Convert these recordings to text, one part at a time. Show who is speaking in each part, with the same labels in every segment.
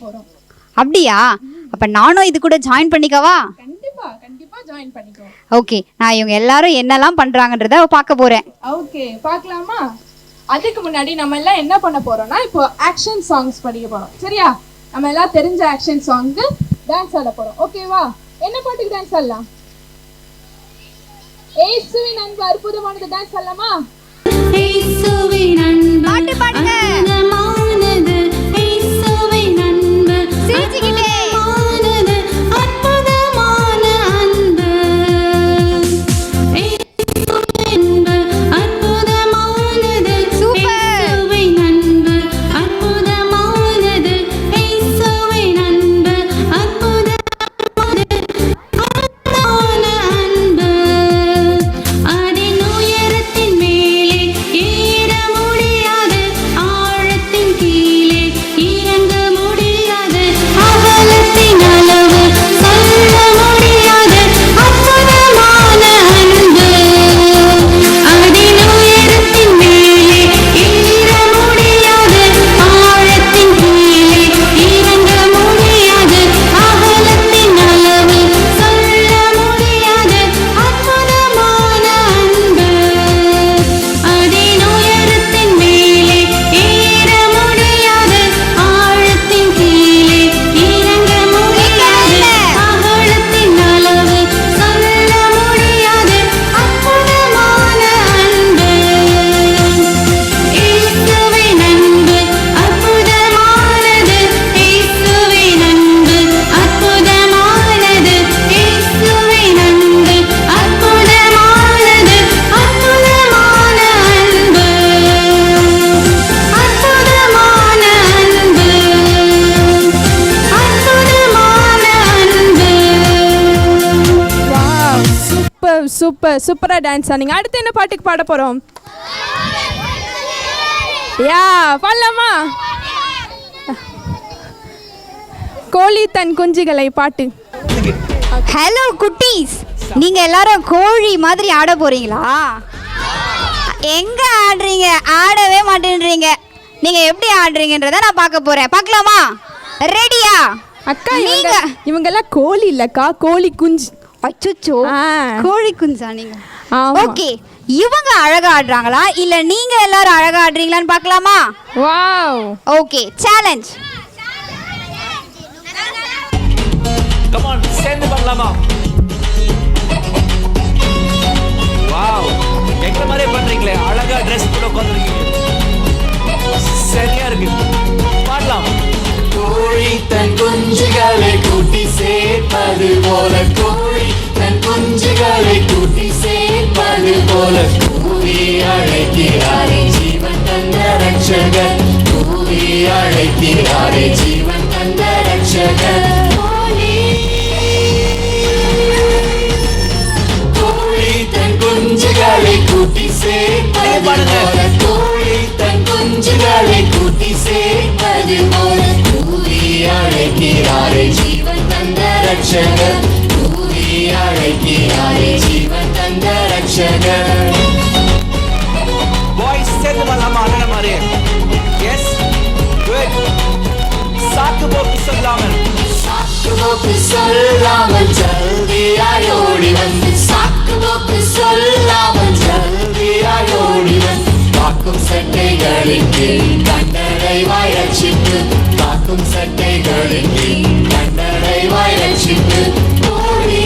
Speaker 1: போறோம்.
Speaker 2: அப்படியா? அப்ப நானும் இது கூட ஜாயின் பண்ணிக்கவா?
Speaker 1: கண்டிப்பா கண்டிப்பா ஜாயின் பண்ணிக்கோ.
Speaker 2: ஓகே, நான் இவங்க எல்லாரும் என்னெல்லாம் பண்றாங்கன்றத பார்க்க போறேன்.
Speaker 1: ஓகே, பார்க்கலாமா? அதுக்கு முன்னாடி நம்ம எல்லாம் என்ன பண்ண போறோம்னா இப்போ ஆக்ஷன் சாங்ஸ் படிக்க போறோம். சரியா? நம்ம எல்லாம் தெரிஞ்ச ஆக்ஷன் சாங்க்கு டான்ஸ் ஆட போறோம். ஓகேவா? என்ன பாட்டுக்கு டான்ஸ் ஆடலாம்? இயேசுவின் அன்பு அற்புதமானது டான்ஸ் ஆடலாமா?
Speaker 3: இயேசுவின் அன்பு
Speaker 2: பாட்டு பாடுங்க.
Speaker 3: அற்புதமானது, இயேசுவின் அன்பு
Speaker 2: சிரிச்சுக்கிட்டே.
Speaker 3: அற்புதமானது, அற்புதமான அன்பு. இயேசுவின் அன்பு அற்புதமானது,
Speaker 2: சூப்பர்.
Speaker 3: இயேசுவின் அன்பு அற்புதமானது, இயேசுவின் அன்பு அற்புதமானது, அற்புதமான அன்பு. அதன் உயரத்தின் மேலே ஏற முடியாது, ஆழத்தின் கீழே இறங்க முடியாது, அகலத்தின் அளவு சொல்ல முடியாது, அற்புதமான அன்பு. அதன் உயரத்தின் மேலே ஏற முடியாது, ஆழத்தின் கீழே இறங்க முடியாது, அகலத்தின் அளவு சொல்ல முடியாது, அற்புதமான அன்பு. அதன் உயரத்தின் மேலே ஏற முடியாது, ஆழத்தின் கீழே இறங்க முடியாது, அகலத்தின் அளவு சொல்ல முடியாது, அற்புதமான அன்பு. இயேசுவின் அன்பு அற்புதமானது, இயேசுவின் அன்பு அற்புதமானது, இயேசுவின் அன்பு அற்புதமானது, அற்புதமான அன்பு, அற்புதமான அன்பு, அற்புதமான அன்பு.
Speaker 1: வாவ், சூப்பர் சூப்பர் சூப்பரா டான்ஸ் ஆனீங்க. அடுத்து என்ன பாட்டுக்கு பாட போறோம்? யா, பாடலாமா? கோழி தன் குஞ்சுகளை பாட்டு.
Speaker 2: ஹலோ குட்டீஸ், நீங்க எல்லாரும் கோழி மாதிரி ஆட போறீங்களா? எங்க ஆடுறீங்க? ஆடவே மாட்டேன்றீங்க. நீங்க எப்படி ஆடுறீங்கன்றத நான் பார்க்க போறேன். பார்க்கலாமா? ரெடியா?
Speaker 1: அக்கா,
Speaker 2: நீங்க
Speaker 1: இவங்கெல்லாம் கோழி இல்லக்கா, கோழி குஞ்சு.
Speaker 2: அச்சோ,
Speaker 1: ஆ.
Speaker 2: கோழி குஞ்சா நீங்க?
Speaker 1: ஆமா.
Speaker 2: ஓகே, இவங்க அழகா ஆடுறாங்களா இல்ல நீங்க எல்லாரும் அழகா ஆடுறீங்களான்னு பார்க்கலாமா?
Speaker 1: Wow,
Speaker 2: okay, challenge.
Speaker 4: Come on, சேர்ந்து பண்ணலாமா? வாவ், எங்க மாதிரி பண்றீங்களே, அழகா ட்ரெஸ் போட்டு உட்கார்ந்திருக்கீங்க. சரியா இருக்கு. பாடலாம்.
Speaker 5: கோழி தன் குஞ்சுகளை கூட்டி சேர்ப்பது போல, கோழி தன் குஞ்சுகளை கூட்டி சேர்ப்பது போல, கூவி அழைக்கிறாரே ஜீவன் தந்த ரட்சகர், கூவி அழைக்கிறாரே ஜீவன் தந்த ரட்சகர். கோழி தன் குஞ்சுகளை கூட்டி சேர்ப்பது போல, கோழி தன் குஞ்சுகளை கூட்டி சேர்ப்பது போல, கூவி அழைக்கிறாரே ஜீவன் தந்த ரட்சகர், கூவி அழைக்கிறாரே ஜீவன் தந்த ரட்சகர்.
Speaker 4: பாய்ஸ் சேர்ந்து பண்ணலாமா? அண்ணன மாதிரி. Yes, good. சாக்கு போக்கு சொல்லாமல்,
Speaker 5: சாக்குபோக்கு சொல்லாமல் ஜல்தியாய் ஓடி வந்து, சாக்குபோக்கு சொல்லாமல் ஜல்தியாய் ஓடி வந்து, காக்கும் சட்டைகளின் கீழ் கண்டடைவாய் ரட்சிப்பு, காக்கும் சட்டைகளின் கீழ் கண்டடைவாய் ரட்சிப்பு. கோழி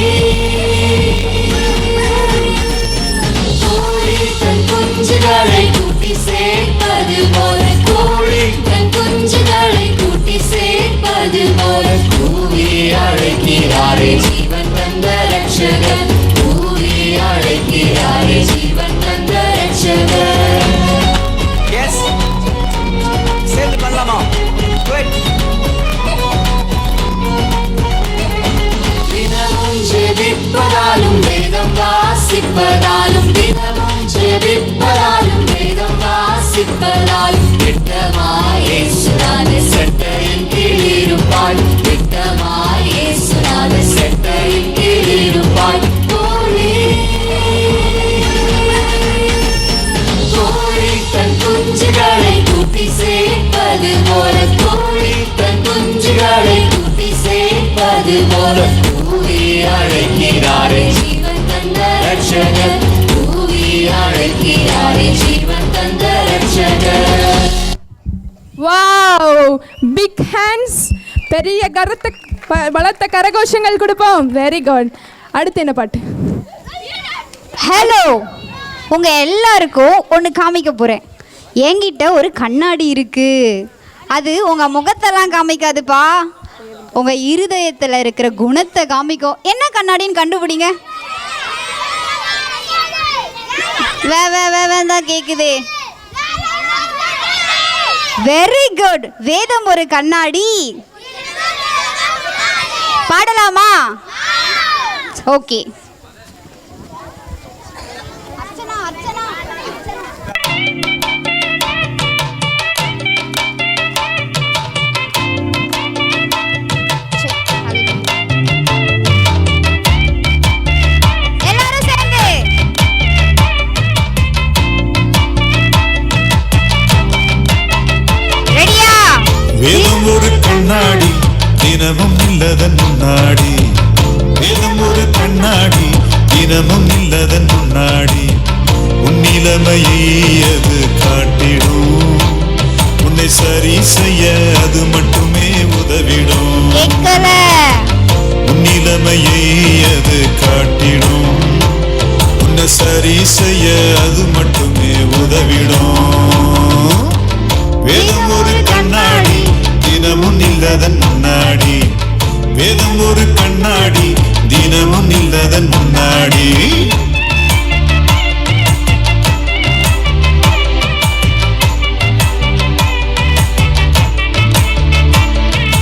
Speaker 5: தன் குஞ்சுகளை கூட்டி சேர்ப்பது போல, கோழி தன் குஞ்சுகளை கூட்டி சேர்ப்பது போல, கூவி அழைக்கிறாரே ஜீவன் தந்த ரட்சகர், கூவி அழைக்கிறாரே ஜீவன் தந்த ரட்சகர்.
Speaker 4: எஸ், சேர்ந்து பண்ணலாமா? குட்.
Speaker 5: தினமும் ஜெபிப்பதாலும் வேதம் வாசிப்பதாலும், தினமும் ஜெபிப்பதாலும் வேதம் வாசிப்பதாலும், திட்டமாய் இயேசுநாத சட்டையின் கீழ் இருப்பாய், திட்டமாய் இயேசுநாத சட்டையின் கீழ் இருப்பாய். கோழி தன் குஞ்சுகளை கூட்டி சேர்ப்பது போல, கோழி தன் குஞ்சுகளை போல தூவி அழைக்கிறாரே ஜீவன் தந்த ரட்சகர் தூவி அழைக்கிறாரே ஜீவன் தந்த ரட்சகர்.
Speaker 1: வாவ், பிக் ஹேண்ட்ஸ், பெரிய கருத்து பலத்த கரகோஷங்கள் கொடுப்போம். Very good. அடுத்து என்ன பாட்டு?
Speaker 2: ஹலோ, உங்கள் எல்லாருக்கும் ஒன்று காமிக்க போகிறேன். என்கிட்ட ஒரு கண்ணாடி இருக்குது. அது உங்கள் முகத்தெல்லாம் காமிக்காதுப்பா, உங்கள் இருதயத்தில் இருக்கிற குணத்தை காமிக்கும். என்ன கண்ணாடின்னு கண்டுபிடிங்க. தான் கேட்குது. Very good. வேதம் ஒரு கண்ணாடி. பாடலாமா? ஓகே.
Speaker 6: வேதம் ஒரு கண்ணாடி, தினமும் இல்லதன் முன்னாடி. வேதம் ஒரு கண்ணாடி, தினமும் இல்லதன் முன்னாடி. உன் நிலைமையை அது காட்டிடும், உன்னை சரி செய்ய அது மட்டுமே உதவிடும். உன் நிலைமையை அது காட்டிடும், உன்னை சரி செய்ய அது மட்டுமே உதவிடும். வேதம் ஒரு கண்ணாடி, தினமும் இல்லதன் முன்னாடி. வேதம் ஒரு கண்ணாடி, தினமும் இல்லதன் முன்னாடி.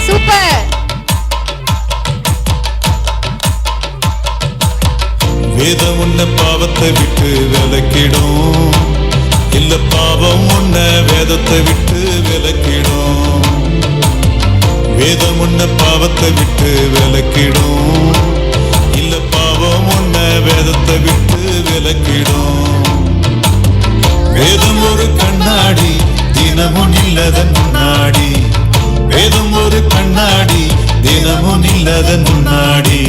Speaker 2: சூப்பர்.
Speaker 6: வேதம் உன்னை பாவத்தை விட்டு விலக்கிடும், இல்ல பாவம் உன்னை வேதத்தை விட்டு விலக்கிடும். வேதம் உன்னை பாவத்தை விட்டு விலக்கிடும், இல்ல பாவம் உன்னை வேதத்தை விட்டு விலக்கிடும். வேதம் ஒரு கண்ணாடி, தினமும் இல்லதன் முன்னாடி. வேதம் ஒரு கண்ணாடி, தினமும் இல்லதன் முன்னாடி.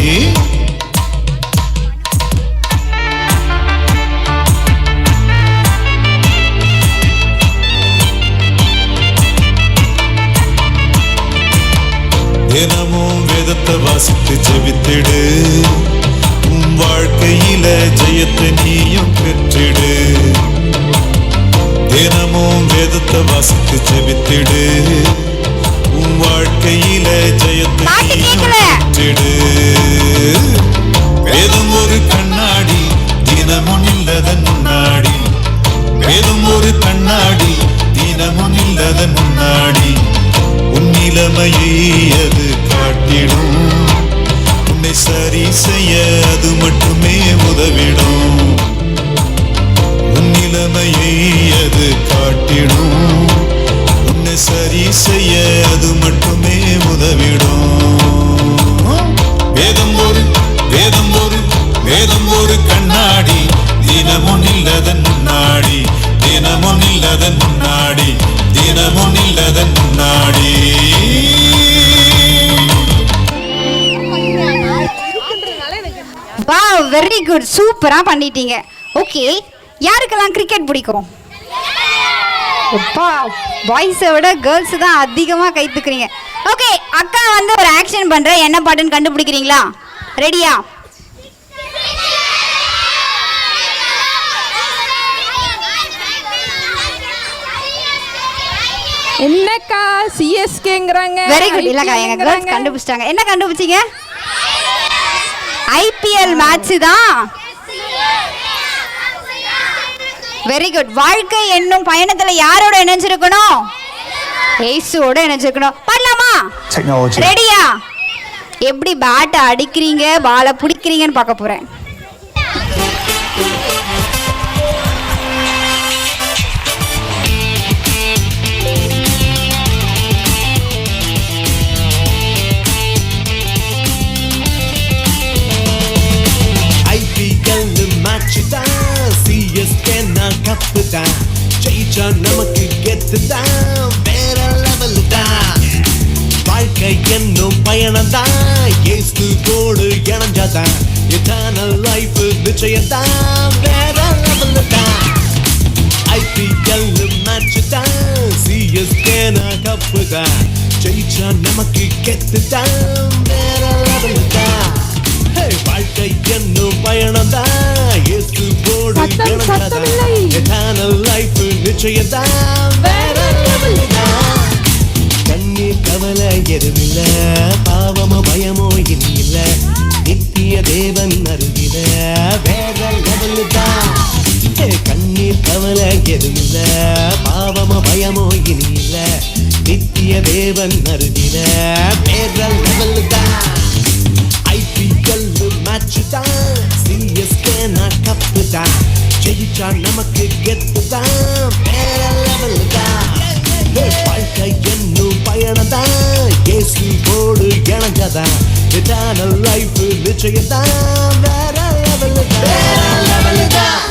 Speaker 6: தினமும் வேதத்தை வாசித்து ஜெபித்திடு, உன் வாழ்க்கையில ஜெயத்தை நீயும் பெற்றிடு. தினமும் வேதத்தை வாசித்து ஜெபித்திடு, உன் வாழ்க்கையில ஜெயத்தை நீயும் பெற்றிடு. வேதம் ஒரு கண்ணாடி, தினமும் இல்லதன் முன்னாடி. வேதம் ஒரு கண்ணாடி, தினமும் இல்லதன் முன்னாடி. உன் நிலைமையை அது காட்டிடும், உன்னை சரி செய்ய அது மட்டுமே உதவிடும். உன் நிலைமையை அது காட்டிடும், உன்னை சரி செய்ய அது மட்டுமே உதவிடும். வேதம் ஒரு வேதம் ஒரு வேதம் ஒரு கண்ணாடி, தினமும் இல்லதன் முன்னாடி. தினமும் இல்லதன் முன்னாடி. தினமும் இல்லதன் முன்னாடி.
Speaker 2: Wow, very good. சூப்பரா பண்ணிட்டீங்க. ஓகே, யாருக்கெல்லாம் கிரிக்கெட் பிடிக்கும்? பாய்ஸை விட கேர்ள்ஸ் தான் அதிகமாக கை தூக்குறீங்க. ஓகே, அக்கா வந்து ஒரு ஆக்ஷன் பண்ணுறேன். என்ன பாட்டுன்னு கண்டுபிடிக்கிறீங்களா? ரெடியா?
Speaker 1: என்னக்கா சிஎஸ்கேங்கறாங்க?
Speaker 2: Very good. இல்லக்கா, எங்க கேர்ள்ஸ் கண்டுபிடிச்சிட்டாங்க. என்ன கண்டுபிடிச்சீங்க? ஐபிஎல் மேட்ச் தான். Very good. வாழ்க்கை என்னும் பயணத்துல யாரோட இணைஞ்சிருக்கணும்? ஏசுவோட இணைஞ்சிருக்கணும். பாடலாமா? ரெடியா? எப்படி பேட்டை அடிக்கிறீங்க, பாலை பிடிக்கிறீங்கன்னு பார்க்க போறேன்.
Speaker 7: கப்பு தான் ஜெயிச்சா நமக்கு கெத்து தான், வேற லெவல் தான். வாழ்க்கை என்னும் பயணம் தான், இயேசு கோடு இணைஞ்சாதான் எட்டர்னல் லைஃப் நிச்சயம்தான் வேற லெவல் தான் ஐபிஎல் மேட்ச் தான் சிஎஸ்கே கப்பு தான் ஜெயிச்சா நமக்கு கெத்து தான் வேற லெவல் தான் வாழ்க்கை என்னும் பயணம் தான் இயேசு கோடு இணைஞ்சாதான் எட்டர்னல் லைஃப் நிச்சயம்தான் வேற லெவல் தான் கண்ணீர் கவலை எதுவில்ல பாவமோ பயமோ இனி இல்ல நித்திய தேவன் அருகில வேற லெவல் தான் கண்ணீர் கவலை எதுவில்ல பாவமோ பயமோ இனி இல்ல நித்திய தேவன் அருகில வேற லெவல் தான் ஐபிஎல் மேட்ச் தான் சிஎஸ்கே கப்பு தான் ஜெயிச்சா நமக்கு கெத்து தான் வேற லெவல் தான் வாழ்க்கை என்னும் பயணம் தான் இயேசு கோடு இணைஞ்சதான் எட்டர்னல் லைஃப் நிச்சயம்தான் வேற லெவல் தான்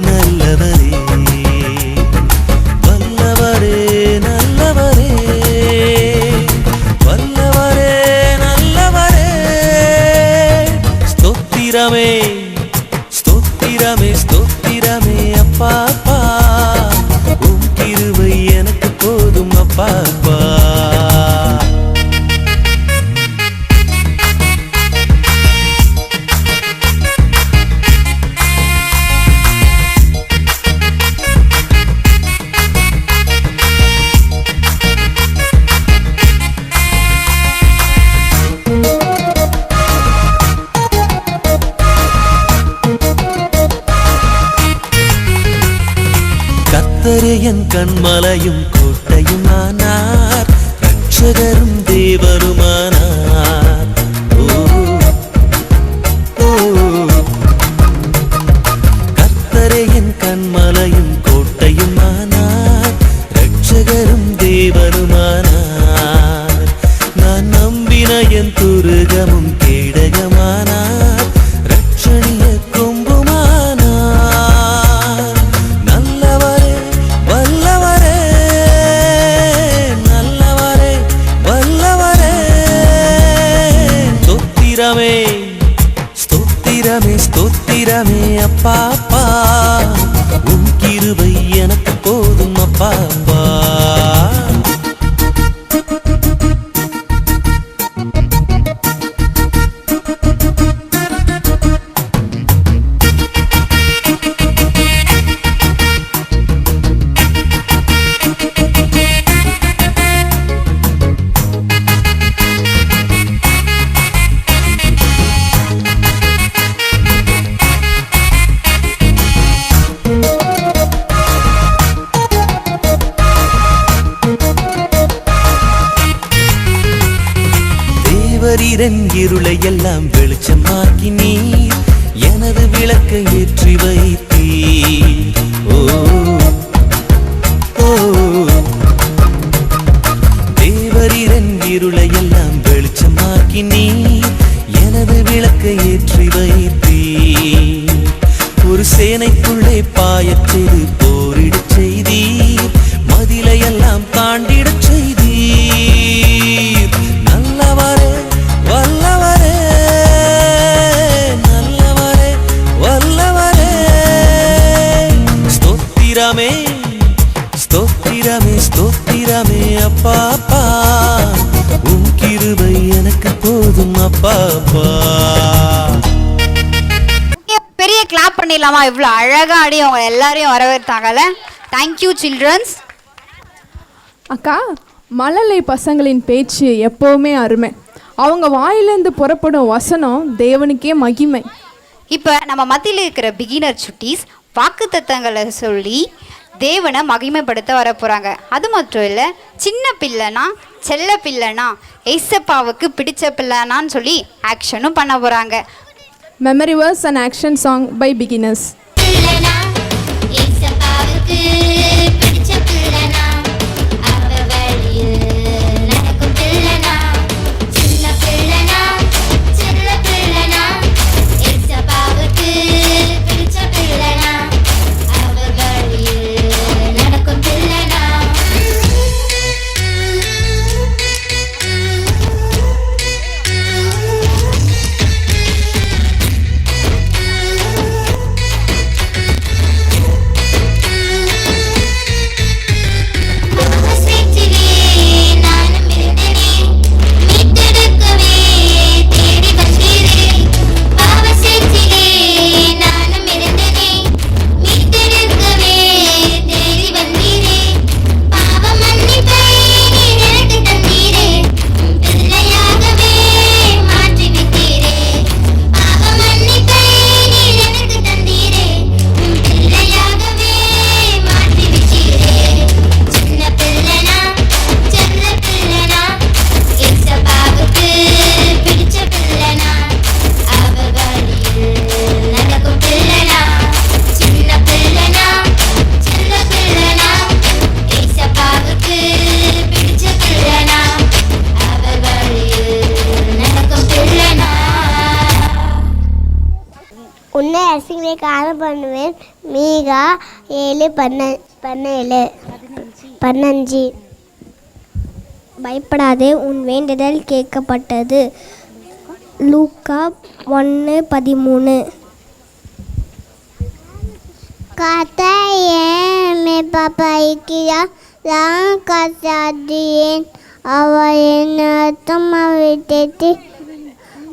Speaker 7: நல்லவரே வல்லவரே நல்லவரே வல்லவரே நல்லவரே ஸ்தோத்திரமே ஸ்தோத்திரமே ஸ்தோத்திரமே அப்பா அப்பா உம் கிருபை எனக்கு போதும் அப்பா அப்பா கர்த்தரே என் கண்மலையும் கோட்டையும் ஆனார் ரட்சகரும் தேவருமானார் கர்த்தரே என் கண்மலையும் கோட்டையும் ஆனார் ரட்சகரும் தேவருமானார் நான் நம்பின என் துருகமும் கேடகமானார் ரட்சணிய கொம்புமானார் நல்லவரே வல்லவரே நல்லவரே வல்லவரே ஸ்தோத்திரமே ஸ்தோத்திரமே ஸ்தோத்திரமே அப்பா அப்பா உம் கிருபை எனக்கு போதும் அப்பா அப்பா தேவரீரன் இருளை எல்லாம் வெளிச்சமாக்கி நீர் எனது விளக்கை ஏற்றி வைத்தீர் ஓ ஓ தேவரீரன் இருளை எல்லாம் வெளிச்சமாக்கி நீர் எனது விளக்கை ஏற்றி வைத்தீர் ஒரு சேனைக்குள்ளே பாயச் செய்து போரிடச் செய்தீர் மதிலையெல்லாம் தாண்டிடச் செய்தீர் நல்லவரே வல்லவரே நல்லவரே வல்லவரே ஸ்தோத்திரமே ஸ்தோத்திரமே ஸ்தோத்திரமே அப்பா அப்பா உம் கிருபை எனக்கு போதும் அப்பா அப்பா
Speaker 2: பெரிய கிளாப் பண்ணிடலாமா? இவ்வளோ அழகாக ஆடி அவங்க எல்லாரையும் வரவேற்றாங்கல்ல. Thank you children's.
Speaker 1: அக்கா, மழலை பசங்களின் பேச்சு எப்போவுமே அருமை. அவங்க வாயிலேருந்து புறப்படும் வசனம் தேவனுக்கே மகிமை.
Speaker 2: இப்போ நம்ம மத்தியில் இருக்கிற பிகினர் சுட்டீஸ் வாக்குத்தத்தங்களை சொல்லி தேவனை மகிமைப்படுத்த வர போகிறாங்க. அது மட்டும் இல்லை, சின்ன பிள்ளைனா செல்ல பிள்ளைனா ஏசப்பாவுக்கு பிடிச்ச பிள்ளைனான்னு சொல்லி ஆக்ஷனும் பண்ண போகிறாங்க.
Speaker 1: Memory verse and action song by beginners.
Speaker 8: உன்னை ரசிகளை காண பண்ணுவேன். மீகா 7:17. பயப்படாதே, உன் வேண்டுதல் கேட்கப்பட்டது. லூக்கா 1:13. காத்தாயே பாப்பா இருக்கிறா நான் காத்தாடியேன் அவள் என் அத்தம்மா விட்டு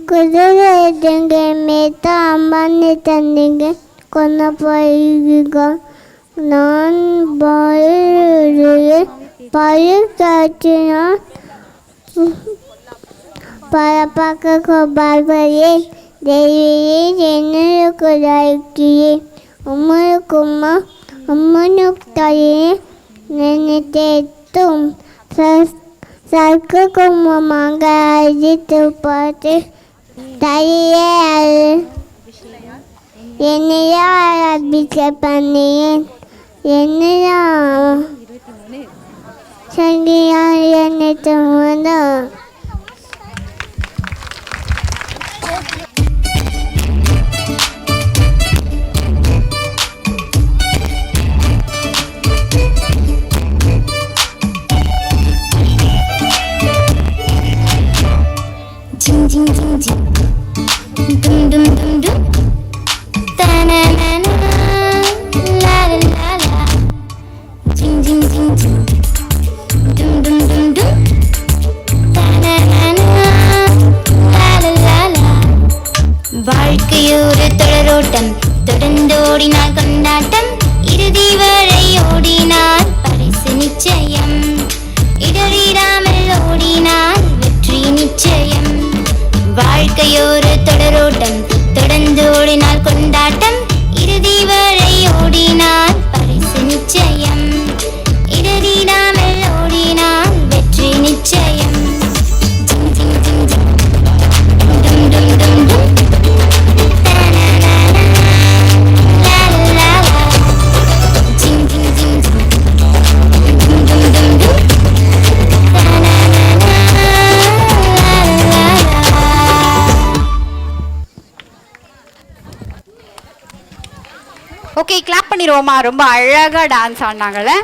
Speaker 8: குதிரைங்க மேத்த அம்பான்னு தந்தீங்க கொன்ன போயிருக்க நான் பயிர் காய்ச்சினா பரப்பாக்க பார்வையே தேவியே என்னையே உம்முக்கும்மா அம்மனுக்கு தாயே நினைத்தேத்தும் சர்க்கு கும்மமாக அழித்து பார்த்து தாயே என்னையா அபிஷேகம் பண்ணியேன் என்னையா சங்கியா என்னை தோணும். வாழ்க்கையோடு தொடரோட்டம் தொடர்ந்தோடினால் கொண்டாட்டம் இறுதி வரை ஓடினால் பரிசு நிச்சயம் இடறிடாமல் ஓடினால் வெற்றி நிச்சயம். வாழ்க்கையோடு தொடரோட்டம் தொடர்ந்து ஓடினால் கொண்டாட்டம் இறுதி வரை ஓடினால் பரிசு நிச்சயம் இடறிடாமல் ஓடினால் வெற்றி நிச்சயம்.
Speaker 2: ஓகே, கிளாப் பண்ணிடுவோமா? ரொம்ப அழகாக டான்ஸ் ஆடினாங்களே.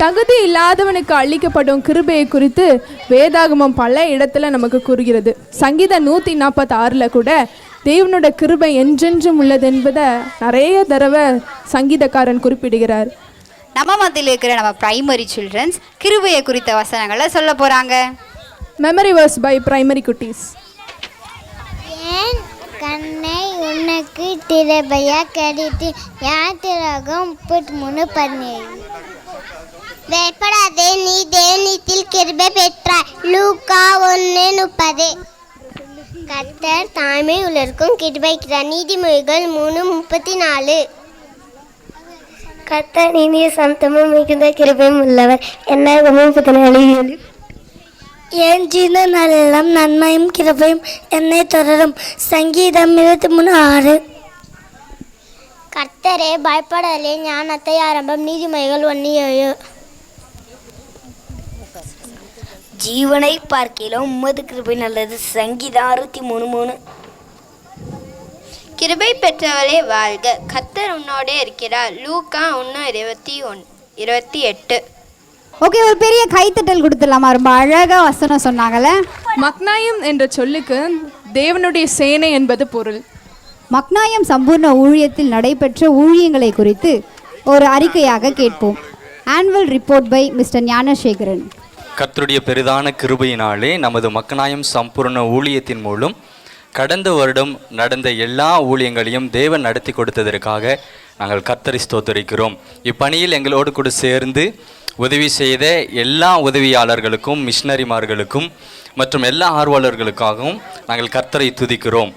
Speaker 1: தகுதி இல்லாதவனுக்கு அளிக்கப்படும் கிருபையை குறித்து வேதாகமம் பல இடத்துல நமக்கு கூறுகிறது. சங்கீதம் 146 கூட தேவனோட கிருபை என்றென்றும் உள்ளது என்பதை நிறைய தடவை சங்கீதக்காரன் குறிப்பிடுகிறார்.
Speaker 2: நம்ம மத்தியில் இருக்கிற நம்ம பிரைமரி சில்ட்ரன்ஸ் கிருபையை குறித்த வசனங்களை சொல்ல போகிறாங்க.
Speaker 1: மெமரி வர்ஸ் பை பிரைமரி குட்டீஸ்.
Speaker 8: கண்ணை உனக்கு திரைபையா கிடைத்து யாத்திரகம் 33:17. பயப்படாதே, நீ தேவனிடத்தில் கிருபை பெற்றாய். லூக்கா 1:30. கர்த்தர் தாழ்மை உள்ளவருக்கும் கிருபைக்கிறார். நீதிமொழிகள் 3:34. கர்த்தர் நீதிய சந்தமும் மிகுந்த கிருபையும் உள்ளவர். என்னாகமும் 14:7. என் ஜீவன நாளெல்லாம் நன்மையும் கிருபையும் என்னை தொடரும். சங்கீதம் 23:6. கர்த்தரே பயப்படலே ஞானத்தை ஆரம்பம். நீதிமொழிகள் 1:7. ஜீவனை பார்க்கிலும் உமது கிருபை நல்லது. சங்கீதம் 63:3.
Speaker 9: கிருபை பெற்றவளே வாழ்க, கர்த்தர் உன்னோடே இருக்கிறார். லூக்கா 1:28.
Speaker 2: ஓகே, ஒரு பெரிய கைத்தட்டல் கொடுத்துடலாமா? ரொம்ப அழகாக வசனம் சொன்னாங்கல்ல.
Speaker 1: மக்னாயம் என்ற சொல்லுக்கு தேவனுடைய சேனை என்பது பொருள்.
Speaker 2: மக்னாயம் சம்பூர்ண ஊழியத்தில் நடைபெற்ற ஊழியங்களை குறித்து ஒரு அறிக்கையாக கேட்போம். Annual report by mister Gnanasekaran.
Speaker 10: கர்த்தருடைய பெரிதான கிருபையினாலே நமது மக்கனாயம் சம்பூர்ண ஊழியத்தின் மூலம் கடந்த வருடம் நடந்த எல்லா ஊழியங்களையும் தேவன் நடத்தி கொடுத்ததற்காக நாங்கள் கர்த்தரை ஸ்தோத்திரிக்கிறோம். இப்பணியில் எங்களோடு கூட சேர்ந்து உதவி செய்த எல்லா உதவியாளர்களுக்கும், மிஷனரிமார்களுக்கும் மற்றும் எல்லா ஆர்வலர்களுக்காகவும் நாங்கள் கர்த்தரை துதிக்கிறோம்.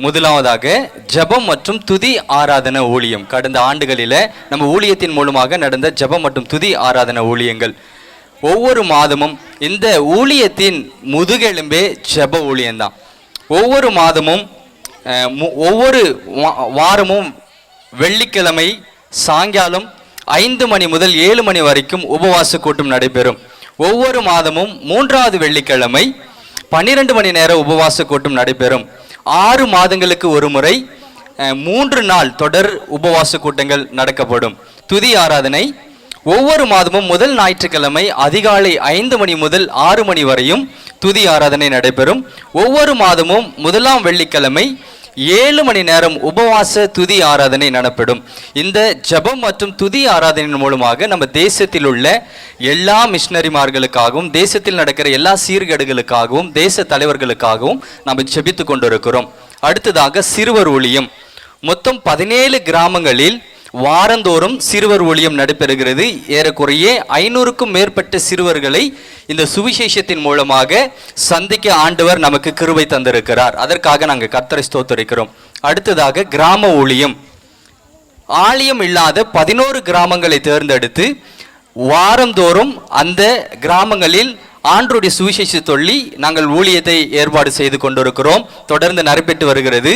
Speaker 10: முதலாவதாக ஜெபம் மற்றும் துதி ஆராதனை ஊழியம். கடந்த ஆண்டுகளில் நம்ம ஊழியத்தின் மூலமாக நடந்த ஜெபம் மற்றும் துதி ஆராதனை ஊழியங்கள். ஒவ்வொரு மாதமும் இந்த ஊழியத்தின் முதுகெலும்பே ஜெப ஊழியம்தான். ஒவ்வொரு மாதமும் ஒவ்வொரு வாரமும் வெள்ளிக்கிழமை சாயங்காலம் 5 மணி முதல் 7 மணி வரைக்கும் உபவாச கூட்டம் நடைபெறும். ஒவ்வொரு மாதமும் 3வது வெள்ளிக்கிழமை 12 மணி நேர உபவாச கூட்டம் நடைபெறும். 6 மாதங்களுக்கு ஒரு முறை 3 நாள் தொடர் உபவாச கூட்டங்கள் நடக்கப்படும். துதி ஆராதனை ஒவ்வொரு மாதமும் முதல் ஞாயிற்றுக்கிழமை அதிகாலை 5 மணி முதல் 6 மணி வரையும் துதி ஆராதனை நடைபெறும். ஒவ்வொரு மாதமும் முதலாம் வெள்ளிக்கிழமை 7 மணி நேரம் உபவாச துதி ஆராதனை நடப்படும். இந்த ஜெபம் மற்றும் துதி ஆராதனையின் மூலமாக நம்ம தேசத்தில் உள்ள எல்லா மிஷனரிமார்களுக்காகவும், தேசத்தில் நடக்கிற எல்லா சீர்கேடுகளுக்காகவும், தேச தலைவர்களுக்காகவும் நம்ம ஜெபித்து கொண்டிருக்கிறோம். அடுத்ததாக சிறுவர் ஊழியம். மொத்தம் 17 கிராமங்களில் வாரந்தோறும் சிறுவர் ஊழியம் நடைபெறுகிறது. ஏறக்குறைய 500க்கும் மேற்பட்ட சிறுவர்களை இந்த சுவிசேஷத்தின் மூலமாக சந்திக்க ஆண்டவர் நமக்கு கிருபை தந்திருக்கிறார். அதற்காக நாங்கள் கர்த்தரை ஸ்தோத்திரிக்கிறோம். அடுத்ததாக கிராம ஊழியம். ஆலயம் இல்லாத 11 கிராமங்களை தேர்ந்தெடுத்து வாரந்தோறும் அந்த கிராமங்களில் ஆண்டவருடைய சுவிசேஷ சொல்லி நாங்கள் ஊழியத்தை ஏற்பாடு செய்து கொண்டிருக்கிறோம். தொடர்ந்து நடைபெற்று வருகிறது.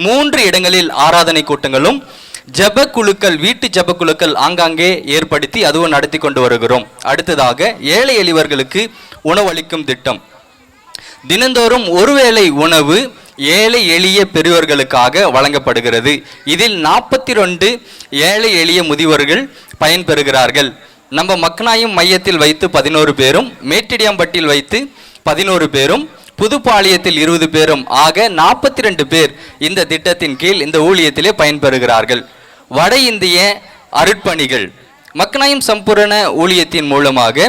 Speaker 10: 3 இடங்களில் ஆராதனை கூட்டங்களும் ஜெப குழுக்கள், வீட்டு ஜெப குழுக்கள் ஆங்காங்கே ஏற்படுத்தி அதுவும் நடத்தி கொண்டு வருகிறோம். அடுத்ததாக ஏழை எளியவர்களுக்கு உணவளிக்கும் திட்டம். தினந்தோறும் ஒருவேளை உணவு ஏழை எளிய பெரியவர்களுக்காக வழங்கப்படுகிறது. இதில் 42 ஏழை எளிய முதியவர்கள் பயன்பெறுகிறார்கள். நம்ம மக்கனாயம் மையத்தில் வைத்து 11 பேரும், மேட்டிடியாம்பட்டியில் வைத்து 11 பேரும், புதுப்பாளையத்தில் 20 பேரும் ஆக 42 பேர் இந்த திட்டத்தின் கீழ் இந்த ஊழியத்திலே பயன்பெறுகிறார்கள். வட இந்திய அருட்பணிகள். மக்கனாயம் சம்பூரண ஊழியத்தின் மூலமாக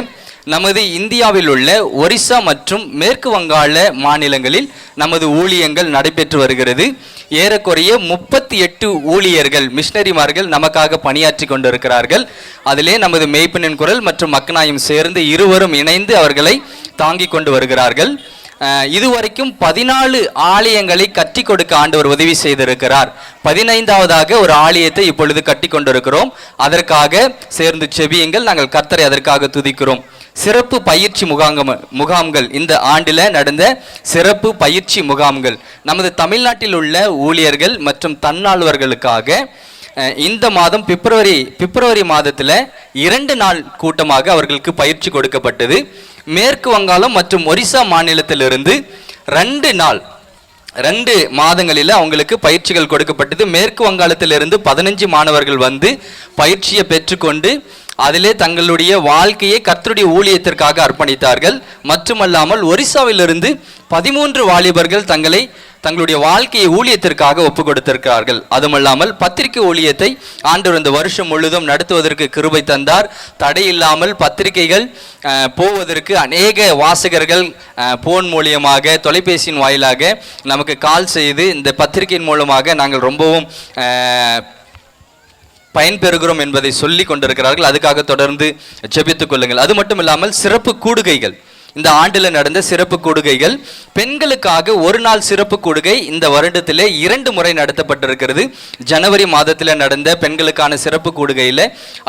Speaker 10: நமது இந்தியாவில் உள்ள ஒரிசா மற்றும் மேற்கு வங்காள மாநிலங்களில் நமது ஊழியங்கள் நடைபெற்று வருகிறது. ஏறக்குறைய 38 ஊழியர்கள், மிஷனரிமார்கள் நமக்காக பணியாற்றி கொண்டிருக்கிறார்கள். அதிலே நமது மெய்ப்பனின் குரல் மற்றும் மக்கனாயம் சேர்ந்து இருவரும் இணைந்து அவர்களை தாங்கி கொண்டு வருகிறார்கள். இதுவரைக்கும் 14 ஆலயங்களை கட்டி கொடுக்க ஆண்டவர் உதவி செய்திருக்கிறார். 15வதாக ஒரு ஆலயத்தை இப்பொழுது கட்டி கொண்டிருக்கிறோம். அதற்காக சேர்ந்து செபியுங்கள். நாங்கள் கர்த்தரை அதற்காக துதிக்கிறோம். சிறப்பு பயிற்சி முகாம்கள். இந்த ஆண்டில் நடந்த சிறப்பு பயிற்சி முகாம்கள் நமது தமிழ்நாட்டில் உள்ள ஊழியர்கள் மற்றும் தன்னார்வலர்களுக்காக இந்த மாதம் பிப்ரவரி மாதத்தில் 2 நாள் கூட்டமாக அவர்களுக்கு பயிற்சி கொடுக்கப்பட்டது. மேற்கு வங்காளம் மற்றும் ஒரிசா மாநிலத்திலிருந்து 2 மாதங்களில் அவங்களுக்கு பயிற்சிகள் கொடுக்கப்பட்டது. மேற்கு வங்காளத்திலிருந்து 15 மாணவர்கள் வந்து பயிற்சியை பெற்றுக்கொண்டு அதிலே தங்களுடைய வாழ்க்கையை கர்த்தருடைய ஊழியத்திற்காக அர்ப்பணித்தார்கள். மட்டுமல்லாமல் ஒரிசாவிலிருந்து 13 வாலிபர்கள் தங்களுடைய வாழ்க்கையை ஊழியத்திற்காக ஒப்பு கொடுத்திருக்கிறார்கள். அதுமல்லாமல் பத்திரிகை ஊழியத்தை ஆண்டவர் இந்த வருஷம் முழுவதும் நடத்துவதற்கு கிருபை தந்தார். தடையில்லாமல் பத்திரிகைகள் போவதற்கு அநேக வாசகர்கள் போன் மூலியமாக, தொலைபேசியின் வாயிலாக நமக்கு கால் செய்து இந்த பத்திரிகையின் மூலமாக நாங்கள் ரொம்பவும் பயன்பெறுகிறோம் என்பதை சொல்லி கொண்டிருக்கிறார்கள். அதுக்காக தொடர்ந்து ஜெபித்துக் கொள்ளுங்கள். அது மட்டும் இல்லாமல் சிறப்பு கூடுகைகள். இந்த ஆண்டில் நடந்த சிறப்பு கூடுகைகள், பெண்களுக்காக ஒரு நாள் சிறப்பு கூடுகை இந்த வருடத்திலே 2 முறை நடத்தப்பட்டிருக்கிறது. ஜனவரி மாதத்தில் நடந்த பெண்களுக்கான சிறப்பு கூடுகையில்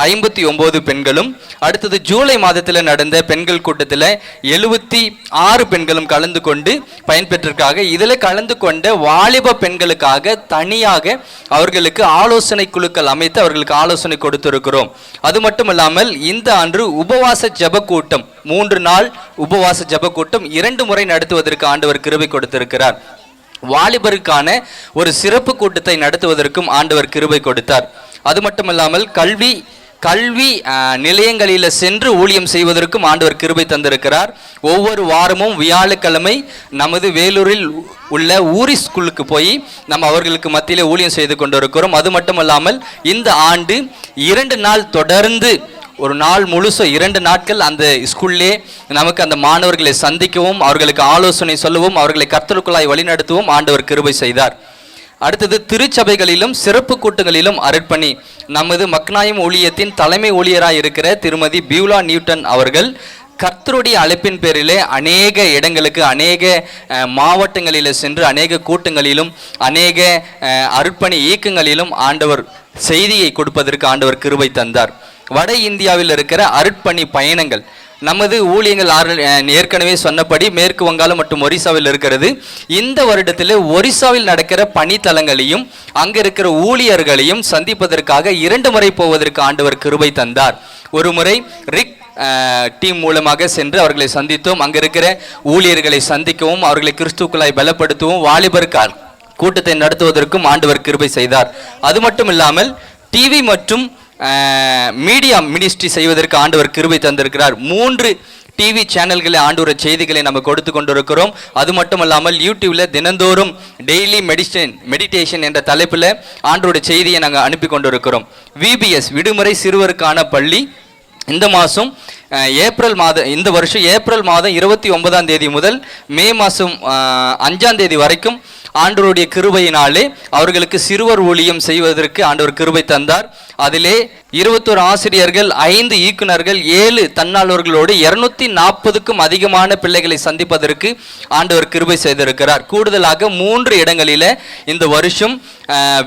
Speaker 10: 59 பெண்களும், அடுத்தது ஜூலை மாதத்தில் நடந்த பெண்கள் கூட்டத்தில் 76 பெண்களும் கலந்து கொண்டு பயன்பெற்றிருக்காங்க. இதில் கலந்து கொண்ட வாலிப பெண்களுக்காக தனியாக அவர்களுக்கு ஆலோசனை குழுக்கள் அமைத்து அவர்களுக்கு ஆலோசனை கொடுத்திருக்கிறோம். அது மட்டும் இல்லாமல் இந்த ஆண்டு உபவாச ஜெப கூட்டம், 3 நாள் உபவாச ஜெப கூட்டம் 2 முறை நடத்துவதற்கு ஆண்டவர் கிருபை கொடுத்திருக்கிறார். வாலிபருக்கான ஒரு சிறப்பு கூட்டத்தை நடத்துவதற்கும் ஆண்டவர் கிருபை கொடுத்தார். அது மட்டுமல்லாமல் கல்வி நிலையங்களில் சென்று ஊழியம் செய்வதற்கும் ஆண்டவர் கிருபை தந்திருக்கிறார். ஒவ்வொரு வாரமும் வியாழக்கிழமை நமது வேலூரில் உள்ள ஊரி ஸ்கூலுக்கு போய் நம்ம அவர்களுக்கு மத்தியில் ஊழியம் செய்து கொண்டிருக்கிறோம். அது மட்டுமல்லாமல் இந்த ஆண்டு 2 நாள் தொடர்ந்து, ஒரு நாள் முழுசும் 2 நாட்கள் அந்த ஸ்கூல்லே நமக்கு அந்த மாணவர்களை சந்திக்கவும், அவர்களுக்கு ஆலோசனை சொல்லவும், அவர்களை கர்த்தருக்குள்ளாய் வழிநடத்தவும் ஆண்டவர் கிருபை செய்தார். அடுத்தது திருச்சபைகளிலும் சிறப்பு கூட்டங்களிலும் அர்ப்பணி. நமது மக்கனாயம் ஊழியத்தின் தலைமை ஊழியராக இருக்கிற திருமதி பியூலா நியூட்டன் அவர்கள் கர்த்தருடைய அழைப்பின் பேரிலே அநேக இடங்களுக்கு, அநேக மாவட்டங்களில் சென்று அநேக கூட்டங்களிலும் அநேக அர்ப்பணி இயக்கங்களிலும் ஆண்டவர் செய்தியை கொடுப்பதற்கு ஆண்டவர் கிருபை தந்தார். வட இந்தியாவில் இருக்கிற அருட்பணி பயணங்கள். நமது ஊழியங்கள் ஏற்கனவே சொன்னபடி மேற்கு வங்காளம் மற்றும் ஒரிசாவில் இருக்கிறது. இந்த வருடத்தில் ஒரிசாவில் நடக்கிற பணித்தலங்களையும் அங்கே இருக்கிற ஊழியர்களையும் சந்திப்பதற்காக 2 முறை போவதற்கு ஆண்டவர் கிருபை தந்தார். ஒரு முறை ரிக் டீம் மூலமாக சென்று அவர்களை சந்தித்தோம். அங்கே இருக்கிற ஊழியர்களை சந்திக்கவும் அவர்களை கிறிஸ்துக்குள்ளாய் பலப்படுத்தவும் வாலிபர் கூட்டத்தை நடத்துவதற்கும் ஆண்டவர் கிருபை செய்தார். அது மட்டும் இல்லாமல் டிவி மற்றும் மீடியா மினிஸ்ட்ரி செய்வதற்கு ஆண்டவர் கிருபை தந்திருக்கிறார். 3 டிவி சேனல்களை ஆண்டவர் செய்திகளை நம்ம கொடுத்து கொண்டிருக்கிறோம். அது மட்டும் இல்லாமல் யூடியூப்ல தினந்தோறும் டெய்லி மெடிடேஷன் என்ற தலைப்பில் ஆண்டவருடைய செய்தியை நாங்கள் அனுப்பி கொண்டிருக்கிறோம். VBS விடுமுறை சிறுவருக்கான பள்ளி இந்த மாதம் இந்த வருஷம் ஏப்ரல் மாதம் 29ஆம் தேதி முதல் மே மாதம் 5ஆம் தேதி வரைக்கும் ஆண்டவருடைய கிருபையினாலே அவர்களுக்கு சிறுவர் ஊழியம் செய்வதற்கு ஆண்டவர் கிருபை தந்தார். அதிலே 21 ஆசிரியர்கள், 5 இயக்குனர்கள், 7 தன்னார்வலர்களோடு 240க்கும் அதிகமான பிள்ளைகளை சந்திப்பதற்கு ஆண்டவர் கிருபை செய்திருக்கிறார். கூடுதலாக 3 இடங்களில் இந்த வருஷம்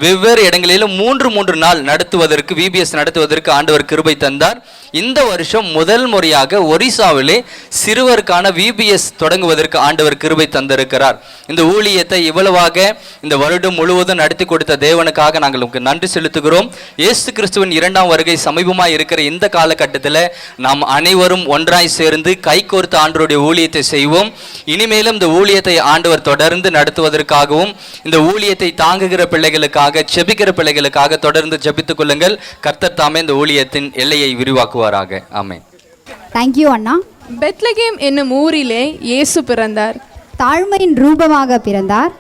Speaker 10: வெவ்வேறு இடங்களில் 3 நாள் நடத்துவதற்கு VBS நடத்துவதற்கு ஆண்டவர் கிருபை தந்தார். இந்த வருஷம் முதல் முறையாக ஒரிசாவிலே சிறுவருக்கான VBS தொடங்குவதற்கு ஆண்டவர் கிருபை தந்திருக்கிறார். இந்த ஊழியத்தை இவ்வளவாக இந்த வருடம் முழுவதும் நடத்தி கொடுத்த தேவனுக்காக நாங்கள் உங்களுக்கு நன்றி செலுத்துகிறோம். இயேசு கிறிஸ்துவின் 2ஆம் வருகை சமீபமாக இருக்கிற இந்த காலகட்டத்தில் நாம் அனைவரும் ஒன்றாய் சேர்ந்து கைகோர்த்து ஆண்டவருடைய ஊழியத்தை செய்வோம். இனிமேலும் இந்த ஊழியத்தை ஆண்டவர் தொடர்ந்து நடத்துவதற்காகவும் இந்த ஊழியத்தை தாங்குகிற பிள்ளைகளுக்காக, செபிக்கிற பிள்ளைகளுக்காக தொடர்ந்து ஜெபித்துக் கொள்ளுங்கள். கர்த்தர் தாமே இந்த ஊழியத்தின் எல்லையை விரிவாக்குவாராக. ஆமென்.
Speaker 2: தேங்க்யூ அண்ணா.
Speaker 1: பெத்லகேம் என்னும் ஊரிலே இயேசு பிறந்தார்.
Speaker 2: தாழ்மையின் ரூபமாக பிறந்தார்.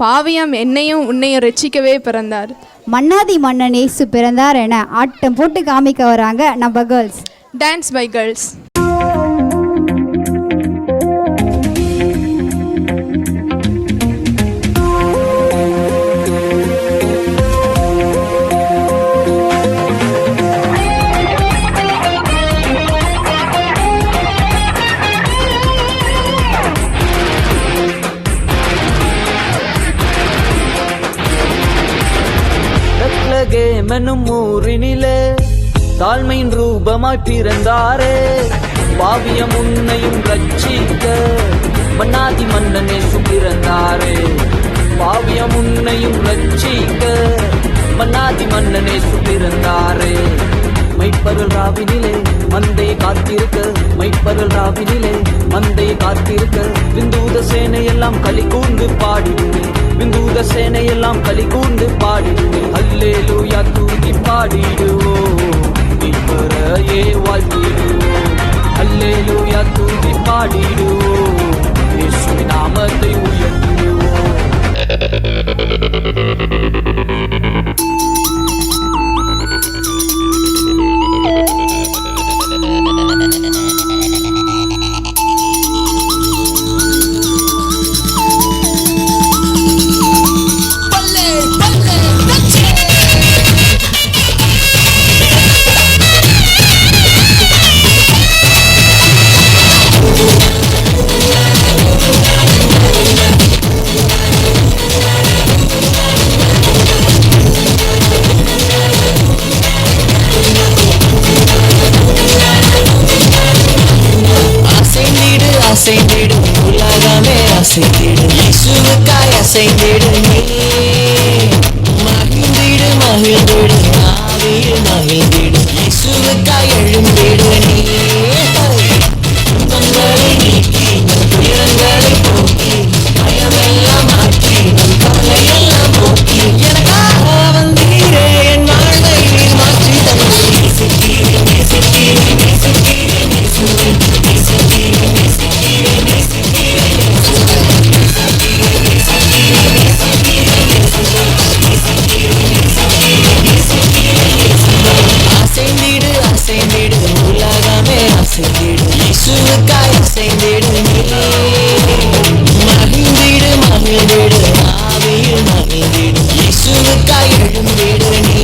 Speaker 1: பாவியாம் என்னையும் உன்னையும் ரட்சிக்கவே பிறந்தார்.
Speaker 2: மன்னாதி மன்னன் இயேசு பிறந்தார் என ஆட்டம் போட்டு காமிக்க வராங்க நம்ம கேர்ள்ஸ்.
Speaker 1: Dance by girls.
Speaker 4: பெத்லகேமெனும் ஊரினிலே தாழ்மையின் ரூபமாய் பிறந்தாரே, பாவியம் உன்னையும் ரட்சிக்க மன்னாதி மன்னனே பிறந்தாரே, பாவியம் உன்னையும் ரட்சிக்க மன்னாதி மன்னனே பிறந்தாரே. மைப்பருள் ராவினிலே மந்தை காத்திருக்க, மைப்பருள் ராவினிலே மந்தை காத்திருக்க, விந்தூத சேனையெல்லாம் களி கூர்ந்து பாடிடுவே, விந்தூத சேனையெல்லாம் களி கூர்ந்து பாடிடுவே. அல்லேலூயா தூக்கி பாடிடுவோம், இப்பறையே வாழ்த்திடுவோம். அல்லேலூயா தூக்கி பாடிடுவோம், இயேசுவின் நாமத்தை உயர்த்திடுவோம்.
Speaker 3: அசைந்திடு உலகமே அசைந்திடு, இயேசுவுக்காய் அசைந்திடு நீ. மகிழ்ந்திடு மகிழ்ந்திடு ஆவியில் மகிழ்ந்திடு, இயேசுவுக்காய் எழுந்திடு நீ. துன்பங்களை நீக்கி துயரங்களை போக்கி, பயமெல்லாம் மாற்றி நம் கவலையெல்லாம் போக்கி, எனக்காக வந்தீரே என் வாழ்வை நீர் மாற்றி தந்து. நேசித்தீரே நேசித்தீரே நேசித்தீரே நேசுவே, நேசித்தீரே நேசித்தீரே நேசித்தீரே நேசுவே, நேசித்தீரே நேசித்தீரே நேசித்தீரே நேசுவே, நேசித்தீரே நேசித்தீரே நேசித்தீரே நேசுவே. அசைந்திடு அசைந்திடு உலகமே அசைந்திடு, இயேசுவுக்காய் அசைந்திடு நீ. மகிழ்ந்திடு மகிழ்ந்திடு ஆவியில் மகிழ்ந்திடு, இயேசுவுக்காய் எழுந்திடு நீ.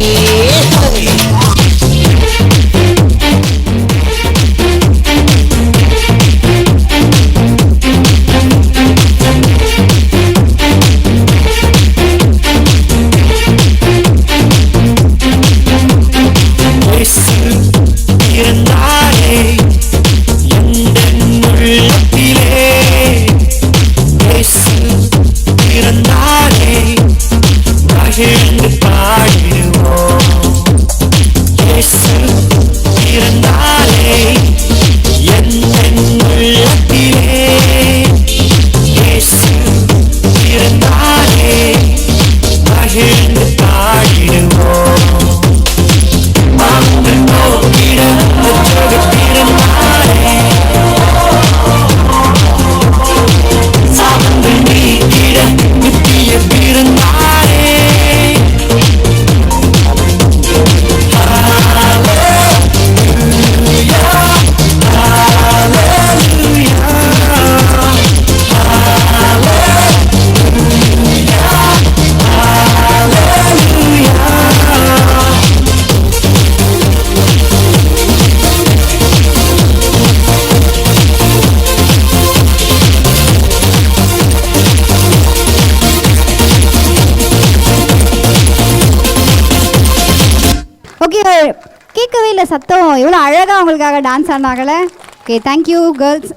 Speaker 2: கேட்கவே இல்லை சத்தம். எவ்வளோ அழகாக உங்களுக்காக டான்ஸ் ஆனாங்களே. Okay, thank you girls.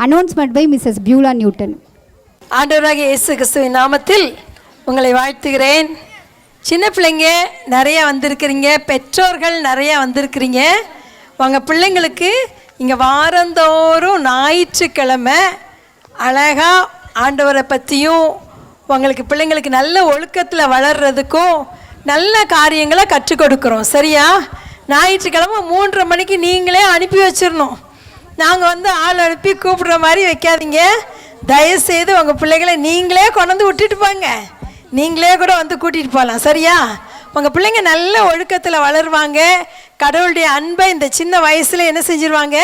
Speaker 2: Announcement by Mrs Beulah Newton.
Speaker 11: ஆண்டவராகிய இயேசு கிறிஸ்துவின் நாமத்தில் உங்களை வாழ்த்துகிறேன். சின்ன பிள்ளைங்க நிறையா வந்திருக்கிறீங்க, பெற்றோர்கள் நிறையா வந்திருக்கிறீங்க. உங்கள் பிள்ளைங்களுக்கு இங்கே வாரந்தோறும் ஞாயிற்றுக்கிழமை அழகாக ஆண்டவரை பற்றியும் உங்களுக்கு பிள்ளைங்களுக்கு நல்ல ஒழுக்கத்தில் வளர்கிறதுக்கும் நல்ல காரியங்களை கற்றுக் கொடுக்குறோம். சரியா? ஞாயிற்றுக்கிழமை 3:30 மணிக்கு நீங்களே அனுப்பி வச்சிடணும். நாங்கள் வந்து ஆள் அனுப்பி கூப்பிடுற மாதிரி வைக்காதீங்க. தயவுசெய்து உங்கள் பிள்ளைகளை நீங்களே கொண்டு விட்டுட்டு போங்க. நீங்களே கூட வந்து கூட்டிகிட்டு போகலாம். சரியா? உங்கள் பிள்ளைங்க நல்ல ஒழுக்கத்தில் வளருவாங்க. கடவுளுடைய அன்பை இந்த சின்ன வயசில் என்ன செஞ்சிருவாங்க?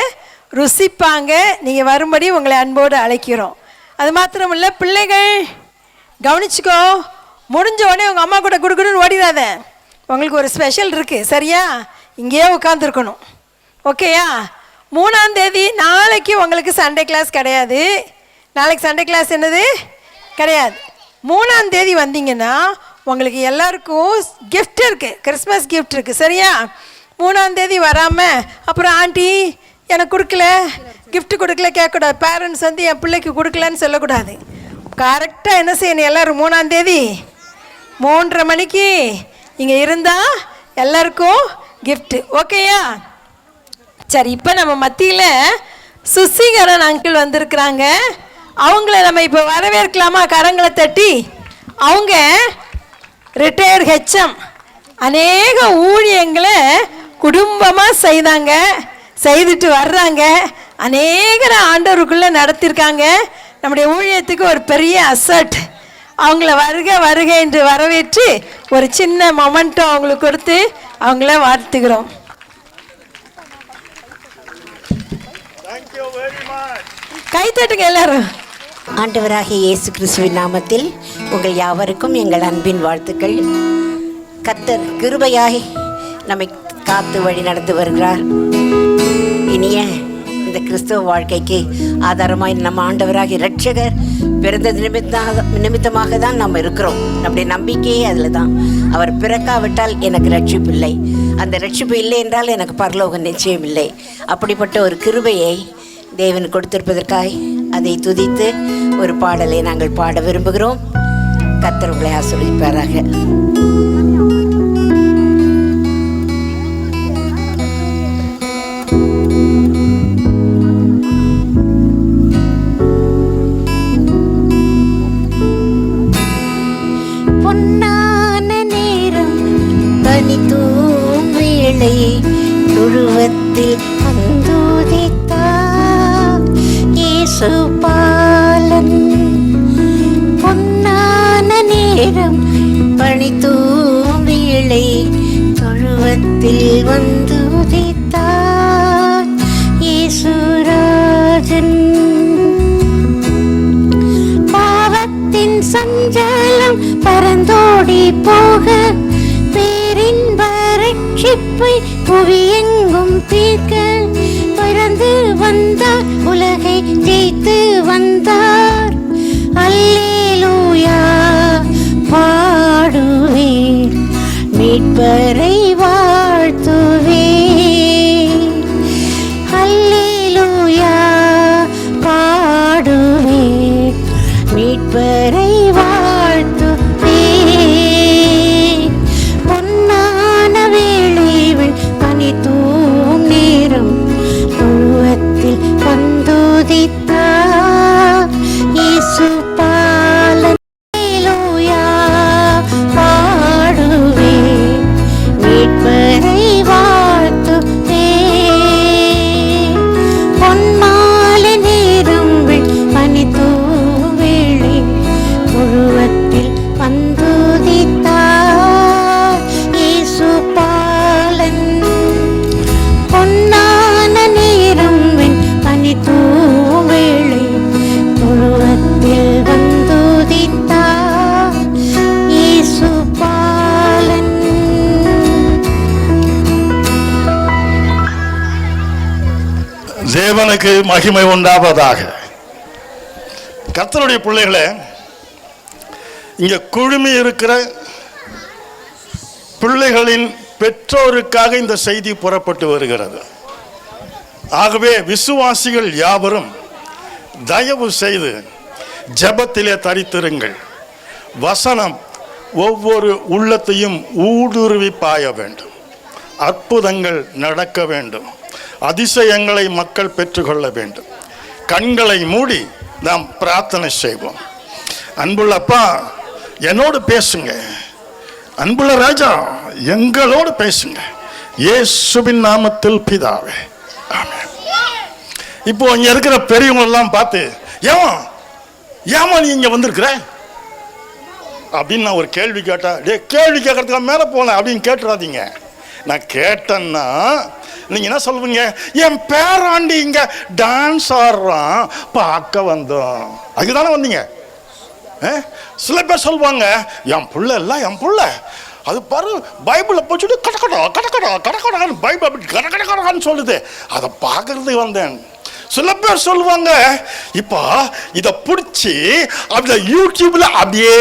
Speaker 11: ருசிப்பாங்க. நீங்கள் வரும்படி உங்களை அன்போடு அழைக்கிறோம். அது மாத்திரம் இல்லை, பிள்ளைகள் கவனிச்சுக்கோ. முடிஞ்ச உடனே உங்கள் அம்மா கூட குடுக்குன்னு ஓடிடாத. உங்களுக்கு ஒரு ஸ்பெஷல் இருக்குது. சரியா? இங்கேயே உட்காந்துருக்கணும். ஓகேயா? 3ஆம் தேதி நாளைக்கு உங்களுக்கு சண்டே கிளாஸ் கிடையாது. நாளைக்கு சண்டே கிளாஸ் என்னது கிடையாது. 3ஆம் தேதி வந்தீங்கன்னா உங்களுக்கு எல்லாருக்கும் கிஃப்ட் இருக்குது, கிறிஸ்மஸ் கிஃப்ட் இருக்குது. சரியா? 3ஆம் தேதி வராமல் அப்புறம் ஆண்டி எனக்கு கொடுக்கல, கிஃப்ட் கொடுக்கல கேட்கக்கூடாது. பேரண்ட்ஸ் வந்து என் பிள்ளைக்கு கொடுக்கலன்னு சொல்லக்கூடாது. கரெக்டாக என்ன செய்யணும்? எல்லோரும் 3ஆம் தேதி 3:30 மணிக்கு இங்கே இருந்தால் எல்லாருக்கும் கிஃப்ட்டு. ஓகேயா? சரி, இப்போ நம்ம மத்தியில் சுசிகரன் அங்கிள் வந்திருக்கிறாங்க. அவங்கள நம்ம இப்போ வரவேற்கலாமா? கரங்களை தட்டி. அவங்க ரிட்டையர்ட் ஹெச்எம். அநேக ஊழியங்களை குடும்பமாக செய்துட்டு வர்றாங்க. அநேகரை ஆண்டவருக்குள்ளே நடத்தியிருக்காங்க. நம்முடைய ஊழியத்துக்கு ஒரு பெரிய அசட். அவங்கள வருக என்று வரவேற்று ஒரு சின்ன மொமெண்ட்டோ அவங்களுக்கு கொடுத்து அவங்கள வாழ்த்துக்கிறோம். கைத்தட்டுங்க எல்லாரும்.
Speaker 12: ஆண்டவராகிய இயேசு கிறிஸ்துவின் நாமத்தில் உங்கள் யாவருக்கும் எங்கள் அன்பின் வாழ்த்துக்கள். கர்த்தர் கிருபையாய் நம்மை காத்து வழி நடந்து வருகிறார். இனிய இந்த கிறிஸ்துவ வாழ்க்கைக்கு ஆதாரமாய் நம்ம ஆண்டவராகிய இரட்சகர் பிறந்தது நிமித்தமாக தான் நம்ம இருக்கிறோம். நம்முடைய நம்பிக்கையே அதில் தான். அவர் பிறக்காவிட்டால் எனக்கு ரட்சிப்பு இல்லை, அந்த ரட்சிப்பு இல்லை என்றால் எனக்கு பரலோகம் நிச்சயம் இல்லை. அப்படிப்பட்ட ஒரு கிருபையை தேவன் கொடுத்திருப்பதற்காய் அதை துதித்து ஒரு பாடலை நாங்கள் பாட விரும்புகிறோம். கர்த்தர் உங்களை ஆசீர்வதிப்பாராக.
Speaker 8: பொன்னான நேரம் தனித்தூம் வேளை துருவத்தில் அந்தோதித்தார் இயேசு பாலன். பொன்னான நேரம் பனித்தூம் வேளை துருவத்தில் வந்துதித்தார் இயேசுராஜன். பாவத்தின் சஞ்சலம் பறந்தோடி போக பேரின்ப ரட்சிப்பை புவியெங்கும் தீர்க்க பிறந்து வந்தார், உலகை ஜெயித்து வந்தார். அல்லேலூயா பாடுவேன், மீட்பரை வாழ்த்துவேன். அல்லேலூயா பாடுவேன், மீட்பரை வாழ்த்துவேன். பொன்னான வேளைவில் பனித்தூம் நேரம் உருவத்தில் வந்துதித்தார் இயேசு பாலன். அல்லேலூயா பாடுவேன், மீட்பரை வாழ்த்துவேன். பொன்மாலை நேரம் பனித்தூம் வேளை உருவத்தில் வந்துதித்தார் இயேசு பாலன். பொன்னான நேரம் பனித்தூம் வேளை உருவத்தில் வந்துதித்தார் இயேசு பாலன்.
Speaker 13: தேவனுக்கு மகிமை உண்டாவதாக. கர்த்தருடைய பிள்ளைகளே, இங்கே குழுமி இருக்கிற பிள்ளைகளின் பெற்றோருக்காக இந்த செய்தி புறப்பட்டு வருகிறது. ஆகவே விசுவாசிகள் யாவரும் தயவு செய்து ஜெபத்திலே தரித்திருங்கள். வசனம் ஒவ்வொரு உள்ளத்தையும் ஊடுருவி பாய வேண்டும். அற்புதங்கள் நடக்க வேண்டும். அதிசயங்களை மக்கள் பெற்றுக்கொள்ள வேண்டும். கண்களை மூடி நாம் பிரார்த்தனை செய்வோம். அன்புள்ள அப்பா, என்னோடு பேசுங்க. அன்புள்ள ராஜா, எங்களோடு பேசுங்க. இயேசுவின் நாமத்தில் பிதாவே, ஆமென். இப்போ இங்க இருக்கிற பெரியவங்க எல்லாம் பார்த்து, ஏமா நீ இங்க வந்திருக்கிற அப்படின்னு நான் ஒரு கேள்வி கேட்டா, கேள்வி கேட்கறதுக்கு மேல போனேன் அப்படின்னு கேட்டுறாதீங்க. நான் கேட்டேன்னா நீங்க என்ன சொல்லுவீங்க? என் பேராண்டி இங்க டான்ஸ் ஆடுறான், பார்க்க வந்தோம். அதுதானே வந்தீங்க? சில பேர் சொல்லுவாங்க, என் புள்ள இல்ல, என் புள்ள அது பாரு பைபிளை போச்சுட்டு கடக்கடான்னு பைபிள் அப்படி கடக்கடான்னு சொல்லுது, அதை பார்க்கறதுக்கு வந்தேன். சில பேர் சொல்லுவாங்க, இப்போ இதை பிடிச்சி அப்படி யூடியூப்ல அப்படியே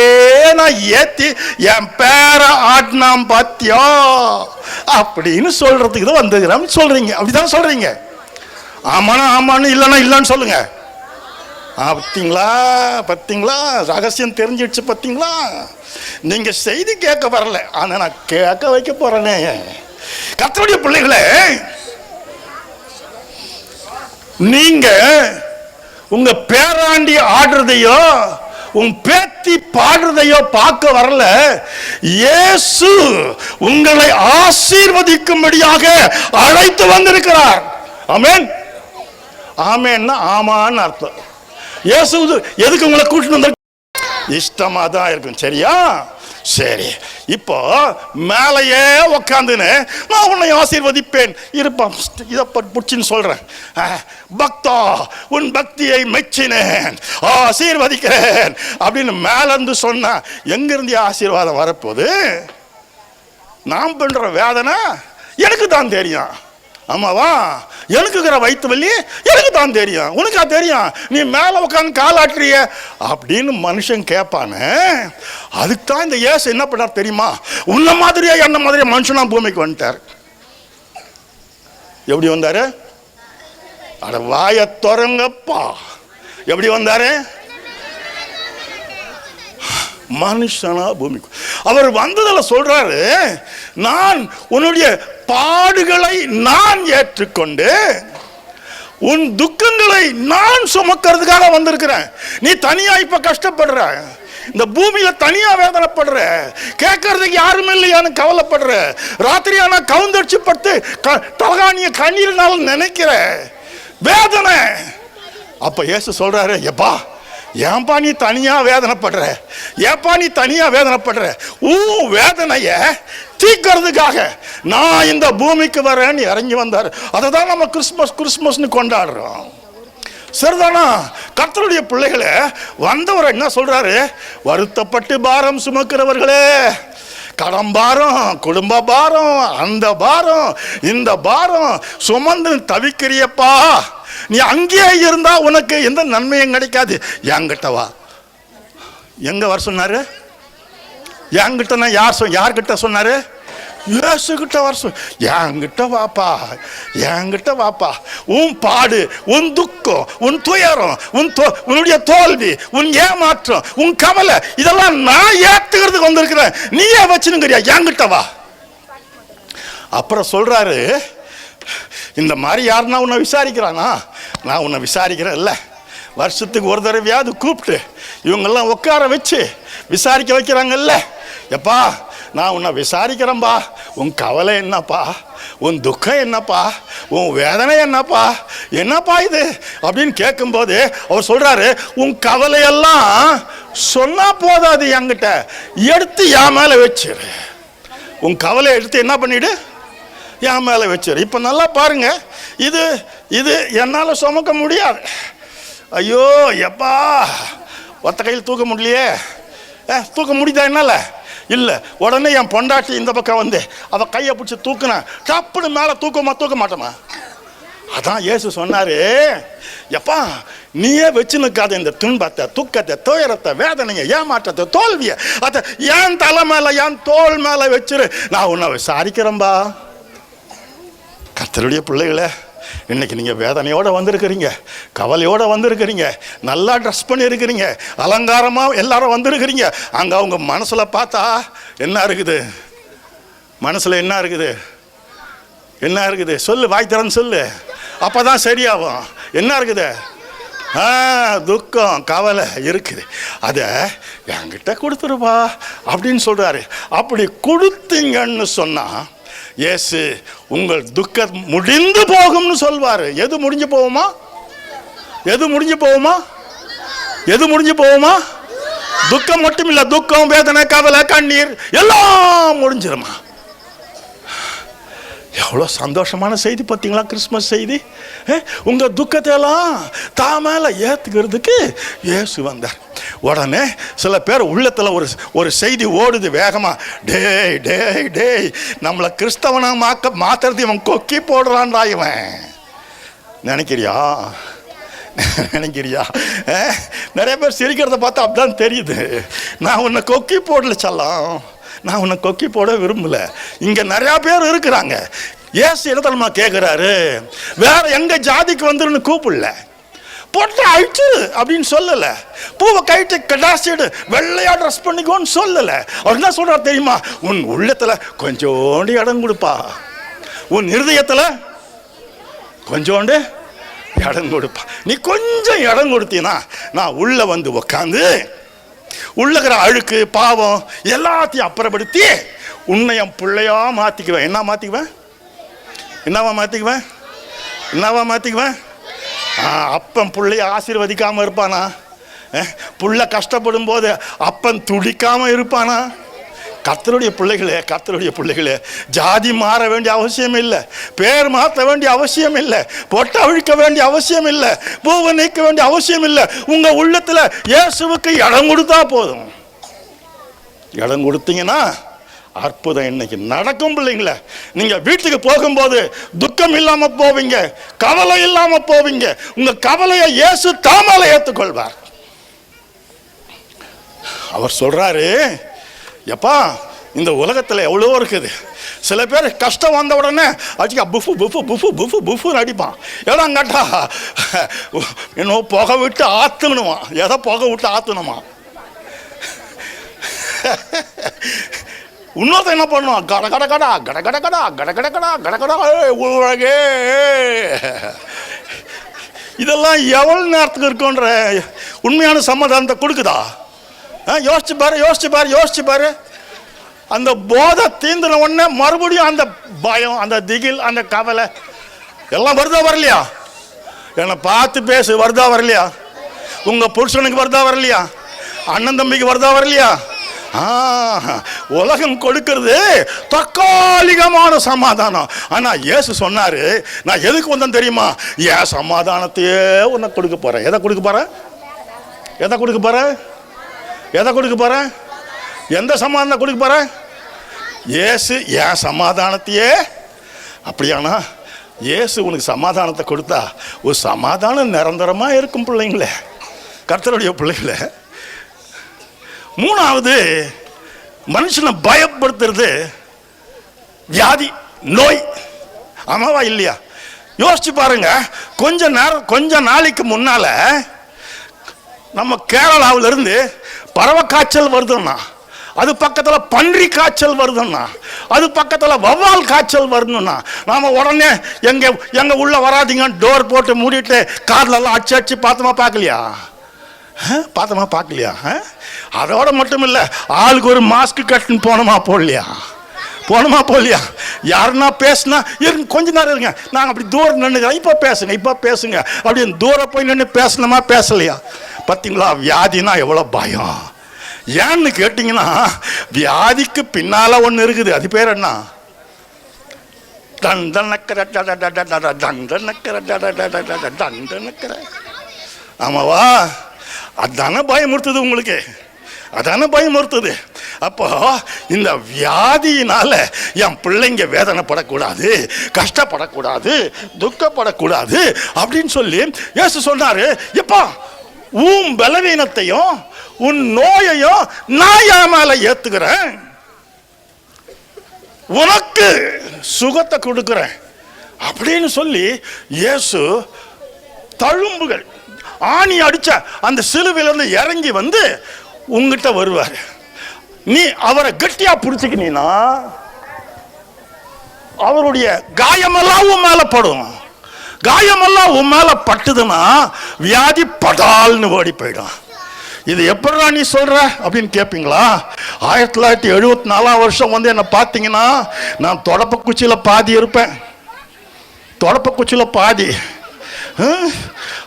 Speaker 13: நான் ஏத்தி என் பேரை ஆட்டினாம் பாத்தியா அப்படின்னு சொல்றதுக்கு தான் வந்துக்கிறேன் சொல்றீங்க. அப்படிதான் சொல்றீங்க. ஆமானா ஆமான்னு, இல்லைன்னா இல்லைன்னு சொல்லுங்க. பார்த்தீங்களா பார்த்தீங்களா, ரகசியம் தெரிஞ்சிடுச்சு. பார்த்தீங்களா, நீங்க செய்தி கேட்க வரல, ஆனா நான் கேட்க வைக்க போறேனே. கர்த்தருடைய பிள்ளைகளே, நீங்க உங்க பேராண்டி ஆடுறதையோ உன் பேத்தி பாடுறதையோ பார்க்க வரல. இயேசு உங்களை ஆசீர்வதிக்கும்படியாக அழைத்து வந்திருக்கிறார். ஆமென். ஆமென்னா ஆமான்னு அர்த்தம். இயேசு எதுக்கு உங்களை கூட்டிட்டு வந்த? இஷ்டமா தான் இருக்கும். சரியா? சரி. இப்போ மேலையே உக்காந்துன்னு நான் உன்னை ஆசீர்வதிப்பேன் இருப்பான். இதை பிடிச்சின்னு சொல்றேன். பக்தா, உன் பக்தியை மெச்சினேன், ஆசீர்வதிக்கிறேன் அப்படின்னு மேல இருந்து சொன்னா எங்கிருந்து ஆசீர்வாதம் வரப்போகுது? நான் பண்ற வேதனை எனக்கு தான் தெரியும். ஆமாவா? எனக்கு இருக்கிற வயிற்று வலி எனக்கு தான் தெரியும். உனக்கா தெரியும்? நீ மேல உட்காந்து காலாட்டுறிய அப்படின்னு மனுஷன் கேட்பானு. அதுக்கு தான் இந்த இயேசு என்ன பண்ணார் தெரியுமா? உன்ன மாதிரியா என்ன மாதிரியா மனுஷனா பூமிக்கு வந்துட்டார். எப்படி வந்தாரு? அட வாய தொடங்கப்பா. எப்படி வந்தாரு? மனுஷனா பூமிக்கு. அவர் வந்ததில் சொல்றாரு, நான் உன்னுடைய பாடுகளை நான் ஏற்றுக்கொண்டு உன் துக்கங்களை நான் சுமக்கிறதுக்காக வந்திருக்கிறேன். நீ தனியா இப்ப கஷ்டப்படுற, இந்த பூமியில தனியா வேதனைப்படுற, கேட்கறதுக்கு யாருமே இல்லையான்னு கவலைப்படுற, ராத்திரியானா கவுந்தடிச்சு பட்டு தலகாணிய கண்ணீர்னால நினைக்கிற வேதனை. அப்ப இயேசு சொல்றாரு, எப்பா ஏன்பா நீ தனியா வேதனைப்படுற? ஏப்பா நீ தனியா வேதனைப்படுற? வேதனைய தீக்கிறதுக்காக நான் இந்த பூமிக்கு வரேன்னு இறங்கி வந்தார். அதை தான் நம்ம கிறிஸ்மஸ்னு கொண்டாடுறோம். சரிதானா? கர்த்தருடைய பிள்ளைகளை வந்தவர் என்ன சொல்றாரு? வருத்தப்பட்டு பாரம் சுமக்கிறவர்களே, கடன் பாரம், குடும்ப பாரம், அந்த பாரம், இந்த பாரம் சுமந்து தவிக்கிறியப்பா, நீ அங்கேயே இருந்தா உனக்கு எந்த நன்மையும் கிடைக்காது. என்கிட்ட வா. எங்க வர சொன்னாரு? என்கிட்ட யார்கிட்ட சொன்னாரு? இயேசு கிட்ட வர. என்கிட்ட வாப்பா, என்கிட்ட வாப்பா. உன் பாடு, உன் துக்கம், உன் துயரம், உன்னுடைய தோல்வி, உன் ஏமாற்றம், உன் கவலை, இதெல்லாம் நான் ஏத்துக்கிறதுக்கு வந்திருக்கிறேன். நீயே வச்சுனுங்கிறியா? என்கிட்ட வா. அப்புறம் சொல்றாரு, இந்த மாதிரி யாருன்னா உன்னை விசாரிக்கிறானா? நான் உன்னை விசாரிக்கிறேன் இல்லை, வருஷத்துக்கு ஒரு தடவையாவது கூப்பிட்டு இவங்கெல்லாம் உட்கார வச்சு விசாரிக்க வைக்கிறாங்கல்ல. எப்பா நான் உன்னை விசாரிக்கிறேன்பா, உன் கவலை என்னப்பா, உன் துக்கம் என்னப்பா, உன் வேதனை என்னப்பா, என்னப்பா இது அப்படின்னு கேட்கும்போது அவர் சொல்றாரு, உன் கவலையெல்லாம் சொன்னா போதாது, என்கிட்ட எடுத்து என் மேல வச்சிரு. உன் கவலையை எடுத்து என்ன பண்ணிடு? என் மேலே வச்சிரு. இப்போ நல்லா பாருங்க, இது இது என்னால் சுமக்க முடியாது. ஐயோ எப்பா, ஒத்த கையில் தூக்க முடியலையே. தூக்க முடியுதா என்னால்? இல்லை. உடனே என் பொண்டாட்டி இந்த பக்கம் வந்து அவள் கையை பிடிச்சி தூக்குனா டப்புன்னு மேலே தூக்க மாட்டோமா? அதான் இயேசு சொன்னாரு, எப்பா நீயே வச்சு நிற்காத இந்த துன்பத்தை, துக்கத்தை, துயரத்தை, வேதனையை, ஏமாற்றத்தை, தோல்வியை அதை என் தலை மேல, என் தோல் மேல வச்சிரு, நான் உன்னை விசாரிக்கிறேன்பா. கர்த்தருடைய பிள்ளைகளே, இன்னைக்கு நீங்க வேதனையோட வந்திருக்கிறீங்க, கவலையோட வந்திருக்கிறீங்க, நல்லா ட்ரெஸ் பண்ணியிருக்கிறீங்க, அலங்காரமா எல்லாரும் வந்திருக்கிறீங்க. அங்க அவங்க மனசுல பார்த்தா என்ன இருக்குது? மனசுல என்ன இருக்குது? என்ன இருக்குது? சொல்லு, வாய் திறந்து சொல்லு, அப்பதான் சரியாகும். என்ன இருக்குது? துக்கம், கவலை இருக்குது. அதை என்கிட்ட கொடுத்துருப்பா அப்படின்னு சொல்றாரு. அப்படி கொடுத்தீங்கன்னு சொன்னா இயேசு உங்கள் துக்கம் முடிந்து போகும்னு சொல்வாரு. எது முடிஞ்சு போகுமா? எது முடிஞ்சு போகுமா? எது முடிஞ்சு போகுமா? துக்கம் மட்டும் இல்ல, துக்கம், வேதனை, கவலை, கண்ணீர் எல்லாம் முடிஞ்சிருமா. எவ்வளோ சந்தோஷமான செய்தி பார்த்தீங்களா? கிறிஸ்மஸ் செய்தி. உங்கள் துக்கத்தை எல்லாம் தான் மேலே ஏற்றுக்கிறதுக்கு இயேசு வந்தார். உடனே சில பேர் உள்ளத்தில் ஒரு செய்தி ஓடுது வேகமாக, டேய் டேய் டேய், நம்மளை கிறிஸ்தவனை மாத்துறது இவன் கொக்கி போடுறான்டா இவன். நினைக்கிறியா? நிறைய பேர் சிரிக்கிறத பார்த்தா அப்படிதான் தெரியுது. நான் உன்னை கொக்கி போடல செல்லம், நான் உன்னை கொக்கி போட விரும்பல. இங்க நிறைய பேர் இருக்கிறாங்க. ஏசு இடத்துல கேட்கிறாரு, வேற எங்க ஜாதிக்கு வந்துருன்னு கூப்பிடல, போட்டு அழிச்சு அப்படின்னு சொல்லல, பூவை கைட்டு கடாசிடு வெள்ளையா ட்ரெஸ் பண்ணிக்கோன்னு சொல்லல. அவர் என்ன சொல்றாரு தெரியுமா? உன் உள்ளத்துல கொஞ்சோண்டு இடம் கொடுப்பா, உன் இருதயத்துல கொஞ்சோண்டு இடம் கொடுப்பா. நீ கொஞ்சம் இடம் கொடுத்தீன்னா நான் உள்ள வந்து உக்காந்து உள்ளகிற அழுக்கு, பாவம் எல்லாத்தையும் அப்புறப்படுத்தி உன்னை என் பிள்ளையா மாத்திக்குவேன். என்ன மாத்திக்குவேன்? என்னவா மாத்திக்குவேன்? என்னவா மாத்திக்குவேன்? அப்பன் பிள்ளைய ஆசீர்வதிக்காம இருப்பானா? புள்ள கஷ்டப்படும் போது அப்பன் துடிக்காம இருப்பானா? கர்த்தருடைய பிள்ளைகளே, கர்த்தருடைய பிள்ளைகளே, ஜாதி மாற வேண்டிய அவசியம் இல்லை, பேர் மாற்ற வேண்டிய அவசியம் இல்லை, பொட்டை அழிக்க வேண்டிய அவசியம் இல்லை, பூவை நீக்க வேண்டிய அவசியம் இல்லை. உங்க உள்ளத்துல இயேசுவுக்கு இடம் கொடுத்தா போதும். இடம் கொடுத்தீங்கன்னா அற்புதம் இன்னைக்கு நடக்கும். பிள்ளைங்கள, நீங்க வீட்டுக்கு போகும்போது துக்கம் இல்லாம போவீங்க, கவலை இல்லாம போவீங்க. உங்க கவலையை இயேசு தாமால ஏற்றுக்கொள்வார். அவர் சொல்றாரு, எப்பா இந்த உலகத்தில் எவ்வளோ இருக்குது. சில பேர் கஷ்டம் வந்த உடனே அடிக்க புஃபு புஃபு புஃபு புஃபு புஃபுன்னு அடிப்பான். ஏன்னா கேட்டா இன்னும் புகை விட்டு ஆத்துணுமா? எதை புகை விட்டு ஆத்தணுமா? இன்னொருத்த என்ன பண்ணுவான்? கட கட கடா கட கட கடா கட கட கடா கட கடா உலகே. இதெல்லாம் எவ்வளோ நேரத்துக்கு இருக்குன்ற உண்மையான சமாதானத்தை கொடுக்குதா? யோசிச்சு பாரு, யோசிச்சு பாரு, யோசிச்சு பாரு. அந்த போதை தீந்துன உடனே மறுபடியும் அந்த பயம், அந்த திகில், அந்த கவலை எல்லாம் வருதா வரலையா? என்னை பார்த்து பேசு, வருதா வரலையா? உங்க புருஷனுக்கு வருதா வரலையா? அண்ணன் தம்பிக்கு வருதா வரலையா? உலகம் கொடுக்கிறது தற்காலிகமான சமாதானம். ஆனா இயேசு சொன்னாரு, நான் எதுக்கு வந்தேன் தெரியுமா? ஏன் சமாதானத்தையே உன்னை கொடுக்க போறேன். எதை கொடுக்க போற? எதை கொடுக்க போற? எதை கொடுக்க போற? எந்த சமாதானம் கொடுக்க போற? இயேசு ஏன் சமாதானத்தையே. அப்படியானா இயேசு உனக்கு சமாதானத்தை கொடுத்தா ஒரு சமாதானம் நிரந்தரமா இருக்கும். பிள்ளைங்களே, கர்த்தருடைய பிள்ளைங்களே, மூணாவது மனுஷனை பயப்படுத்துறது வியாதி, நோய். ஆமாவா இல்லையா? யோசிச்சு பாருங்க. கொஞ்ச நாளைக்கு முன்னால நம்ம கேரளாவில இருந்து பறவை காய்ச்சல் வருதுன்னா, அது பக்கத்துல பன்றி காய்ச்சல் வருதுன்னா, அது பக்கத்துல வவ்வால் காய்ச்சல் வருதுன்னா, நாம உடனே எங்க உள்ள வராதிங்க டோர் போட்டு மூடிட்டு கார்ல எல்லாம் அடிச்சு பார்த்தோமா பார்க்கலையா? பார்த்தோமா பார்க்கலையா? அதோட மட்டும் இல்லை, ஆளுக்கு ஒரு மாஸ்க் கட்டுன்னு போனோமா போடலையா? போனோமா போடலையா? யாருன்னா பேசுனா கொஞ்ச நேரம் இருங்க, நாங்கள் அப்படி தூரம் நின்றுக்கிறோம், இப்போ பேசுங்க, இப்போ பேசுங்க அப்படின்னு தூரம் போய் நின்று பேசணுமா பேசலையா? பார்த்தீங்களா? வியாதினா எவ்வளோ பயம். ஏன்னு கேட்டிங்கன்னா, வியாதிக்கு பின்னால ஒன்று இருக்குது. அது பேர் என்ன? தண்டனக்கர தண்டனக்கர தண்டனக்கர. ஆமாவா? அதான பயமுறுத்துது உங்களுக்கு, அதான பயமுறுத்துது. அப்போ இந்த வியாதியினால என் பிள்ளைங்க வேதனைப்படக்கூடாது, கஷ்டப்படக்கூடாது, துக்கப்படக்கூடாது அப்படின்னு சொல்லி இயேசு சொன்னாரு, எப்பா உன் பலவீனத்தையும் உன் நோயையும் நான் என் மேல ஏத்துக்கிறேன், உனக்கு சுகத்தை கொடுக்கிறேன் அப்படின்னு சொல்லி இயேசு தழும்புகள் ஆணி அடிச்ச அந்த சிலுவையிலிருந்து இறங்கி வந்து உங்ககிட்ட வருவார். நீ அவரை கட்டியா பிடிச்சிக்கினா அவருடைய காயமெல்லாம் உன் மேல படும். காயமெல்லாம் உன் மேல பட்டுதுன்னா வியாதி படால்னு ஓடி போயிடும். இது எப்படா நீ சொல்ற அப்படின்னு கேட்பீங்களா? 1974 வந்து என்ன பார்த்தீங்கன்னா நான் தொடப்பக்குச்சியில பாதி இருப்பேன். தொடப்பக்குச்சியில பாதி.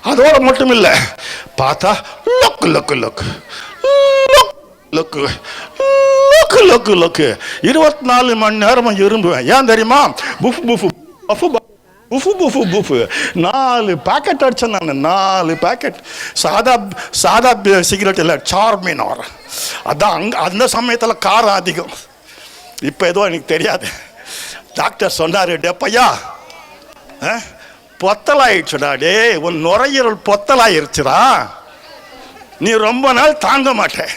Speaker 13: அதோட மட்டும் இல்லை, பார்த்தா லொக்கு லொக்கு லொக்கு லொக்கு லொக்கு லொக்கு லொக்கு 24 மணி நேரமும் இரும்புவேன். ஏன் தெரியுமா? புஃப் புஃப் பஃபு புஃபு புஃபு புஃபு 4 பேக்கெட் அடித்தேன் நான். 4 பேக்கெட் சாதா சாதா சிகரெட் இல்லை, சார்மினார். அதான் அந்த சமயத்தில் காரம் அதிகம். இப்போ ஏதோ எனக்கு தெரியாது. டாக்டர் சொன்னார், டேப்பையா பொத்தலாயிடுச்சுடா, டே உன் நுரையீரல் பொத்தலாயிருச்சுடா, நீ ரொம்ப நாள் தாங்க மாட்டே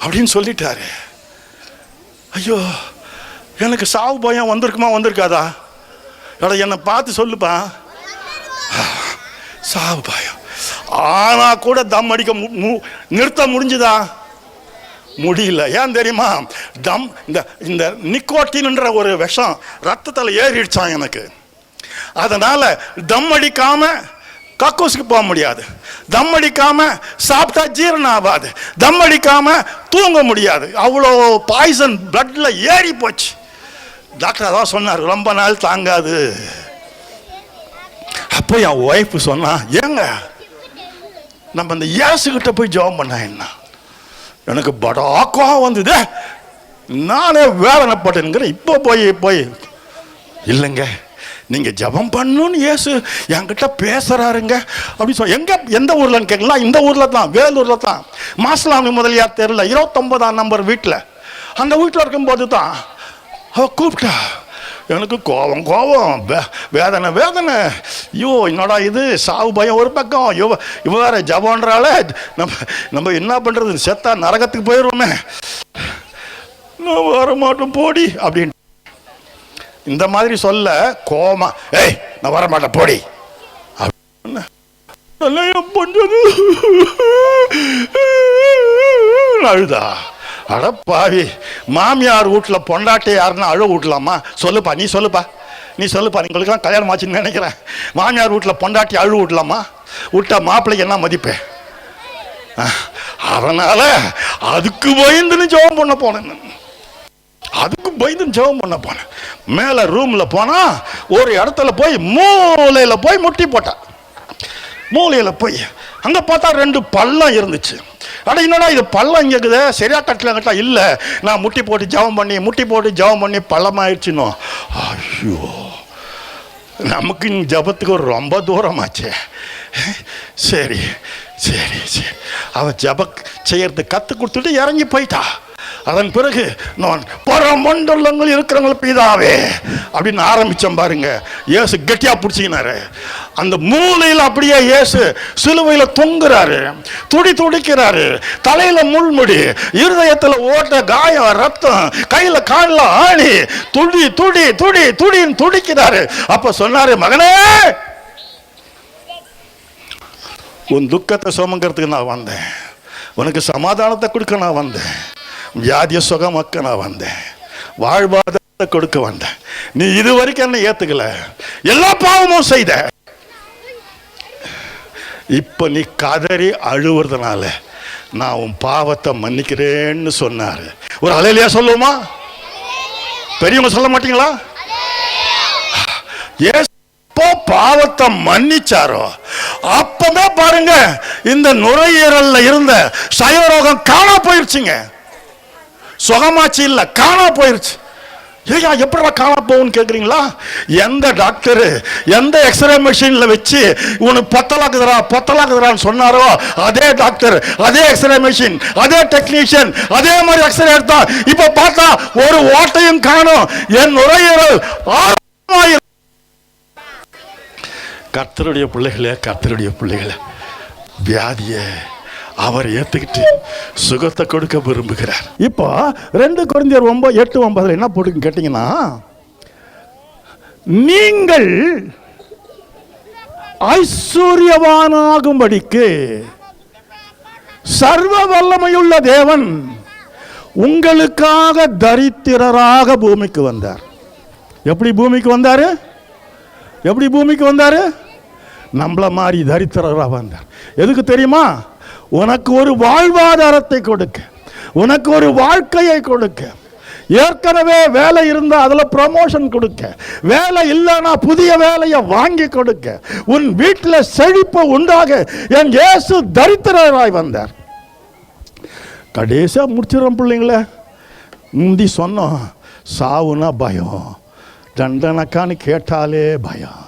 Speaker 13: அப்படின்னு சொல்லிட்டாரு. ஐயோ, எனக்கு சாவு பயம் வந்திருக்குமா வந்திருக்காதா? என்னை பார்த்து சொல்லுப்பா. சாவு பயம் ஆனா கூட தம் அடிக்க நிறுத்த முடிஞ்சுதா? முடியல. ஏன் தெரியுமா? தம் இந்த நிக்கோட்டின்ன்ற ஒரு விஷம் ரத்தத்தில் ஏறிடுச்சான் எனக்கு. அதனால தம் அடிக்காம கக்கூசுக்கு போக முடியாது, தம் அடிக்காம சாப்பிட்டா ஜீரணம் ஆகாது, தம் அடிக்காம தூங்க முடியாது. அவ்வளோ பாய்சன் பிளட்ல ஏறி போச்சு. டாக்டர் அதான் சொன்னார், ரொம்ப நாள் தாங்காது. அப்போ என் ஒய்ஃப் சொன்னா, ஏங்க நம்ம இந்த இயேசுகிட்ட போய் ஜெபம் பண்ண என்ன? எனக்கு படாக்கம் வந்தது, நானே வேதனைப்பட்டேனுங்கிறேன். இப்போ போய் இல்லைங்க, நீங்க ஜெபம் பண்ணணும்னு இயேசு என்கிட்ட பேசுறாருங்க அப்படி சொல்ல. எந்த ஊர்லன்னு கேட்கலாம்? இந்த ஊர்ல தான், வேலூர்ல தான், மாசலாமி முதலியார் தெருல 29ஆம் நம்பர் வீட்டில். அந்த வீட்டில் இருக்கும்போது தான் அவ கூப்பிட்டா. எனக்கு கோவம் வேதனை. ஐயோ என்னடா இது, சாவு பயம் ஒரு பக்கம், இவ வேற ஜபம்ன்றால நம்ம என்ன பண்றது, செத்தா நரகத்துக்கு போயிடுவோமே, நான் வர மாட்டோம் போடி அப்படின்னு இந்த மாதிரி சொல்ல கோமா, ஏய் நான் வர மாட்டேன் போடி அழுதா. அட பாவி, மாமியார் வீட்டில் பொண்டாட்டி யாருன்னா அழ விட்டலாமா? சொல்லுப்பா, நீ சொல்லுப்பா, நீங்களுக்கெல்லாம் கல்யாணம் ஆச்சுன்னு நினைக்கிறேன். மாமியார் வீட்டில் பொண்டாட்டி அழு விட்டலாமா? விட்டா மாப்பிள்ளைக்கு என்ன மதிப்பு? அதனால அதுக்கு பயந்துன்னு ஜெபம் பண்ண போனேன். மேலே ரூமில் போனால் ஒரு இடத்துல போய் மூலையில் போய் முட்டி போட்டேன். மூலையில் போய் அங்கே பார்த்தா 2 பள்ளம் இருந்துச்சு. அட என்னடா இது பள்ளம் இங்கே இருக்குது, சரியா கட்டல கட்டா? இல்லை, நான் முட்டி போட்டு ஜெபம் பண்ணி பள்ளமாயிடுச்சுன்னு. ஐயோ, நமக்கு ஜபத்துக்கு ஒரு ரொம்ப தூரமாச்சு. சரி அவன் ஜப செய்யறது கற்றுக் கொடுத்துட்டு இறங்கி போயிட்டா. அதன் பிறகு நான் பரமண்டலங்கள் இருக்கிறவங்க பிதாவே அப்படின்னு ஆரம்பிச்சோம் பாருங்க. இயேசு கெட்டியா பிடிச்சிக்கினாரு. அந்த மூலையில் அப்படியே இயேசு சிலுவையில தொங்குறாரு, துடிக்கிறாரு. தலையில முள்முடி, இருதயத்துல ஓட்ட காயம், ரத்தம், கையில காலில் ஆணி, துடிக்கிறாரு. அப்ப சொன்னாரு, மகனே உன் துக்கத்தை சுமங்கிறதுக்கு நான் வந்தேன், உனக்கு சமாதானத்தை கொடுக்க நான் வந்தேன், வியாதிய சுகமாக்க நான் வந்தேன், வாழ்வாதாரத்தை கொடுக்க வந்தேன். நீ இதுவரைக்கும் என்ன ஏத்துக்கல, எல்லா பாவமும் செய்த, இப்ப நீ கதறி அழுவுறதுனால நான் உன் பாவத்தை மன்னிக்கிறேன்னு சொன்னாரு. ஒரு அல்லேலூயா சொல்லுவோமா? பெரியவங்க சொல்ல மாட்டீங்களா? எப்போ பாவத்தை மன்னிச்சாரோ அப்பவே பாருங்க இந்த நுரையீரல்ல இருந்த சயரோகம் காணா போயிருச்சுங்க. சுகமாச்சு இல்ல, காணா போயிருச்சு. ஏயா எப்படா காண போகும்னு கேட்குறீங்களா? எந்த டாக்டரு எந்த எக்ஸ்ரே மிஷினில் வச்சு உனக்கு பொத்தலாக்குதுறான்னு சொன்னாரோ அதே டாக்டர், அதே எக்ஸ்ரே மிஷின், அதே டெக்னீஷியன் அதே மாதிரி எக்ஸ்ரே எடுத்தா இப்போ பார்த்தா ஒரு ஓட்டையும் காணும். என் நுரையீரல் ஆழமாயிரு. கர்த்தருடைய பிள்ளைகளே வியாதியை அவர் ஏத்துக்கிட்டு சுகத்தை கொடுக்க விரும்புகிறார். இப்போ 2 கொரிந்தியர் 8:9 என்ன போட்டுன்னு கேட்டீங்கன்னா, நீங்கள் ஐஸ்வர்யவானாகும்படிக்கு சர்வ வல்லமையுள்ள தேவன் உங்களுக்காக தரித்திரராக பூமிக்கு வந்தார். எப்படி பூமிக்கு வந்தாரு? நம்மள மாதிரி தரித்திரராக வந்தார். எதுக்கு தெரியுமா? உனக்கு ஒரு வாழ்வாதாரத்தை கொடுக்க, உனக்கு ஒரு வாழ்க்கையை கொடுக்க. ஏற்கனவே வேலை இருந்தா அதுல ப்ரமோஷன் கொடுக்க, வேலை இல்லைன்னா புதிய வேலையை வாங்கி கொடுக்க, உன் வீட்டில் செழிப்பு உண்டாக என் இயேசு தரித்திரராய் வந்தார். கடைசியா முடிச்சிடும் பிள்ளைங்களே. முந்தி சொன்னோம், சாவுனா பயம், தண்டனைக்கான்னு கேட்டாலே பயம்.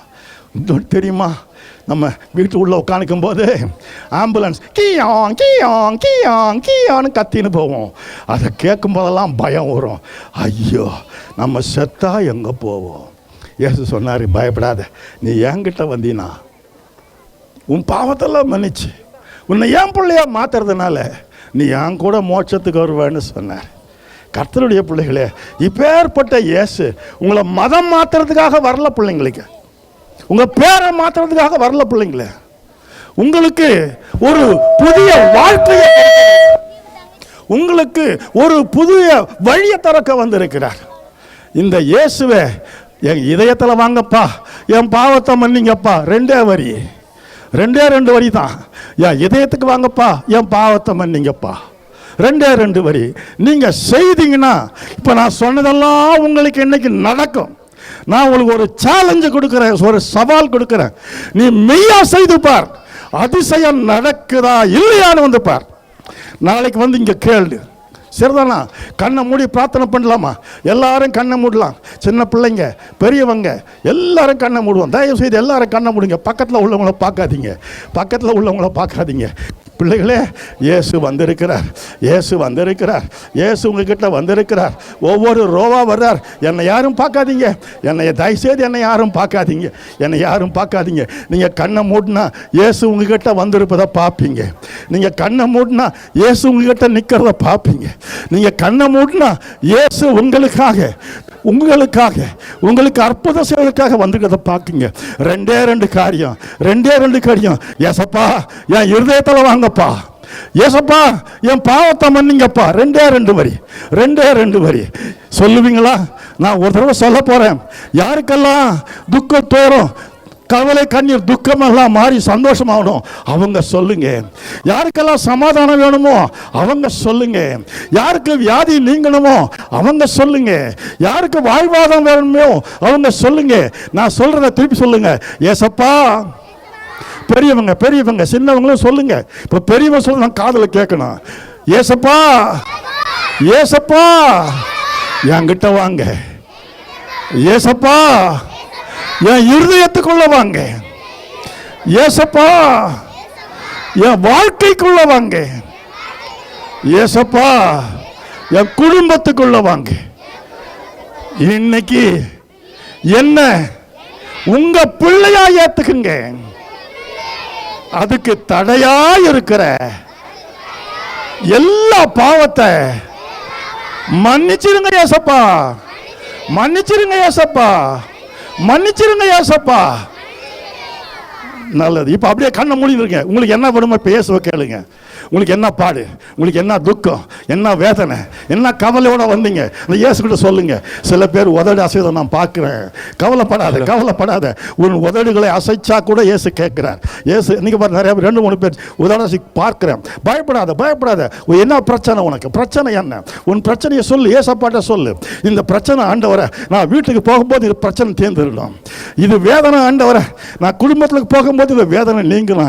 Speaker 13: தெரியுமா? நம்ம வீட்டு உள்ள உட்காந்துக்கும் போது ஆம்புலன்ஸ் கீயாங் கீயாங் கீயாங் கீயான்னு கத்தின்னு போவோம். அதை கேட்கும் போதெல்லாம் பயம் வரும். ஐயோ நம்ம செத்தா எங்கே போவோம்? இயேசு சொன்னார், பயப்படாத, நீ என்கிட்ட வந்தீனா உன் பாவத்தெல்லாம் மன்னிச்சு உன்னை என் பிள்ளையா மாத்துறதுனால நீ என் கூட மோட்சத்துக்கு வருவேன்னு சொன்னார். கர்த்தருடைய பிள்ளைகளே, இப்பேற்பட்ட இயேசு உங்களை மதம் மாத்துறதுக்காக வரல பிள்ளைங்களுக்கு, உங்க பேரை மாத்துறதுக்காக வரல பிள்ளைங்களே. உங்களுக்கு ஒரு புதிய வாழ்க்கையை, உங்களுக்கு ஒரு புதிய வழியை திறக்க வந்திருக்கிறார். இந்த இயேசுவை என் இதயத்தில் வாங்கப்பா, என் பாவத்தை மன்னிங்கப்பா. 2 வரி தான். என் இதயத்துக்கு வாங்கப்பா, என் பாவத்தை மன்னிங்கப்பா. 2 வரி நீங்க செய்தீங்கன்னா இப்ப நான் சொன்னதெல்லாம் உங்களுக்கு இன்னைக்கு நடக்கும். நான் உங்களுக்கு ஒரு சேலஞ்சு கொடுக்கிறேன், ஒரு சவால் கொடுக்கிறேன். நீ மெய்யா செய்து பார், அதிசயம் நடக்குதா இல்லையான்னு வந்து பார். நாளைக்கு வந்து இங்க கேளு. சரிதானா? கண்ணை மூடி பிரார்த்தனை பண்ணலாமா? எல்லாரும் கண்ணை மூடலாம். சின்ன பிள்ளைங்க, பெரியவங்க எல்லாரும் கண்ணை மூடுவோம். தயவு செய்து எல்லாரும் கண்ணை மூடுங்க. பக்கத்தில் உள்ளவங்கள பார்க்காதீங்க. பிள்ளைகளே, இயேசு வந்திருக்கிறார். இயேசு உங்ககிட்ட வந்திருக்கிறார். ஒவ்வொரு ரோவா வர்றார். என்னை யாரும் பார்க்காதீங்க, தயவுசெய்து என்னை யாரும் பார்க்காதீங்க. நீங்கள் கண்ணை மூடினா இயேசு உங்ககிட்ட வந்திருப்பதை பார்ப்பீங்க. நீங்கள் கண்ணை மூடினா இயேசு உங்ககிட்ட நிற்கிறத பார்ப்பீங்க. நீங்கள் கண்ணை மூடினா இயேசு உங்களுக்கு அற்புதம் செய்வதற்காக வந்திருக்கிறத பார்க்குங்க. 2 காரியம். ஏசப்பா என் இருதயத்தில் வாங்கப்பா, ஏசப்பா என் பாவத்தை மன்னிங்கப்பா. 2 வரி சொல்லுவீங்களா? நான் ஒரு தடவை சொல்ல போறேன். யாருக்கெல்லாம் துக்கம் தோறும், கவலை கண்ணீர் துக்கமெல்லாம் மாறி சந்தோஷமாகணும் அவங்க சொல்லுங்க. யாருக்கெல்லாம் சமாதானம் வேணுமோ அவங்க சொல்லுங்க. யாருக்கு வியாதி நீங்கணுமோ அவங்க சொல்லுங்க. யாருக்கு வாழ்வாதாரம் வேணுமோ அவங்க சொல்லுங்க. நான் சொல்றத திருப்பி சொல்லுங்க. ஏசப்பா. பெரியவங்க சின்னவங்களும் சொல்லுங்க. இப்ப பெரியவங்க சொல்ல நான் காதுல கேட்கணும். ஏசப்பா என்கிட்ட வாங்க. ஏசப்பா என் இருதயத்துக்குள்ள வாங்க. ஏசப்பா என் வாழ்க்கைக்குள்ள வாங்க. ஏசப்பா என் குடும்பத்துக்குள்ள வாங்க. இன்னைக்கு என்ன உங்க பிள்ளையா ஏத்துக்குங்க. அதுக்கு தடையா இருக்கிற எல்லா பாவத்தை மன்னிச்சிருங்க ஏசப்பா. நல்லது. இப்போ அப்படியே கண்ணை மூடிருங்க. உங்களுக்கு என்ன வேணுமோ பேசுவ கேளுங்க. உங்களுக்கு என்ன பாடு, உங்களுக்கு என்ன துக்கம், என்ன வேதனை, என்ன கவலையோட வந்தீங்க அந்த இயேசுகிட்ட சொல்லுங்க. சில பேர் உதடு அசைவதை நான் பார்க்குறேன். கவலைப்படாத. உன் உதடுகளை அசைச்சா கூட இயேசு கேட்கிறார். இயேசு நீங்க பாரு, நிறைய 2-3 பேர் உதடு அசை பார்க்கிறேன். பயப்படாத. என்ன பிரச்சனை? உனக்கு பிரச்சனை என்ன? உன் பிரச்சனையை சொல்லு, ஏசப்பாட்ட சொல்லு. இந்த பிரச்சனை ஆண்டவரை, நான் வீட்டுக்கு போகும்போது இது பிரச்சனை தேர்ந்துடணும். இது வேதனை ஆண்டவரை, நான் குடும்பத்துக்கு போகும்போது இந்த வேதனை நீங்களும்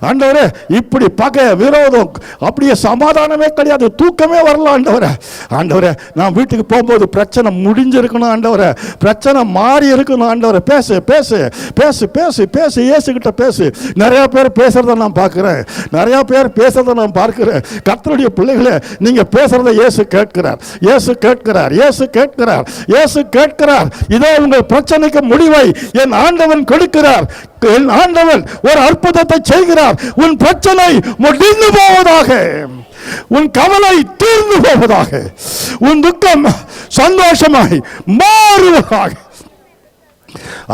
Speaker 13: ஆண்டவரை இப்படி பார்க்க விரோதம், அப்படியே சமாதானமே கிடையாது, தூக்கமே வரல ஆண்டவரே. ஆண்டவரே, நான் வீட்டுக்கு போகும்போது பிரச்சனை முடிஞ்சிருக்கணும் ஆண்டவரே, பிரச்சனை மாறி இருக்கணும் ஆண்டவரே. பேசு பேசு பேசு பேசு பேசு, இயேசுகிட்ட பேசு. நிறையா பேர் பேசுறத நான் பார்க்குறேன், நிறையா பேர் பேசுறத நான் பார்க்கிறேன். கர்த்தருடைய பிள்ளைகளே, நீங்க பேசுறத இயேசு கேட்கிறார், இயேசு கேட்கிறார், இயேசு கேட்கிறார், இயேசு கேட்கிறார். இதோ உங்கள் பிரச்சனைக்கு முடிவை என் ஆண்டவன் கொடுக்கிறார். என் ஆண்டவன் ஒரு அற்புதத்தை செய்கிறார். உன் பிரச்சனை முடிந்து போவதாக, உன் கவலை தீர்ந்து போவதாக, உன் துக்கம் சந்தோஷமாய் மாறுவதாக.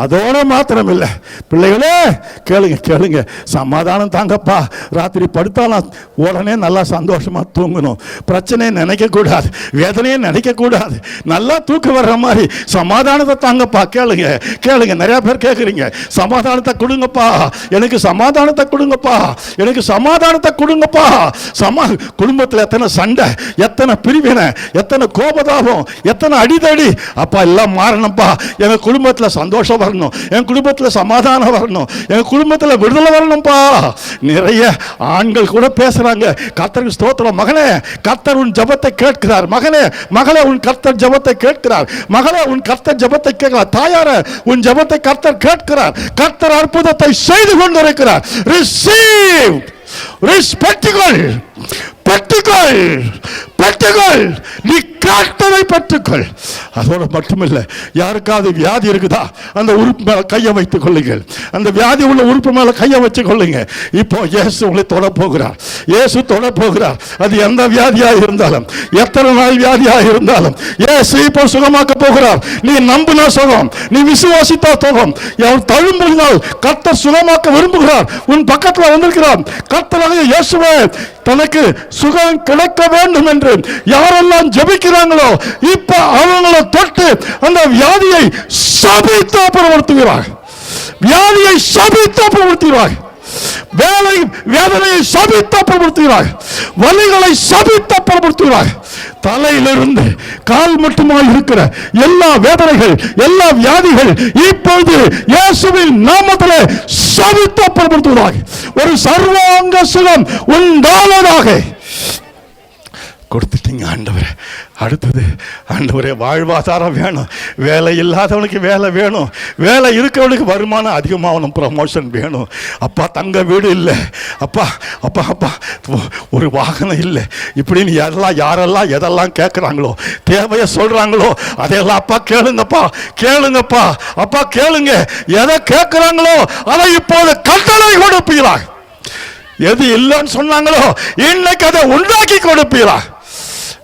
Speaker 13: அதோட மாத்திரம் இல்லை பிள்ளைகளே, கேளுங்க கேளுங்க, சமாதானம் தாங்கப்பா. ராத்திரி படுத்தாலும் உடனே நல்லா சந்தோஷமா தூங்கணும். பிரச்சனையை நினைக்கக்கூடாது, வேதனையை நினைக்கக்கூடாது. நல்லா தூக்கம் வர்ற மாதிரி சமாதானத்தை தாங்கப்பா. கேளுங்க கேளுங்க, நிறைய பேர் கேட்குறீங்க, சமாதானத்தை கொடுங்கப்பா, எனக்கு சமாதானத்தை கொடுங்கப்பா, எனக்கு சமாதானத்தை கொடுங்கப்பா. குடும்பத்தில் எத்தனை சண்டை, எத்தனை பிரிவினை, எத்தனை கோபதாபம், எத்தனை அடிதடி, அப்பா எல்லாம் மாறணும்ப்பா. எங்க குடும்பத்தில் சந்தோஷம் வரணும், என் குடும்பத்தில் சமாதானம் வரணும், என் குடும்பத்தில் விடுதலை வரணும்பா. நிறைய ஆண்கள் கூட பேசுறாங்க. கர்த்தருக்கு ஸ்தோத்திரம். மகனே, கர்த்தர் உன் ஜெபத்தை கேட்கிறார். மகனே, மகளே, உன் கர்த்தர் ஜெபத்தை கேட்கிறார். மகளே, உன் கர்த்தர் ஜெபத்தை கேட்கிறார். தாயாரே, உன் ஜெபத்தை கர்த்தர் கேட்கிறார். கர்த்தர் அற்புதத்தை செய்து கொண்டிருக்கிறார். ரிசீவ், பெற்றுக்கொள், பெற்றுக்கொள், பெற்றுக்கொள். நீ கேட்டதை பெற்றுக்கொள். அதோட மட்டுமில்லை, யாருக்காவது வியாதி இருக்குதா, அந்த உறுப்பு மேல கையை வைத்துக் கொள்ளுங்கள். அந்த வியாதி உள்ள உறுப்பு மேல கையை வச்சு கொள்ளுங்க. இப்போ இயேசு உங்களை தொட போகிறார், இயேசு தொட போகிறார். அது எந்த வியாதியாக இருந்தாலும், எத்தனை நாள் வியாதியாக இருந்தாலும் இயேசு இப்போ சுகமாக்க போகிறார். நீ நம்பினா சுகம், நீ விசுவாசித்தா சுகம். அவர் தழும்பினால் கர்த்தர் சுகமாக்க விரும்புகிறார். உன் பக்கத்தில் வந்திருக்கிறார். கர்த்தராகிய இயேசுவே, தனக்கு சுகம் கிடைக்க வேண்டும் என்று யாரெல்லாம் ஜெபிக்கிறாங்களோ, இப்ப அவங்களை தொட்டு அந்த வியாதியை சபித்தாப்புறப்படுத்துகிறார். வியாதியை சபித்தாப்புறப்படுத்துகிறார். வேதனையை சபித்தாப்புறப்படுத்துகிறார். வலிகளை சபித்தாப்புறப்படுத்துகிறார். தலையிலிருந்து கால் மட்டுமாய் இருக்கிற எல்லா வேதனைகள், எல்லா வியாதிகள் இப்பொழுது இயேசுவின் நாமத்திலே சபித்தாப்புறப்படுத்துகிறார். ஒரு சர்வாங்க சுகம் உண்டாவதாக. கொடுத்துட்டீங்க ஆண்டவரே. அடுத்தது ஆண்டவரே, வாழ்வாதாரம் வேணும். வேலை இல்லாதவனுக்கு வேலை வேணும், வேலை இருக்கிறவனுக்கு வருமானம் அதிகமாகணும், ப்ரமோஷன் வேணும். அப்பா, தங்க வீடு இல்லை அப்பா, அப்பா அப்பா ஒரு வாகனம் இல்லை, இப்படின்னு யாரெல்லாம் எதெல்லாம் கேட்குறாங்களோ, தேவையை சொல்கிறாங்களோ, அதையெல்லாம் அப்பா கேளுங்கப்பா, கேளுங்கப்பா. அப்பா கேளுங்க, எதை கேட்குறாங்களோ அதை இப்போது கட்டளை கொடுப்பீரா. எது இல்லைன்னு சொன்னாங்களோ இன்னைக்கு அதை உண்டாக்கி கொடுப்பீரா.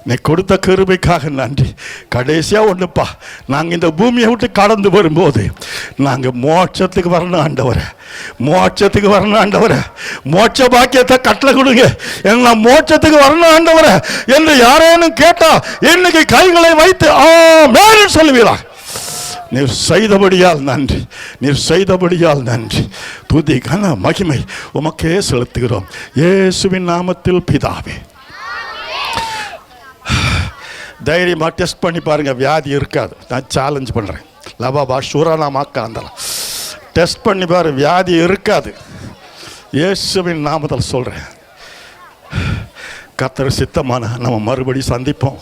Speaker 13: நீ கொடுத்த கிருபைக்காக நன்றி. கடைசியா ஒண்ணுப்பா, நாங்க இந்த பூமியை விட்டு கடந்து வரும்போது நாங்க மோட்சத்துக்கு வரணும் ஆண்டவரே, மோட்சத்துக்கு வரணும் ஆண்டவரே. மோட்ச பாக்கியத்தை கட்டளை கொடுங்க, என்ன மோட்சத்துக்கு வரணும் ஆண்டவரே என்று யாரேனும் கேட்டா இன்னைக்கு கைகளை வைத்து ஆமென் சொல்லுவீரா. நீர் செய்தபடியால் நன்றி, நீர் செய்தபடியால் நன்றி. துதி கன மகிமை உமக்கே செலுத்துகிறோம் இயேசுவின் நாமத்தில் பிதாவே. தைரியமாக டெஸ்ட் பண்ணி பாருங்க, வியாதி இருக்காது. நான் சேலஞ்ச் பண்ணுறேன். லபாபா ஷூரானா மாக்கா அந்தலாம் டெஸ்ட் பண்ணி பாரு, வியாதி இருக்காது. இயேசுவின் நாமத்தில் சொல்கிறேன். கர்த்தர் சித்தமான நம்ம மறுபடி சந்திப்போம்.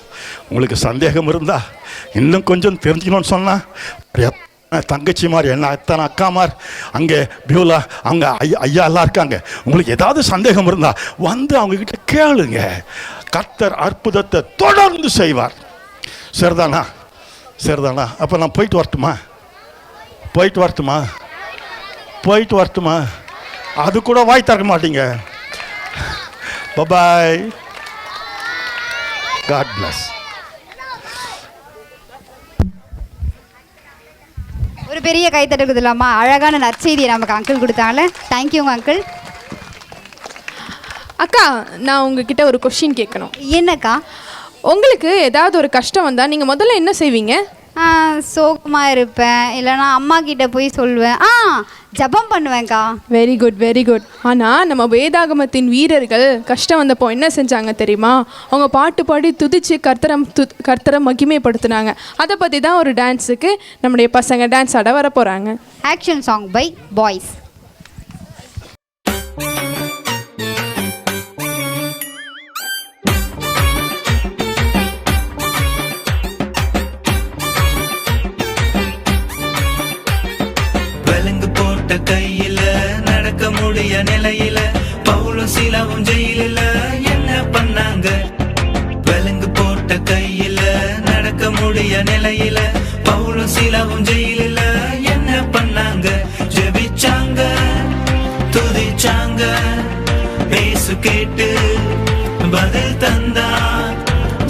Speaker 13: உங்களுக்கு சந்தேகம் இருந்தால், இன்னும் கொஞ்சம் தெரிஞ்சுக்கணும்னு சொன்னால், தங்கச்சி மாதிரி என்ன எத்தனை அக்காமார் அங்கே பியூலா அவங்க ஐயா எல்லாம் இருக்காங்க. உங்களுக்கு ஏதாவது சந்தேகம் இருந்தால் வந்து அவங்கக்கிட்ட கேளுங்க. கர்த்தர் அற்புதத்தை தொடர்ந்து செய்வார். சரிதானா? சரிதானா? அப்போ நான் போயிட்டு வரட்டுமா? போயிட்டு வரட்டுமா? போயிட்டு வரட்டுமா? அது கூட வாய் திறக்க மாட்டீங்க. பாய். God bless.
Speaker 2: ஒரு பெரிய கைத்தட்டு கொடுத்துலாமா? அழகான நற்செய்தியை நமக்கு அங்கிள் கொடுத்தாங்களே. தேங்க்யூங்க அங்கிள்.
Speaker 1: அக்கா, நான் உங்ககிட்ட ஒரு கொஸ்டின் கேட்கணும்.
Speaker 2: என்னக்கா?
Speaker 1: உங்களுக்கு ஏதாவது ஒரு கஷ்டம் வந்தால் நீங்கள் முதல்ல என்ன செய்வீங்க?
Speaker 2: சோகமாக இருப்பேன், இல்லைனா அம்மா கிட்ட போய் சொல்லுவேன், ஜபம் பண்ணுவேன்க்கா.
Speaker 1: Very good, very good. ஆனால் நம்ம வேதாகமத்தின் வீரர்கள் கஷ்டம் வந்தப்போ என்ன செஞ்சாங்க தெரியுமா? அவங்க பாட்டு பாடி துதிச்சு கர்த்தரை மகிமைப்படுத்தினாங்க. அதை பற்றி தான் ஒரு டான்ஸுக்கு நம்முடைய பசங்க டான்ஸ் ஆட வர போகிறாங்க.
Speaker 2: Action song by boys.
Speaker 3: நடக்க முடிய நிலையில பவுலும் சீலாவும் ஜெயிலில என்ன பண்ணாங்க? ஜெபிச்சாங்க, துதிச்சாங்க, பேசு கேட்டு பதில் தந்தா.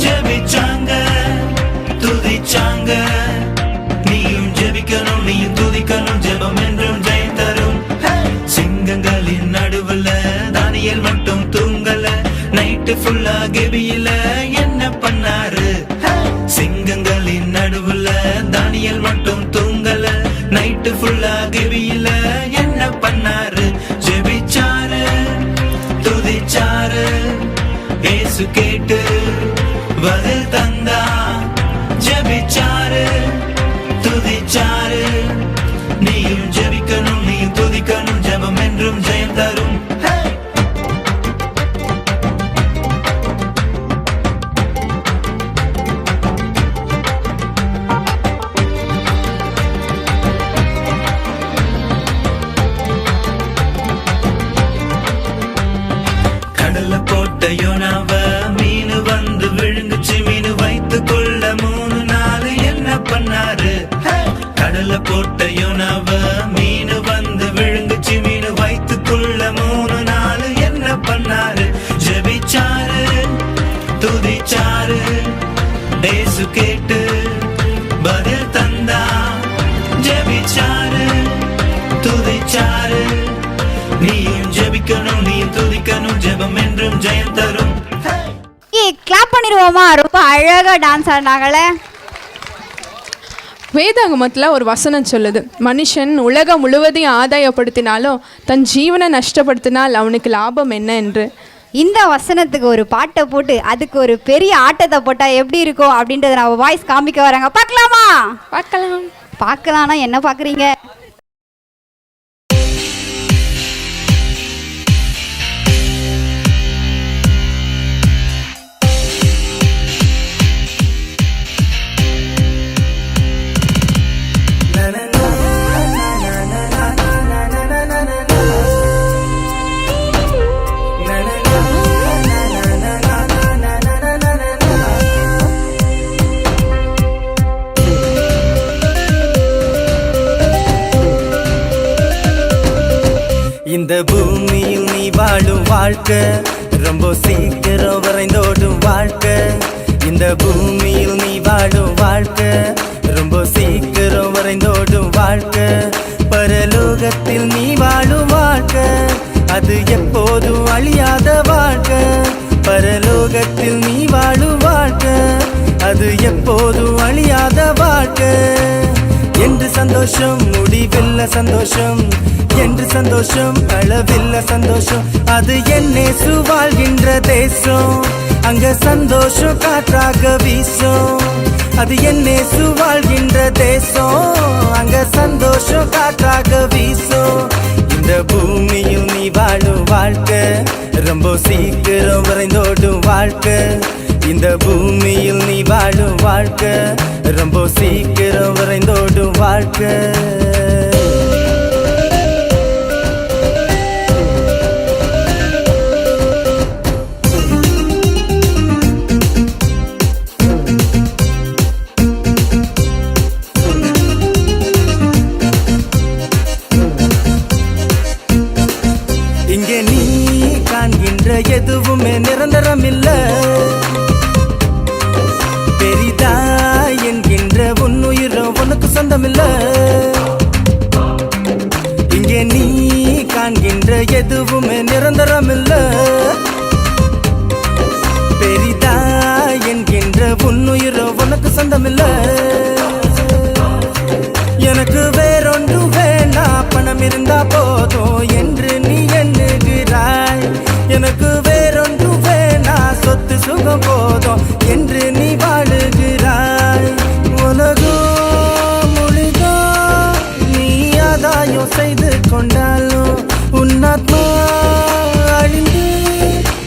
Speaker 3: ஜெபிச்சாங்க, துதிச்சாங்க, நீயும் ஜெபிக்கணும், நீயும் துதிக்கணும், ஜெபம் என்றும் ஜெயம் தரும். சிங்கங்களின் நடுவுல தானியேல் மட்டும் தூங்கல, நைட்டு ஃபுல்லா கெபியில என்ன பண்ணாரு? சிங்கங்களின் நடுவுல தானியேல் மட்டும் தூங்கல, நைட்டு ஃபுல்லா கெபியில என்ன பண்ணாரு? ஜெபிச்சாரு, துதிச்சாரு, பேசு கேட்டு பதில் தந்தா. ஜெபிச்சாரு, துதிச்சாரு, நீயும் ஜெபிக்கணும், நீயும் துதிக்கணும், ஜெபம் என்றும் ஜெயம் தரும். கடல்ல போட்ட யோனாவ மீன் வந்து விழுங்குச்சு, மீன் வைத்து கொள்ள 3 நாள் என்ன பண்ணாரு? கடல்ல போட்ட யோனாவ மீன் வந்து விழுங்குச்சு, மீன் வைத்து கொள்ள 3 நாள் என்ன பண்ணாரு? ஜெபிச்சாரு, துதிச்சாரு, பேசு கேட்டு பதில் தந்தா. ஜெபிச்சாரு, துதிச்சாரு, நீயும் ஜெபிக்கணும், நீயும் துதிக்கணும், ஜெபம் என்றும் ஜெயம் தரும்.
Speaker 2: கிளாப் பண்ணிடுவோமா? ரொம்ப அழகா டான்ஸ் ஆடினாங்களே.
Speaker 1: வேதாகமத்தில் ஒரு வசனம் சொல்லுது, மனுஷன் உலகம் முழுவதையும் ஆதாயப்படுத்தினாலும் தன் ஜீவனை நஷ்டப்படுத்தினால் அவனுக்கு லாபம் என்ன என்று.
Speaker 2: இந்த வசனத்துக்கு ஒரு பாட்டை போட்டு அதுக்கு ஒரு பெரிய ஆட்டத்தை போட்டால் எப்படி இருக்கும் அப்படின்றத நான் வாய்ஸ் காமிக்க வராங்க. பார்க்கலாமா? பார்க்கலாம்னா என்ன பார்க்குறீங்க?
Speaker 7: இந்த பூமியில் நீ வாழும் வாழ்க்கை ரொம்ப சீக்கிரம் வரைந்தோடும் வாழ்க்கை. இந்த பூமியில் நீ வாழும் வாழ்க்கை ரொம்ப சீக்கிரம் வரைந்தோடும் வாழ்க்கை. பரலோகத்தில் நீ வாழும் வாழ்க்கை அது எப்போதும் அழியாத வாழ்க்கை. பரலோகத்தில் நீ வாழும் வாழ்க்கை அது எப்போதும் அழியாத வாழ்க்கை. என்று சந்தோஷம் முடிவில்ல சந்தோஷம், என்று சந்தோஷம் அளவில்ல சந்தோஷம். அது என்னேசு வாழ்கின்ற தேசம், அங்க சந்தோஷம் காற்றாக வீசும். அது என்னேசு வாழ்கின்ற தேசம், அங்க சந்தோஷம் காற்றாக வீசும். இந்த பூமியில் நீ வாழும் வாழ்க்கை ரொம்ப சீக்கிரம் வரைந்தோடும் வாழ்க்கை. இந்த பூமியில் நீ வாழும் வாழ்க்கை ரொம்ப சீக்கிரம் வரைந்தோடும் வாழ்க்கை. இங்கே நீ காண்கின்ற எதுவுமே நிரந்தரம் இல்ல. பெரிதா என்கின்ற உன்னுயிரும் உனக்கு சொந்தமில்ல. இங்கே நீ காண்கின்ற எதுவுமே நிரந்தரம் இல்ல. பெரிதா என்கின்ற உன்னுயிரும் உனக்கு சொந்தமில்ல. எனக்கு வேறொன்று வேணா, பணம் இருந்தா போதும் என்று நீ எண்ணுகிறாய். எனக்கு வேறொன்று வேணா, சொத்து சுகம் போதும் என்று நீ வாழுகிறாய். உலகம் முழுதும் நீ ஆதாயம் செய்து கொண்டாலும் உன்னாத்மா அழிந்து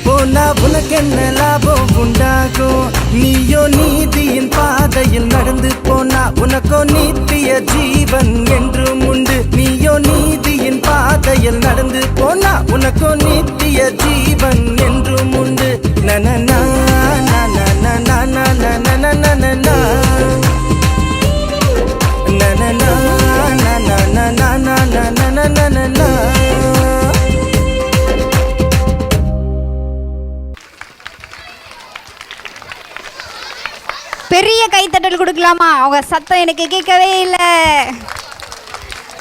Speaker 7: போனா உனக்கு என்ன லாபம் உண்டாகும்? நீயோ நீதியின் பாதையில் நடந்து போனா உனக்கோ நித்திய ஜீவன் என்றும் உண்டு. நீயோ நீதியின் பாதையில் நடந்து போனா உனக்கோ நித்திய ஜீவன் என்றும் உண்டு. நன நன நன நன நன நன
Speaker 2: கைத்தட்டல் கொடுக்கலாமா? அவங்க சத்தம் எனக்கு கேட்கவே இல்லை.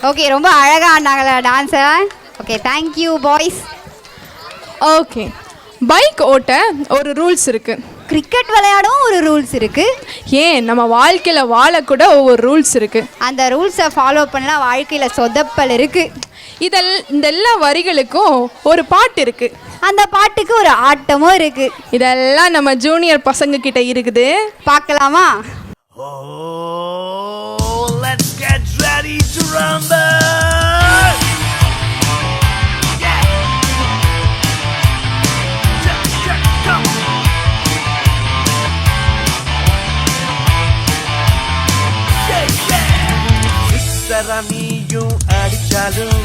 Speaker 2: ஓகே, ரொம்ப அழகாக ஆடினாங்களா டான்ஸை? Okay, thank you boys.
Speaker 1: Okay, bike ஓட்ட ஒரு ரூல்ஸ் இருக்கு.
Speaker 2: கிரிக்கெட் விளையாடவும் ஒரு ரூல்ஸ் இருக்கு.
Speaker 1: ஏன் நம்ம வாழ்க்கையில் வாழக்கூட ஒவ்வொரு ரூல்ஸ் இருக்கு.
Speaker 2: அந்த ரூல்ஸை ஃபாலோ பண்ணலாம் வாழ்க்கையில் சொதப்பல் இருக்கு.
Speaker 1: இந்த எல்லா வரிகளுக்கும் ஒரு பாட்டு இருக்கு.
Speaker 2: அந்த பாட்டுக்கு ஒரு ஆட்டமும் இருக்கு.
Speaker 1: இதெல்லாம் நம்ம ஜூனியர் பசங்க கிட்ட இருக்குது.
Speaker 2: பார்க்கலாமா?
Speaker 7: Let's get ready to rumble. நீயும் அடிச்சாலும்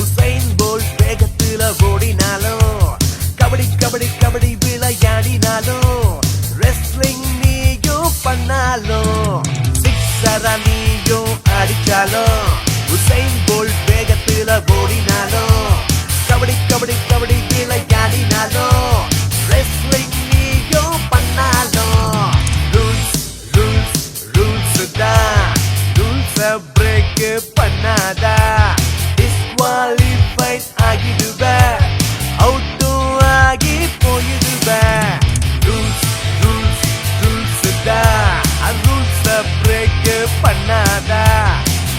Speaker 7: உசைன் போல்ட் வேகத்துல ஓடினாலும் கபடி கபடி கபடி விளையாடினாலும் ரெஸ்லிங் நீயும் பண்ணாலும் சிக்ஸரா நீயும் அடிச்சாலும் உசைன் போல்ட் வேகத்துல ஓடினாலும் கபடி கபடி கபடி விளையாடினாலும் ரெஸ்லிங் நீயும் பண்ணாலும் ரூல்ஸ் ரூல்ஸ் ரூல்ஸ் தான் பிரேக் பண்ணாதா டிஸ்குவாலிஃபைட் ஆகிடுவ, அவுட்டும் ஆகி போயிடுவ. ரூல்ஸ் ரூல்ஸ் ரூல்ஸ் தான் ரூல்ஸ பிரேக் பண்ணாதா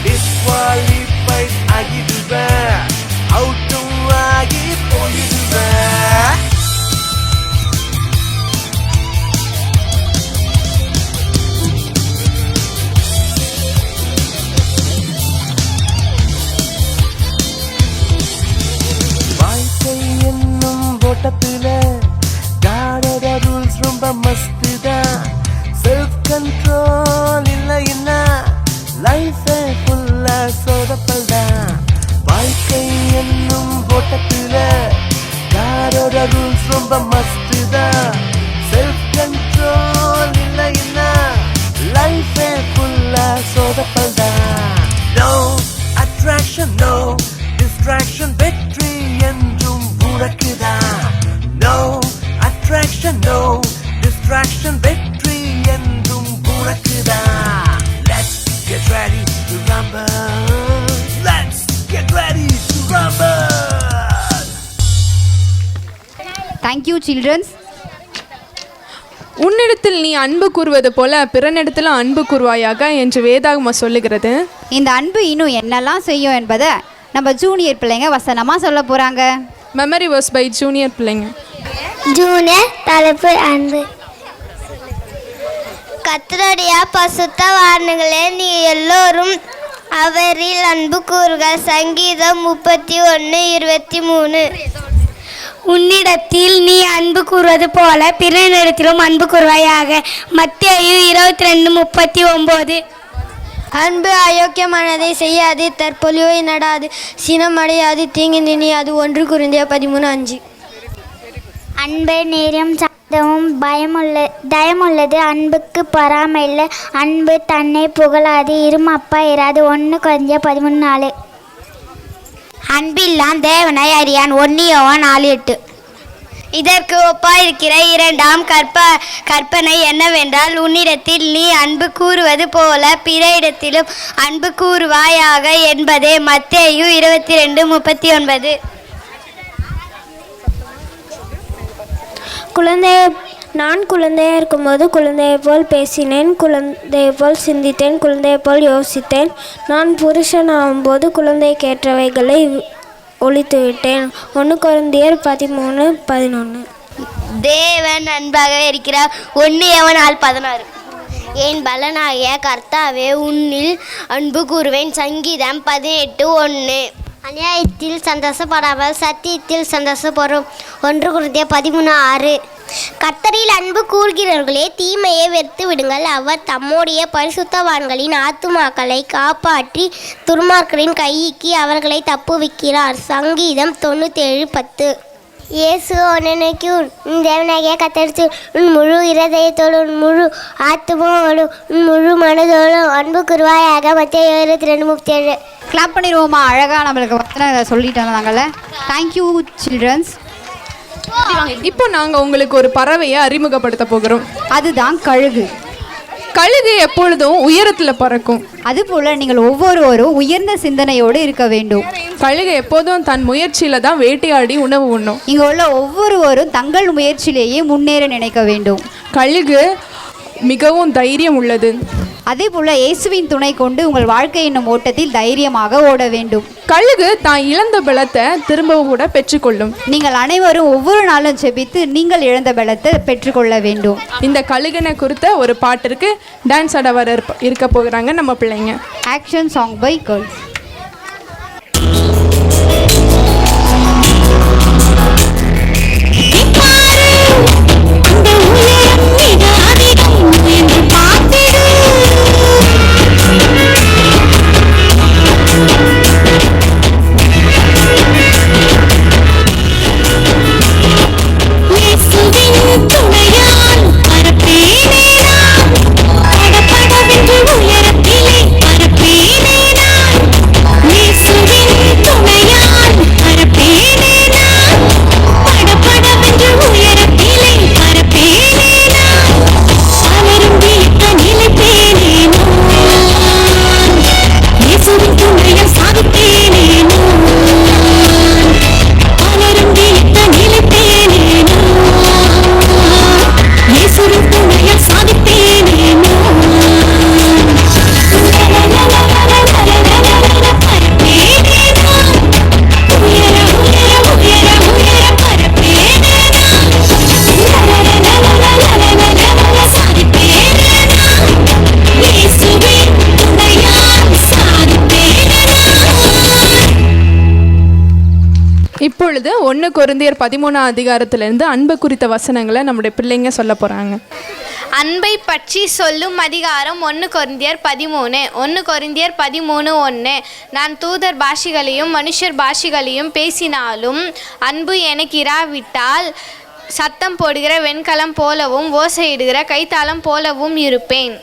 Speaker 7: டிஸ்குவாலிஃபைட் ஆகிடுவ, அவுட்டும் ஆகி போயிடுவ. ஓட்டத்துல காடோட ரூல்ஸ் ரொம்ப மஸ்து தான். செல்ஃப் கண்ட்ரோல் இல்லைன்னா லைஃப் ஃபுல்லா சொதப்பல் தான். வாழ்க்கை என்னும் ஓட்டத்துல காடோட ரூல்ஸ் ரொம்ப மஸ்து தான். செல்ஃப் கண்ட்ரோல் இல்லைன்னா லைஃப் ஃபுல்லா சொதப்பல் தான். No attraction, no distraction, வெற்றி என்றும் உனக்குதான். No attraction, no distraction, வெற்றி என்றும் உனக்குதான். Let's get ready to rumble. Let's get ready to rumble.
Speaker 2: Thank you children.
Speaker 1: உன்னிடத்தில் நீ அன்பு கூறுவது போல பிறனிடத்தில் அன்பு கூறுவாயாக என்று வேதாகமம் சொல்லுகிறது.
Speaker 2: இந்த அன்பு இன்னும் என்னெல்லாம் செய்யும் என்பதை நம்ம ஜூனியர் பிள்ளைங்க வசனமாக சொல்ல போகிறாங்க.
Speaker 1: மெமரி வர்ஸ் பை ஜூனியர் பிள்ளைங்க.
Speaker 8: ஜூனியர் தலைப்பு அன்பு. கர்த்தருடைய பசுத்த வார்த்தைகளே, நீ எல்லோரும் அவரில் அன்பு கூறுகள். சங்கீதம் 31:23. உன்னிடத்தில் நீ அன்பு கூறுவது போல பிறனிடத்திலும் அன்பு கூறுவாயாக. மத்தேயு 22:39. அன்பு அயோக்கியமானதை செய்யாது, தற்பொலிவை நடாது, சினமடையாது, தீங்கு நினையாது. 1 கொரிந்தியர் 13:5. அன்பு நேரம் சாந்தமும் தயமுள்ளது. அன்புக்கு பொறாமை இல்லை. அன்பு தன்னை புகழாது, இருமப்பா இராது. 1 கொரிந்தியர் 13:4. அன்பில்லாம் தேவனை அறியான். 1 யோவான் 4:8. இதற்கு ஒப்பாயிருக்கிற 2ஆம் கற்பனை என்னவென்றால், உன்னிடத்தில் நீ அன்பு கூறுவது போல பிற இடத்திலும் அன்பு கூறுவாயாக என்பதே. மத்தேயு 22:39. நான் குழந்தையாக இருக்கும்போது குழந்தையை போல் பேசினேன், குழந்தையை போல் சிந்தித்தேன், குழந்தையை போல் யோசித்தேன். நான் புருஷன் ஆகும்போது குழந்தைக்கேற்றவைகளை ஒழித்துவிட்டேன். 1 கொரிந்தியர் 13:11. தேவன் அன்பாக இருக்கிறார். 1 யோவான் 4:16. என் பலனாகிய கர்த்தாவே, உன்னில் அன்பு கூறுவேன். சங்கீதம் 18:1. அநியாயத்தில் சந்தோஷப்படாமல் சத்தியத்தில் சந்தோஷப்படும். 1 கொரிந்தியர் 13:6. கர்த்தரில் அன்பு கூறுகிறவர்களே, தீமையை வெறுத்து விடுங்கள். அவர் தம்முடைய பரிசுத்தவான்களின் ஆத்துமாக்களை காப்பாற்றி துன்மார்க்கரின் கைக்கு அவர்களை தப்புவிக்கிறார். சங்கீதம் 97:10. இயேசு உன்னைக்கு உன் தேவனாகிய கர்த்தருக்கு உன் முழு இருதயத்தோடு, உன் முழு ஆத்துமாவோடு, உன் முழு மனதோடு அன்பு கூறுவாயாக. மத்தேயு 22:37.
Speaker 2: கிளாப் பண்ணிடுவோமா? அழகாக நம்மளுக்கு வசனங்களை சொல்லிட்டு வந்தாங்கல்ல. Thank you children's.
Speaker 1: இப்போ நாங்கள் உங்களுக்கு ஒரு பறவையை அறிமுகப்படுத்த போகிறோம்.
Speaker 2: அதுதான் கழுகு.
Speaker 1: கழுகு எப்பொழுதும் உயரத்துல பறக்கும்.
Speaker 2: அதுபோல நீங்கள் ஒவ்வொருவரும் உயர்ந்த சிந்தனையோடு இருக்க வேண்டும்.
Speaker 1: கழுகு எப்போதும் தன் முயற்சியில தான் வேட்டையாடி உணவு உண்ணும்.
Speaker 2: இங்க உள்ள ஒவ்வொருவரும் தங்கள் முயற்சியிலேயே முன்னேற நினைக்க வேண்டும்.
Speaker 1: கழுகு மிகவும் தைரியம் உள்ளது.
Speaker 2: அதே போல இயேசுவின் துணை கொண்டு உங்கள் வாழ்க்கை என்னும் ஓட்டத்தில் தைரியமாக ஓட வேண்டும்.
Speaker 1: கழுகு தான் இழந்த பலத்தை திரும்பவும் கூட பெற்றுக்கொள்ளும்.
Speaker 2: நீங்கள் அனைவரும் ஒவ்வொரு நாளும் ஜெபித்து நீங்கள் இழந்த பலத்தை பெற்றுக்கொள்ள வேண்டும்.
Speaker 1: இந்த கழுகனை குறித்த ஒரு பாட்டிற்கு டான்ஸ் ஆட வர இருக்க போகிறாங்க நம்ம பிள்ளைங்க.
Speaker 2: Action song by girls.
Speaker 1: இப்பொழுது 1 கொரிந்தியர் 13 அதிகாரத்திலிருந்து அன்பு குறித்த வசனங்களை நம்முடைய பிள்ளைங்க சொல்ல போறாங்க.
Speaker 9: அன்பை பற்றி சொல்லும் அதிகாரம் 1 கொரிந்தியர் 13. 1 கொரிந்தியர் 13:1. நான் தூதர் பாஷைகளையும் மனுஷர் பாஷைகளையும் பேசினாலும் அன்பு எனக்கு இராவிட்டால் சத்தம் போடுகிற வெண்கலம் போலவும் ஓசையிடுகிற கைத்தாளம் போலவும் இருப்பேன்.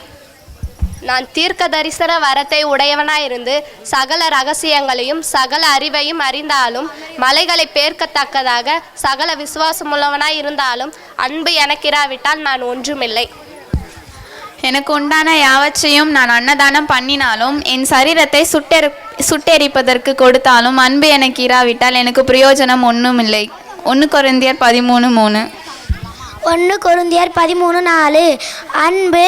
Speaker 9: நான் தீர்க்க தரிசன வரத்தை உடையவனாயிருந்து சகல ரகசியங்களையும் சகல அறிவையும் அறிந்தாலும் மலைகளை பேர்க்கத்தக்கதாக சகல விசுவாசமுள்ளவனாய் இருந்தாலும் அன்பு எனக்கிராவிட்டால் நான் ஒன்றுமில்லை.
Speaker 14: எனக்கு உண்டான யாவற்றையும் நான் அன்னதானம் பண்ணினாலும் என் சரீரத்தை சுட்டெரிப்பதற்கு கொடுத்தாலும் அன்பு எனக்கு இராவிட்டால் எனக்கு பிரயோஜனம் ஒன்றுமில்லை. 1 கொரிந்தியர் 13:3.
Speaker 8: 1 கொரிந்தியர் 13:4. அன்பு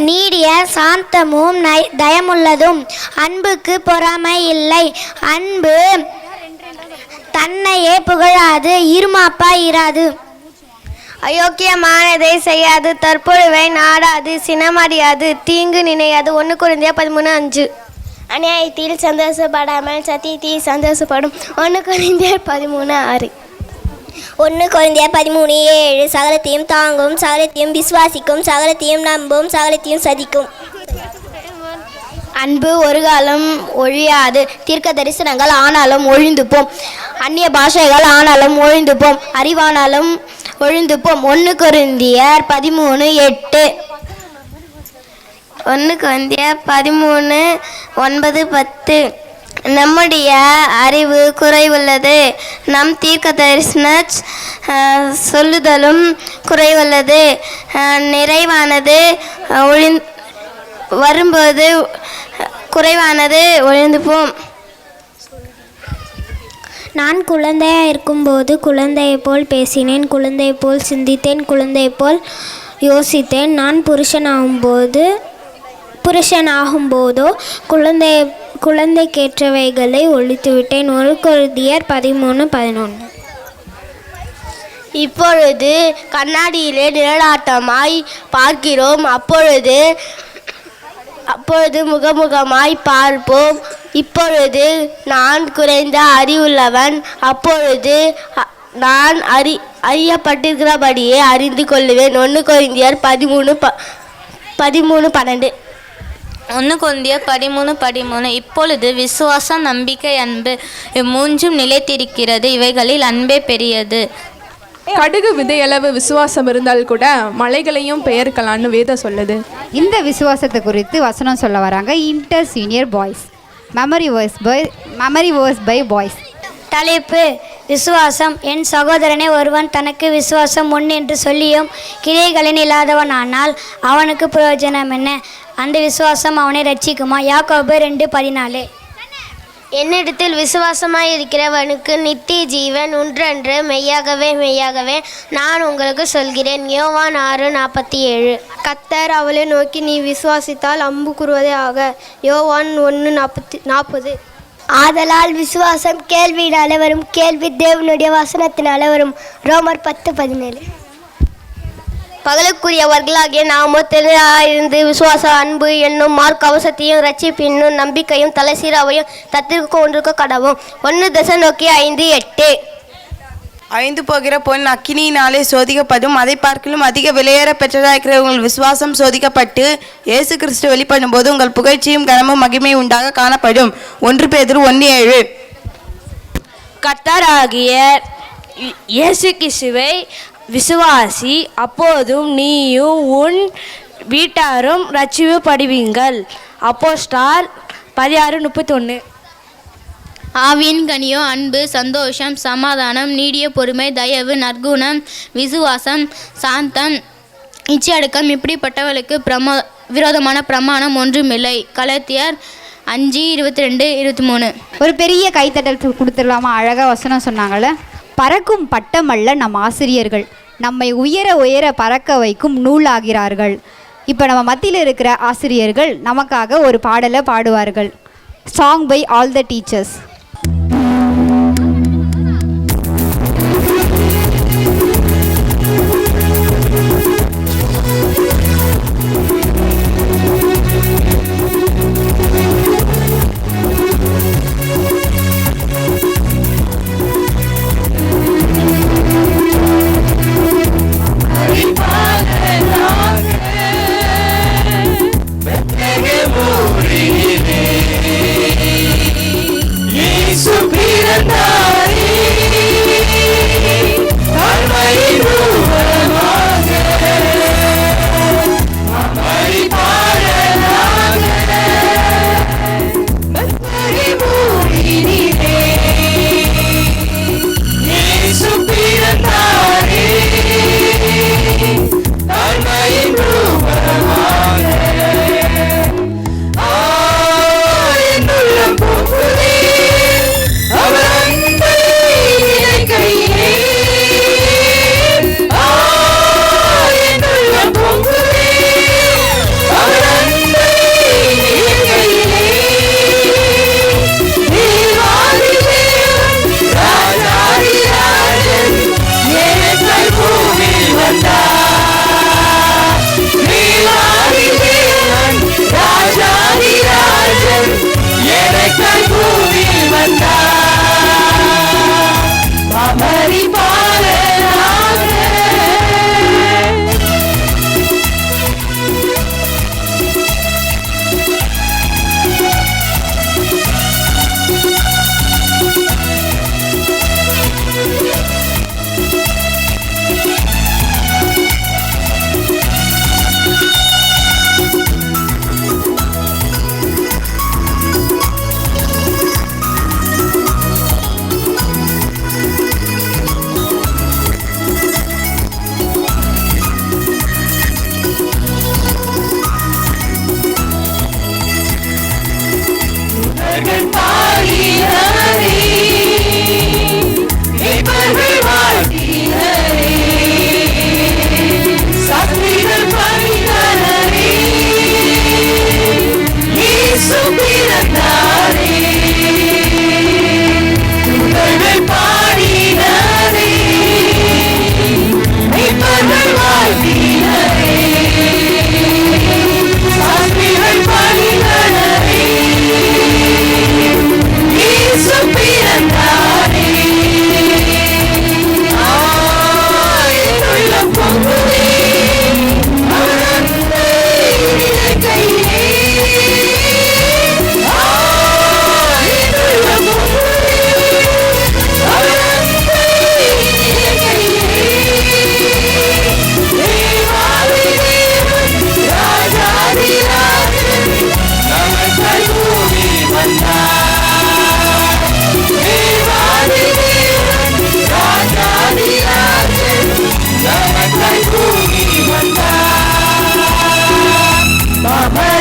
Speaker 8: நீடிய சாந்தமும் தயமுள்ளதும், அன்புக்கு பொறாமை இல்லை. அன்பு தன்னையே புகழாது, இருமாப்பா இராது, அயோக்கியமானதை செய்யாது, தற்பொழுவை நாடாது, சினமறியாது, தீங்கு நினையாது. 1 கொரிந்தியர் 13:5. அநியாயத்தில் சந்தோஷப்படாமல் சத்தியத்தில் சந்தோஷப்படும். 1 கொரிந்தியர் 13:6. 1 கொரிந்தியர் 13:7. சகலத்தையும் தாங்கும், சகலத்தையும் விசுவாசிக்கும், சகலத்தையும் நம்பும், சகலத்தையும் சதிக்கும். அன்பு ஒரு காலம் ஒழியாது. தீர்க்க தரிசனங்கள் ஆனாலும் ஒழிந்து போம், அந்நிய பாஷைகள் ஆனாலும் ஒழிந்து போம், அறிவானாலும் ஒழிந்து போம். 1 கொரிந்தியர் 13:8. 1 கொரிந்தியர் 13:9-10. நம்முடைய அறிவு குறைவுள்ளது, நம் தீர்க்க தரிசன சொல்லுதலும் குறைவுள்ளது, நிறைவானது வரும்போது குறைவானது ஒழிந்து போம். நான் குழந்தையாக இருக்கும்போது குழந்தையை போல் பேசினேன், குழந்தையை போல் சிந்தித்தேன், குழந்தையை போல் யோசித்தேன். நான் புருஷனாகும்போதோ குழந்தைக்கேற்றவைகளை ஒழித்துவிட்டேன். 1 கொரிந்தியர் 13:11. இப்பொழுது கண்ணாடியிலே நிழலாட்டமாய் பார்க்கிறோம், அப்பொழுது முகமுகமாய் பார்ப்போம். இப்பொழுது நான் குறைந்த அறிவுள்ளவன், அப்பொழுது நான் அறியப்பட்டிருக்கிறபடியே அறிந்து கொள்ளுவேன். 1 கொரிந்தியர் 13:12.
Speaker 14: 1 கொரிந்தியர் 13:13. இப்பொழுது விசுவாசம், நம்பிக்கை, அன்பு மூன்றும் நிலைத்திருக்கிறது, இவைகளில் அன்பே பெரியது.
Speaker 1: கடுகு விதையளவு விசுவாசம் இருந்தால் கூட மலைகளையும் பெயர்க்கலான்னு வேதம் சொல்லுது.
Speaker 2: இந்த விசுவாசத்தை குறித்து வசனம் சொல்ல வராங்க inter senior boys. Memory verse by boys.
Speaker 8: தலைப்பு: விசுவாசம். என் சகோதரனே, ஒருவன் தனக்கு விசுவாசம் உண்டு என்று சொல்லியும் கிரியைகளின் இல்லாதவன் ஆனால் அவனுக்கு பிரயோஜனம் என்ன? அந்த விசுவாசம் அவனை ரட்சிக்குமா? யாக்கோபு 2:14.
Speaker 15: என்னிடத்தில் விசுவாசமாய் இருக்கிறவனுக்கு நித்திய ஜீவன் உண்டென்று மெய்யாகவே மெய்யாகவே நான் உங்களுக்கு சொல்கிறேன். யோவான் 6:47. கர்த்தர் அவளை நோக்கி, நீ விசுவாசித்தால் அம்பு கூறுவதே ஆக. யோவான் 1:40.
Speaker 8: ஆதலால் விசுவாசம் கேள்வியினாலே வரும், கேள்வி தேவனுடைய வசனத்தினாலே வரும். ரோமர் 10:17.
Speaker 15: பகலுக்குரியவர்களாகிய நாமோ தெளிவாயிருந்து விசுவாசம், அன்பு என்னும் மார்க் அவசத்தையும் ரட்சிப்பின்னும் நம்பிக்கையும் தலைசீராவையும் தத்திற்கு கொண்டிருக்க கடவும். 1 தெசலோனிக்கேயர் 5:8.
Speaker 16: அழிந்து போகிற பொன் அக்கினியினாலே சோதிக்கப்படும், அதை பார்க்கலும் அதிக விலையேற பெற்றதாயிருக்கிற உங்கள் விசுவாசம் சோதிக்கப்பட்டு இயேசு கிறிஸ்து வெளிப்படும் போது உங்கள் புகழ்ச்சியும் கனமும் மகிமை உண்டாக காணப்படும். 1 பேதுரு 1:7.
Speaker 17: கர்த்தராகிய இயேசு கிறிஸ்துவை விசுவாசி, அப்போதும் நீயும் உன் வீட்டாரும் ரட்சிக்கப்படுவீங்கள். அப்போஸ்தலர் 16:31.
Speaker 9: ஆவியின் கனியோ அன்பு, சந்தோஷம், சமாதானம், நீடிய பொறுமை, தயவு, நற்குணம், விசுவாசம், சாந்தம், இச்சையடக்கம். இப்படிப்பட்டவர்களுக்கு விரோதமான பிரமாணம் ஒன்றுமில்லை. கலாத்தியர் 5:22-23.
Speaker 2: ஒரு பெரிய கைத்தட்டல் கொடுத்துடலாமா? அழகாக வசனம் சொன்னாங்கள்ல. பறக்கும் பட்டம் அல்ல நம் ஆசிரியர்கள், நம்மை உயர உயர பறக்க வைக்கும் நூலாகிறார்கள். இப்போ நம்ம மத்தியில் இருக்கிற ஆசிரியர்கள் நமக்காக ஒரு பாடலை பாடுவார்கள். Song by all the teachers.
Speaker 3: Yeah.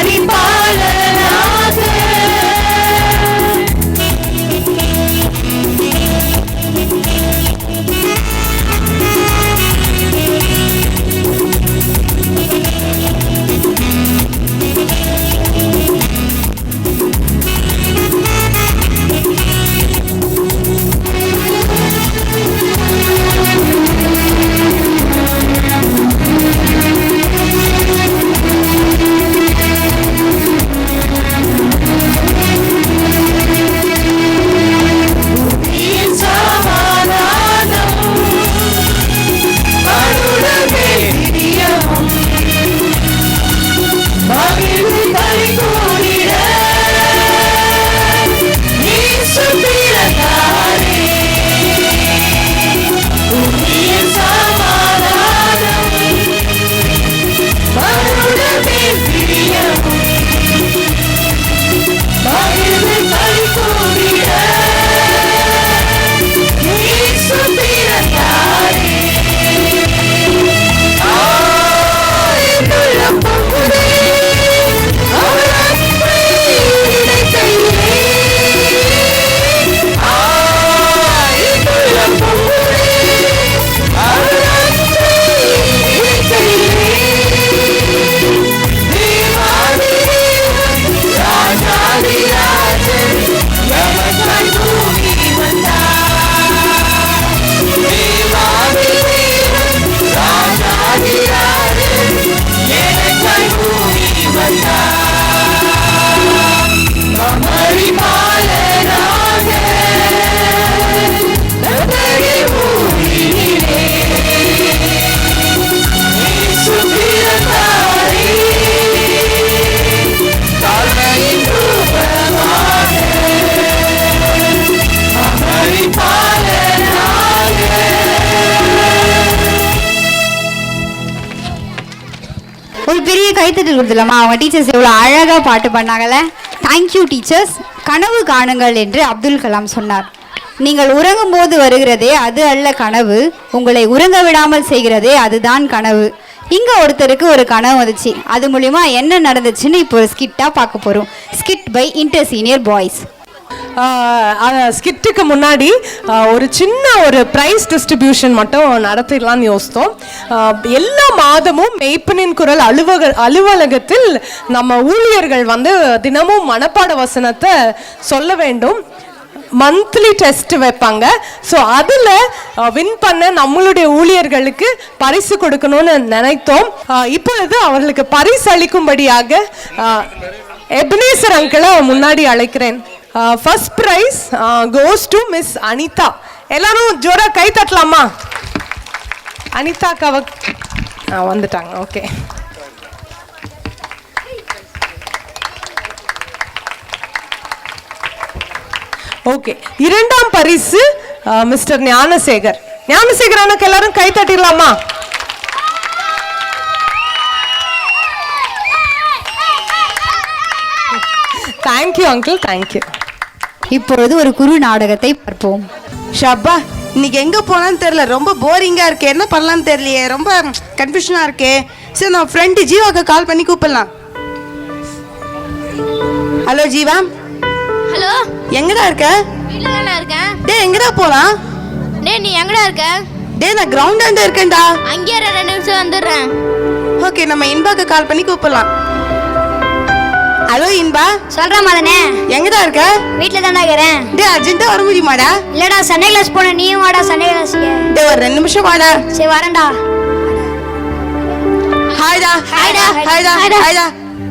Speaker 5: பரிபாலனாக
Speaker 2: ஒரு பெரிய கைத்தட்டல் கொடுத்துலாமா? அவங்க டீச்சர்ஸ் எவ்வளோ அழகாக பாட்டு பண்ணாங்கல்ல. Thank you teachers. கனவு காணுங்கள் என்று அப்துல் கலாம் சொன்னார். நீங்கள் உறங்கும் போது வருகிறதே அது அல்ல கனவு, உங்களை உறங்க விடாமல் செய்கிறதே அதுதான் கனவு. இங்கே ஒருத்தருக்கு ஒரு கனவு வந்துச்சு. அது மூலிமா என்ன நடந்துச்சுன்னு இப்போ ஒரு ஸ்கிட்டாக பார்க்க போகிறோம். Skit by inter senior boys.
Speaker 18: ஸ்கிட்டுக்கு முன்னாடி ஒரு சின்ன ஒரு ப்ரைஸ் டிஸ்ட்ரிபியூஷன் மட்டும் நடத்திடலாம்னு யோசித்தோம். எல்லா மாதமும் மெய்ப்பனின் குரல் அலுவலகத்தில் நம்ம ஊழியர்கள் வந்து தினமும் மனப்பாட வசனத்தை சொல்ல வேண்டும். மந்த்லி டெஸ்ட் வைப்பாங்க. ஸோ அதில் வின் பண்ண நம்மளுடைய ஊழியர்களுக்கு பரிசு கொடுக்கணும்னு நினைத்தோம். இப்பொழுது அவர்களுக்கு பரிசு அளிக்கும்படியாக எபனேசர் அங்கிளை முன்னாடி அழைக்கிறேன். First prize goes to Miss Anita. எல்லாரும் ஜோரா கை தட்டலாமா? அனிதாக்காவை வந்துட்டாங்க. Okay, okay. இரண்டாம் பரிசு மிஸ்டர் ஞானசேகர். ஞானசேகர் அண்ணாக்கு எல்லாரும் கை தட்டிடலாமா? Thank you uncle, thank you.
Speaker 2: இப்பொழுது ஒரு குறு நாடகத்தை பார்ப்போம்.
Speaker 16: ஷப்பா, இன்னைக்கு எங்கே போனான்னு தெரில, ரொம்ப போரிங்காக இருக்கு. என்ன பண்ணலான்னு தெரியலையே, ரொம்ப கன்ஃபியூஷனாக இருக்கே. சரி, நான் ஃப்ரெண்டு ஜீவாக்கு கால் பண்ணி கூப்பிடலாம். ஹலோ ஜீவா.
Speaker 9: ஹலோ,
Speaker 16: எங்கடா இருக்க?
Speaker 9: வீட்டில் தானே இருக்கேன்.
Speaker 16: டே, எங்கடா போகலாம்?
Speaker 9: டே, நீ எங்கடா இருக்க?
Speaker 16: டே, நான் கிரவுண்டாண்ட இருக்கேன்டா.
Speaker 9: அங்கேயே 2 நிமிஷம் வந்துடுறேன்.
Speaker 16: ஓகே, நம்ம இன்பாக்கு கால் பண்ணி கூப்பிடலாம். ஹலோ இன்பா.
Speaker 8: சொல்ற மதனே,
Speaker 16: எங்கடா இருக்க?
Speaker 8: வீட்ல தானே இருக்கிறேன்.
Speaker 16: டே, அர்ஜென்ட்டா வர முடியுமாடா?
Speaker 8: இல்லடா, சண்டே கிளாஸ் போன. நீயும் வாடா சண்டே கிளாஸ்க்கு.
Speaker 16: டே, ஒரு 2 நிமிஷம் வாடா.
Speaker 8: சரி, வரேன்டா.
Speaker 16: ஹாய்டா.
Speaker 8: ஹாய்டா.
Speaker 16: ஹாய்டா. ஹாய்டா.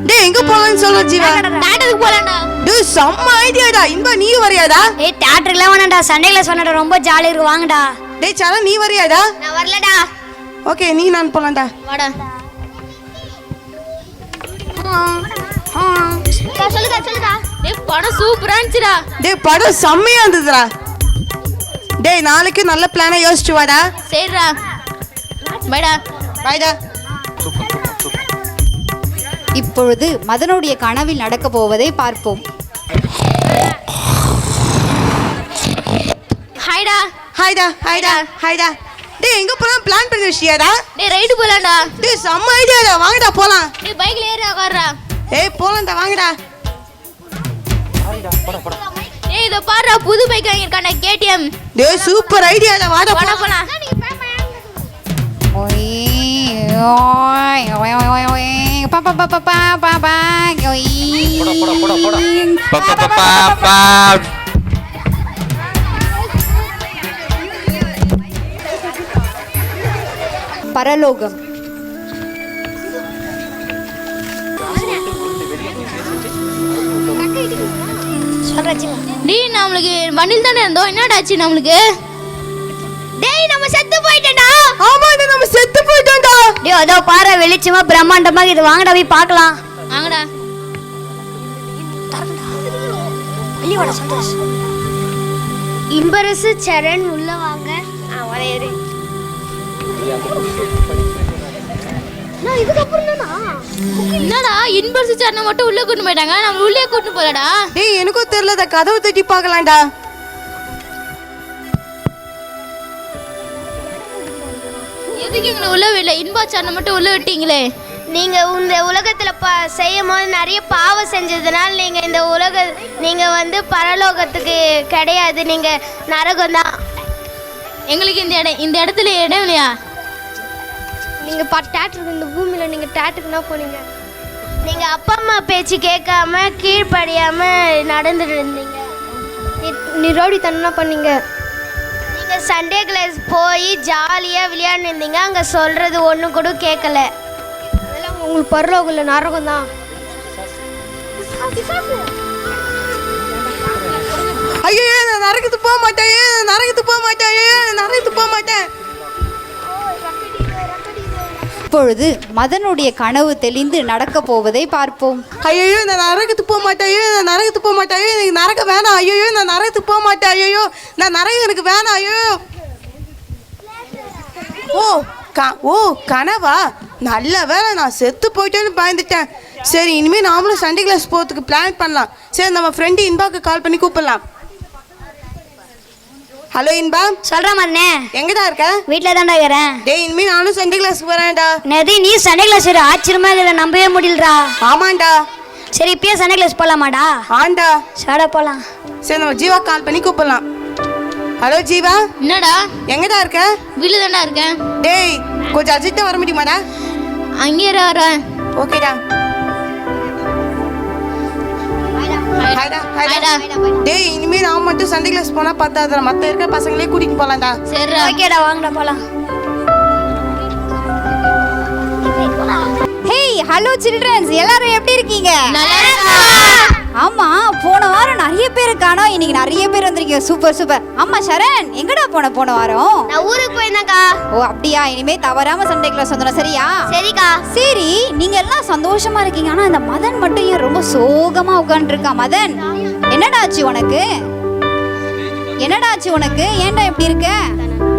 Speaker 16: டே, எங்க போலாம்னு சொல்ற ஜீவா?
Speaker 8: தியேட்டருக்கு போலாம்டா.
Speaker 16: டே, செம்ம ஐடியாடா. இன்பா, நீ வரியாடா?
Speaker 8: ஏய், தியேட்டருக்குலாம் வேணாம்டா, சண்டே கிளாஸ் வேணாம்டா, ரொம்ப ஜாலியா இருக்கு, வாங்கடா.
Speaker 16: டேய் சாலா, நீ வரியாடா?
Speaker 8: நான் வரலடா.
Speaker 16: ஓகே, நீ நான் போலாம்டா.
Speaker 8: வாடா. சொல்லுடா.
Speaker 9: டேய், படம் சூப்பரா இருந்துச்சுடா.
Speaker 16: டேய், படம் செம்மையா இருந்ததுடா. டேய், நாளைக்கு நல்ல பிளானை யோசிச்சு வாடா.
Speaker 9: சரிடா, பைடா.
Speaker 16: பைடா.
Speaker 2: இப்பொழுது மதனுடைய கனவில் நடக்க போவதை பார்ப்போம்.
Speaker 9: ஹாய்டா.
Speaker 16: ஹாய்டா. ஹாய்டா. ஹாய்டா. டேய், எங்க போலாம் பிளான் பண்ணி வச்சியாடா?
Speaker 9: டேய், ரைடு போலாம்டா.
Speaker 16: டேய், செம்ம ஐடியாடா, வாங்கடா போலாம்.
Speaker 9: டேய், பைக்ல ஏறி உட்கார்றா.
Speaker 16: ஏய் போலாம்டா வாங்கடா.
Speaker 9: ஏய் இத பாருடா புது பைக் வாங்கிருக்கானே கேடிஎம்.
Speaker 16: டேய் சூப்பர் ஐடியாடா வாடா
Speaker 9: போலாம்.
Speaker 2: ஓய் ஓய் ஓய் ஓய் ஓய் பா பா பா பா பா பா ஓய்
Speaker 10: பா பா பா பா.
Speaker 2: பரலோகம்.
Speaker 9: டேய் நம்மளுக்கு வண்டில தானே இருந்தோம், என்னடாச்சு நம்மளுக்கு? டேய் நம்ம செத்து போயிட்டேன்டா.
Speaker 16: ஆமாடா நம்ம செத்து போயிட்டோம்டா.
Speaker 15: டேய் அதோ பாரு வெளிச்சமா பிரம்மாண்டமா இது, வாங்கடா போய் பார்க்கலாம்.
Speaker 9: வாங்கடா.
Speaker 15: வெளியோட சந்தோஷ். இம்பரசு சரண் உள்ள வாங்க. வரையறே. நான் இதுக்கு அப்புறம் தானா?
Speaker 9: என்னடா இன்பர்ஸ் சரண மட்டும் உள்ள கூட்டி போயிட்டாங்க, நம்ம உள்ளே கூட்டி போறடா.
Speaker 16: டேய் எனக்கும் தெரியலடா, கதவு தட்டி பார்க்கலாம்டா.
Speaker 9: எதுக்கு எங்களை உள்ள விடல? இன்பர்ஸ் சரண மட்டும் உள்ள விட்டீங்களே.
Speaker 15: நீங்க இந்த உலகத்துல செய்யும் போது நிறைய பாவம் செஞ்சதுனால நீங்க இந்த நீங்க வந்து பரலோகத்துக்கு கிடையாது, நீங்க நரகம் தான்.
Speaker 9: எங்களுக்கு இந்த இடத்துல இடம் இல்லையா?
Speaker 15: நீங்க தேட்டருக்கு இந்த பூமியில நீங்க தேட்டருக்குனா போனீங்க, நீங்க அப்பா அம்மா பேச்சு கேட்காம கீழ்ப்படியாம நடந்துட்டு இருந்தீங்க, நீ ரோடி தன்னா பண்ணீங்க. நீங்க சண்டே கிளாஸ் போய் ஜாலியா விளையாண்டு இருந்தீங்க, அங்க சொல்றது ஒண்ணு கூட கேட்கல. அதெல்லாம் உங்களுக்கு பரலோகம் நரகம் தான்.
Speaker 16: ஐயோ நான் நரகத்து போக மாட்டேன், நரகத்து போக மாட்டேன், நரகத்து போக மாட்டேன்.
Speaker 2: இப்பொழுது மதனுடைய கனவு தெளிந்து நடக்க போவதை பார்ப்போம்.
Speaker 16: ஐயோ நான் நரகத்துக்கு போக மாட்டேன், ஐயோ நான் நரகத்துக்கு போக மாட்டேன், ஐயோ எனக்கு நரகம் வேணாம், ஐயோ நான் நரகத்துக்கு போக மாட்டேன், ஐயோ நான் நரகம் எனக்கு வேணாம், ஐயோ. ஓ கனவா? நல்ல வேலை நான் செத்து போயிட்டேன்னு பயந்துட்டேன். சரி இனிமேல் நாமளும் சண்டே கிளாஸ் போகிறதுக்கு பிளான் பண்ணலாம். சரி நம்ம ஃப்ரெண்டு இன்பாக்கு கால் பண்ணி கூப்பிடலாம். ஹலோ இன்பா.
Speaker 15: சொல்கிறேன் மண்ணே.
Speaker 16: எங்கடா இருக்க?
Speaker 15: வீட்டில் தான்டா இருக்கிறேன்.
Speaker 16: டேய் இனிமேல் நானும் சண்டே கிளாஸ்க்கு வரேன்டா.
Speaker 15: நதி நீ சண்டே கிளாஸ் ஆச்சரியமா இல்லை, நம்பவே முடியலடா.
Speaker 16: ஆமாண்டா.
Speaker 15: சரி இப்பயே சண்டே கிளாஸ் போகலாமாடா?
Speaker 16: ஆண்டா.
Speaker 15: சடா போகலாம்.
Speaker 16: சரி நம்ம ஜீவா கால் பண்ணி கூப்பிடலாம். ஹலோ ஜீவா.
Speaker 9: என்னடா?
Speaker 16: எங்கடா இருக்க?
Speaker 9: வீட்டில் தானே இருக்கேன்.
Speaker 16: டேய் கொஞ்சம் அர்ஜென்ட்டாக வர முடியுமாடா?
Speaker 9: அங்கேயே வரேன்.
Speaker 16: ஓகேடா. டேய் இனிமே நான் மட்டும் சண்டே கிளாஸ் போனா பத்தாதுடா, மத்த இருக்க பசங்களே கூட்டிட்டு போலாம்டா.
Speaker 9: சரி
Speaker 15: ஓகேடா வாங்கடா போலாம்.
Speaker 2: ஹேய் ஹலோ சில்ட்ரன்ஸ், எல்லாரும் எப்படி இருக்கீங்க?
Speaker 9: நல்லா இருக்கா?
Speaker 2: ஆமா போன வாரம் நிறைய பேர் காணோம், இன்னைக்கு நிறைய பேர் வந்திருக்கீங்க. Super super. ஆமா சரண் எங்கடா போன வாரம்?
Speaker 15: நான் ஊருக்கு போயிருந்தேன்க்கா.
Speaker 2: ஓ அப்படியா? இனிமே தவறாம சண்டே கிளாஸ் வந்துடும் சரியா?
Speaker 15: சரிக்கா.
Speaker 2: சரி நீங்க எல்லாம் சந்தோஷமா இருக்கீங்க, ஆனா அந்த மதன் மட்டும் ஏன் ரொம்ப சோகமா உட்காந்துருக்கா? மதன் என்னடாச்சு உனக்கு? என்னடாச்சு உனக்கு? ஏன்டா இப்படி இருக்க?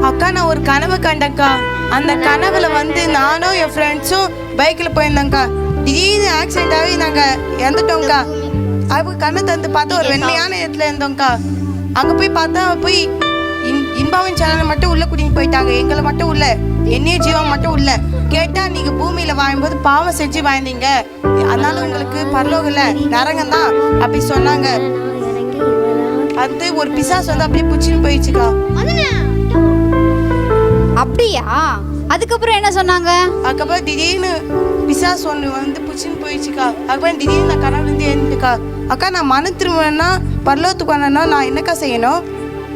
Speaker 16: அக்கா நான் ஒரு கனவு கண்டேன்க்கா. அந்த கனவுல வந்து நானும் என் ஃப்ரெண்ட்ஸும் பைக்கில் போயிருந்தோங்க்கா. திடீர்னு ஆக்சிடென்ட் ஆகி நாங்கள் இறந்துட்டோங்க்கா. அவங்க கண்ணை தந்து பார்த்தா ஒரு வெண்மையான இடத்துல இருந்தோங்க்கா. அங்கே போய் பார்த்தா போய் இம்பாவின் சேனலை மட்டும் உள்ள கூட்டிகிட்டு போயிட்டாங்க, எங்களை மட்டும் உள்ள, என்னையும் ஜீவா மட்டும் உள்ள. கேட்டால் நீங்கள் பூமியில் வாழும்போது பாவம் செஞ்சு வாழ்ந்தீங்க, அதனால உங்களுக்கு பரலோகல நரகம் தான் அப்படி சொன்னாங்க. அது ஒரு பிசாசு வந்து அப்படியே புச்சின்னு போயிடுச்சுக்கா.
Speaker 2: அப்படியா? அதுக்கப்புறம் என்ன சொன்னாங்க?
Speaker 16: அதுக்கப்புறம் திடீர்னு பிசாசு ஒன்று வந்து புச்சின்னு போயிடுச்சுக்கா. அதுக்கப்புறம் திடீர்னு நான் கனவுலேருந்து எழுந்துக்கா. அக்கா நான் மனம் திரும்பினா பரலோகத்துக்கு வரணும்னா நான் என்னக்கா செய்யணும்?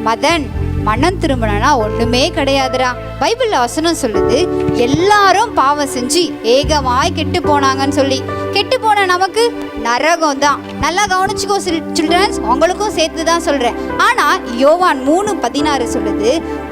Speaker 2: மதன் மனம் திரும்பினா ஒண்ணுமே கிடையாதுடா. பைபிள்ல வசனம் சொல்லுது எல்லாரும் பாவம் செஞ்சு ஏகமாய் கெட்டு போனாங்கன்னு சொல்லி. கெட்டு போன நமக்கு நரகம் தான். நல்லா கவனிச்சுக்கோ சில்ட்ரன்ஸ், உங்களுக்கும் சேர்த்து தான் சொல்றேன். ஆனா யோவான் 3:16 சொல்லுது,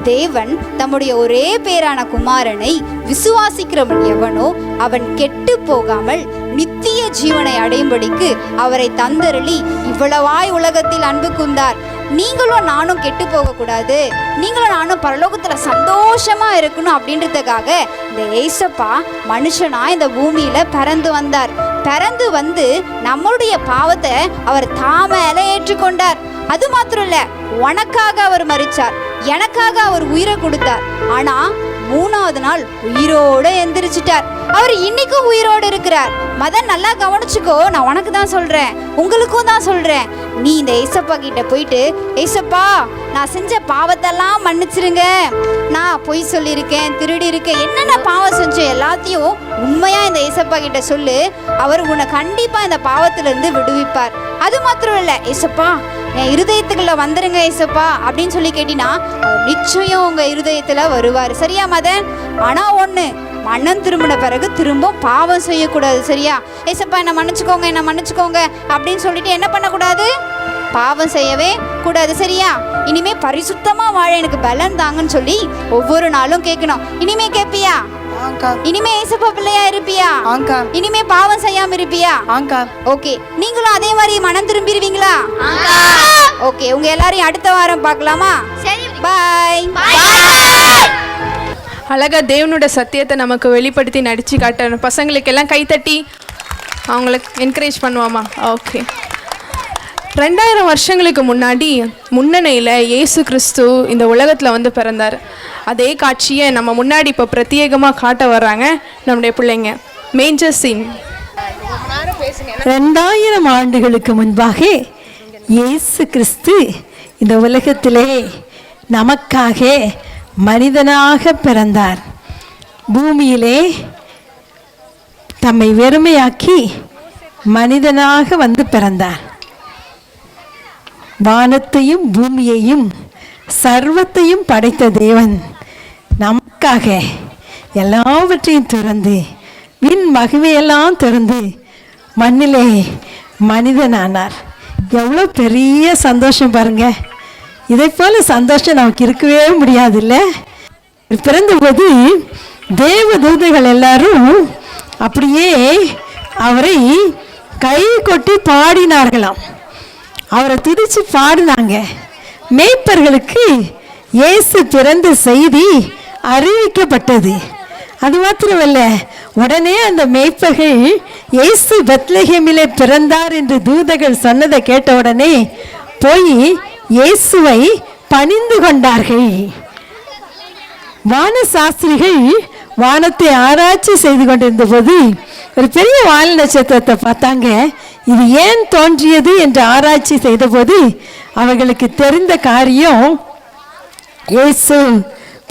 Speaker 2: தேவன் தம்முடைய ஒரே பேரான குமாரனை விசுவாசிக்கிறவன் எவனோ அவன் கெட்டு போகாமல் நித்திய ஜீவனை அடையும்படிக்கு அவரை தந்தருளி இவ்வளவாய் உலகத்தில் அன்பு கூர்ந்தார். நீங்களும் நானும் கெட்டு போகக்கூடாது, நீங்களும் நானும் பரலோகத்தில் சந்தோஷமா இருக்கணும் அப்படின்றதுக்காக இந்த ஏசப்பா மனுஷனா இந்த பூமியில பிறந்து வந்தார். பிறந்து வந்து நம்மளுடைய பாவத்தை அவர் தாமேல ஏற்றுக்கொண்டார். அது மாத்திரம் இல்ல, உனக்காக அவர் மரிச்சார், எனக்காக அவர் உயிரை கொடுத்தார். ஆனா 3வது நாள் உயிரோட எந்திரிச்சிட்டார். அவர் இன்னைக்கும் உயிரோடு இருக்கிறார். மதன், நல்லா கவனிச்சுக்கோ, நான் உனக்கு தான் சொல்றேன், உங்களுக்கும் தான் சொல்றேன். நீ இந்த ஏசப்பா கிட்ட போயிட்டு, ஏசப்பா நான் செஞ்ச பாவத்தெல்லாம் மன்னிச்சிருங்க, நான் பொய் சொல்லியிருக்கேன், திருடி இருக்கேன், என்னென்ன பாவம் செஞ்சோம் எல்லாத்தையும் உண்மையா இந்த ஏசப்பா கிட்ட சொல்லு. அவர் உன்னை கண்டிப்பா இந்த பாவத்திலிருந்து விடுவிப்பார். அது மாத்திரம் இல்லை, ஏசப்பா என் இருதயத்துக்குள்ள வந்துருங்க ஏசப்பா அப்படின்னு சொல்லி கேட்டினா நிச்சயம் உங்க இருதயத்துல வருவார். சரியா மதன்? ஆனா ஒண்ணு, மனம் திரும்பின பிறகு திரும்ப பாவம் செய்யக்கூடாது. சரியா? ஏசப்பா என்ன மன்னிச்சுக்கோங்க, என்ன மன்னிச்சுக்கோங்க அப்படின்னு சொல்லிட்டு என்ன பண்ணக்கூடாது? பாவம் செய்யவே கூடாது. சரியா? இனிமே பரிசுத்தமா வாழ எனக்கு பலன் தாங்கன்னு சொல்லி ஒவ்வொரு நாளும் கேட்கணும். இனிமே கேட்பியா? இனிமே ஏசப்பா பிள்ளையா இருப்பியா? இனிமே பாவம் செய்யாம இருப்பியா? ஓகே, நீங்களும் அதே மாதிரி மனம் திரும்பிடுவீங்களா? ஓகே, உங்க எல்லாரையும் அடுத்த வாரம் பார்க்கலாமா? பாய்.
Speaker 1: அழகா தேவனோட சத்தியத்தை நமக்கு வெளிப்படுத்தி நடிச்சு காட்டணும். பசங்களுக்கு எல்லாம் கைத்தட்டி அவங்களுக்கு என்கரேஜ் பண்ணுவாமா? ஓகே. 2000 வருஷங்களுக்கு முன்னாடி முன்னணியில் இயேசு கிறிஸ்து இந்த உலகத்தில் வந்து பிறந்தார். அதே காட்சியை நம்ம முன்னாடி இப்போ பிரத்யேகமாக காட்ட வர்றாங்க நம்முடைய பிள்ளைங்க. மேஞ்சர் சீன்.
Speaker 11: 2000 ஆண்டுகளுக்கு முன்பாக இயேசு கிறிஸ்து இந்த உலகத்திலே நமக்காக மனிதனாக பிறந்தார். பூமியிலே தம்மை வெறுமையாக்கி மனிதனாக வந்து பிறந்தார். வானத்தையும் பூமியையும் சர்வத்தையும் படைத்த தேவன் நமக்காக எல்லாவற்றையும் திறந்து, விண் மகிமையெல்லாம் திறந்து மண்ணிலே மனிதனானார். எவ்வளோ பெரிய சந்தோஷம் பாருங்க. இதை போல சந்தோஷம் நமக்கு இருக்கவே முடியாது இல்லை? பிறந்தபோது தேவ தூதர்கள் எல்லாரும் அப்படியே அவரை கை கொட்டி பாடினார்களாம். அவரை துதிச்சு பாடினாங்க. மேய்ப்பர்களுக்கு இயேசு பிறந்த செய்தி அறிவிக்கப்பட்டது. அது மாத்திரமல்ல, உடனே அந்த மேய்ப்பர்கள் இயேசு பெத்லகேமிலே பிறந்தார் என்று தூதர்கள் சொன்னதை கேட்ட உடனே போய் இயேசுவை பணிந்து கொண்டார்கள். வான சாஸ்திரிகள் வானத்தை ஆராய்ச்சி செய்து கொண்டிருந்த போது ஒரு பெரிய வால் நட்சத்திரத்தை பார்த்தாங்க. இது ஏன் தோன்றியது என்று ஆராய்ச்சி செய்தபோது அவர்களுக்கு தெரிந்த காரியம், இயேசு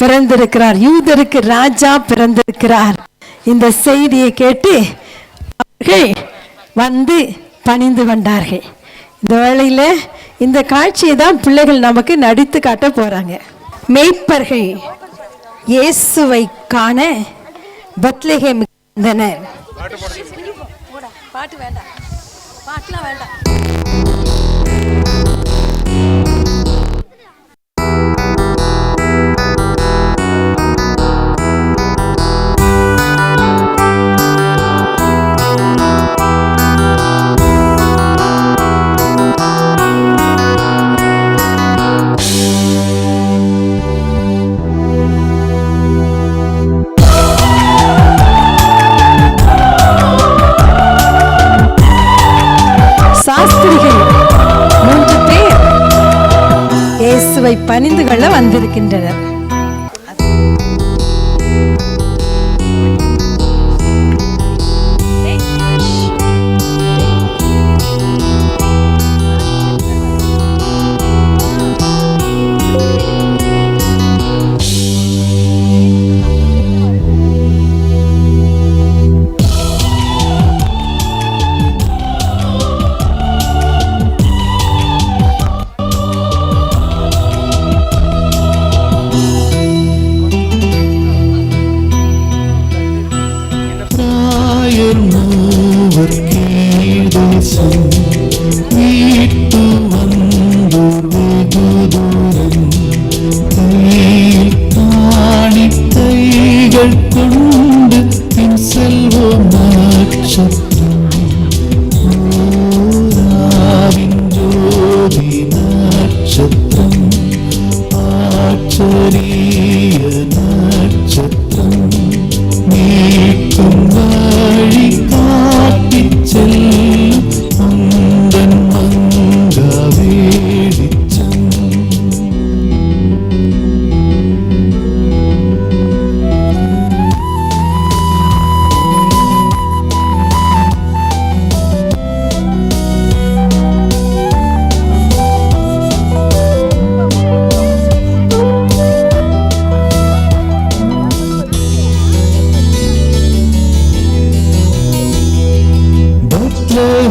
Speaker 11: பிறந்திருக்கிறார், யூதருக்கு ராஜா பிறந்திருக்கிறார். இந்த செய்தியை கேட்டு அவர்கள் வந்து பணிந்து கொண்டார்கள். இந்த வேளையில் இந்த காட்சியை தான் பிள்ளைகள் நமக்கு நடித்து காட்ட போறாங்க. மேய்ப்பர்கள் இயேசுவை காண பெத்லகேம் வந்தனர். பாட்டு வேண்டாம், பாட்டுலாம் வேண்டாம். சாஸ்திரிகள் 3 பேர் இயேசுவை பணிந்து கொள்ள வந்திருக்கின்றனர்.
Speaker 6: வழி காட்டிச் செல்லும்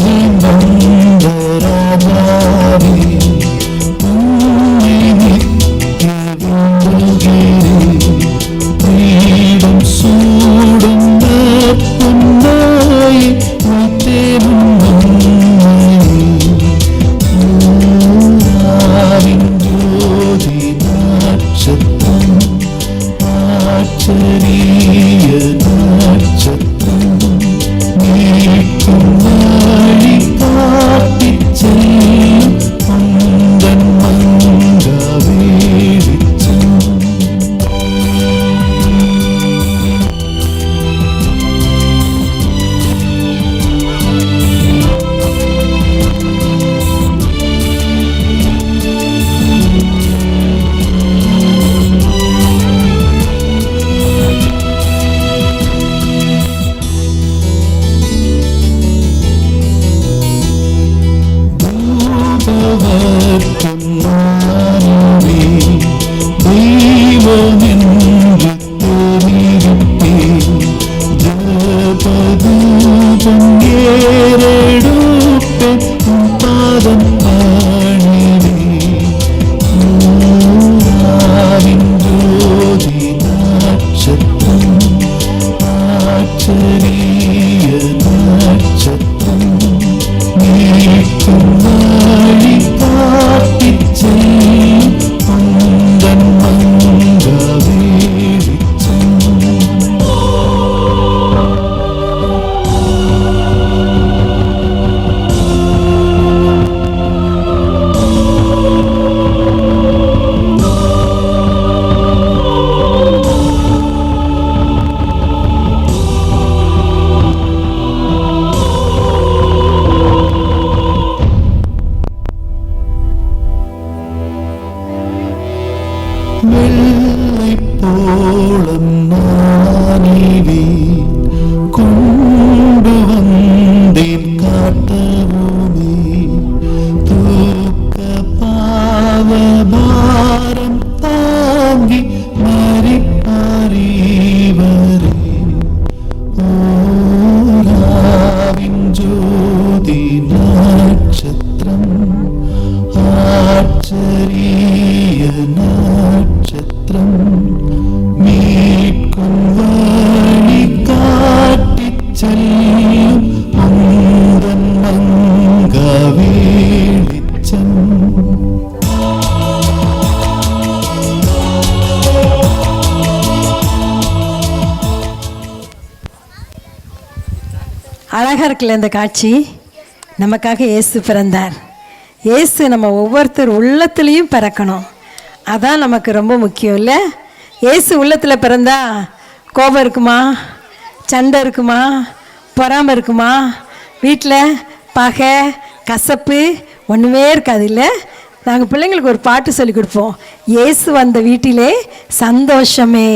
Speaker 6: வந்த ராஜாவே, உம்மை நித்திய வாழ்கிறேன். பீடம் சூடும் பொன்னாய் வைத்தேன் ஜோதி நட்சத்திரம், ஆச்சரிய நட்சத்திரம், மீட்கும் வழி காட்டிச் செல்லும் உந்தன் மங்கா வெளிச்சம். தூபவர்க்கும் நானே தெய்வமென்று தெரிவித்தேன். ஜபதூபம் ஏறெடுப்பேன் உம் பாதம் பணிவேன். ஆவின் ஜோதி நட்சத்திரம், ஆச்சரிய நட்சத்திரம், மீட்கும் வழி காட்டிச் செல்லும் உந்தன் மங்கா வெளிச்சம். வெள்ளைப் போளம் நானேவே கொண்டு வந்தேன் காட்டவுமே. தூக்க பாவ பாரம் தாங்கி மறிப்பாரிவரே. ஓராவின் ஜோதி நட்சத்திரம், ஆச்சரிய நட்சத்திரம், மீட்கும் வழி காட்டிச் செல்லும் உந்தன் மங்கா வெளிச்சம்.
Speaker 11: அழகாக இருக்குல்ல இந்த காட்சி. நமக்காக இயேசு பிறந்தார். இயேசு நம்ம ஒவ்வொருத்தர் உள்ளத்துலேயும் பிறக்கணும். அதான் நமக்கு ரொம்ப முக்கியம் இல்லை? இயேசு உள்ளத்தில் பிறந்தா கோபம் இருக்குமா, சண்டை இருக்குமா, பொறாமை இருக்குமா, வீட்டில் பகை கசப்பு ஒன்றுமே இருக்காது இல்லை? நாங்கள் பிள்ளைங்களுக்கு ஒரு பாட்டு சொல்லி கொடுப்போம். இயேசு வந்த வீட்டிலே சந்தோஷமே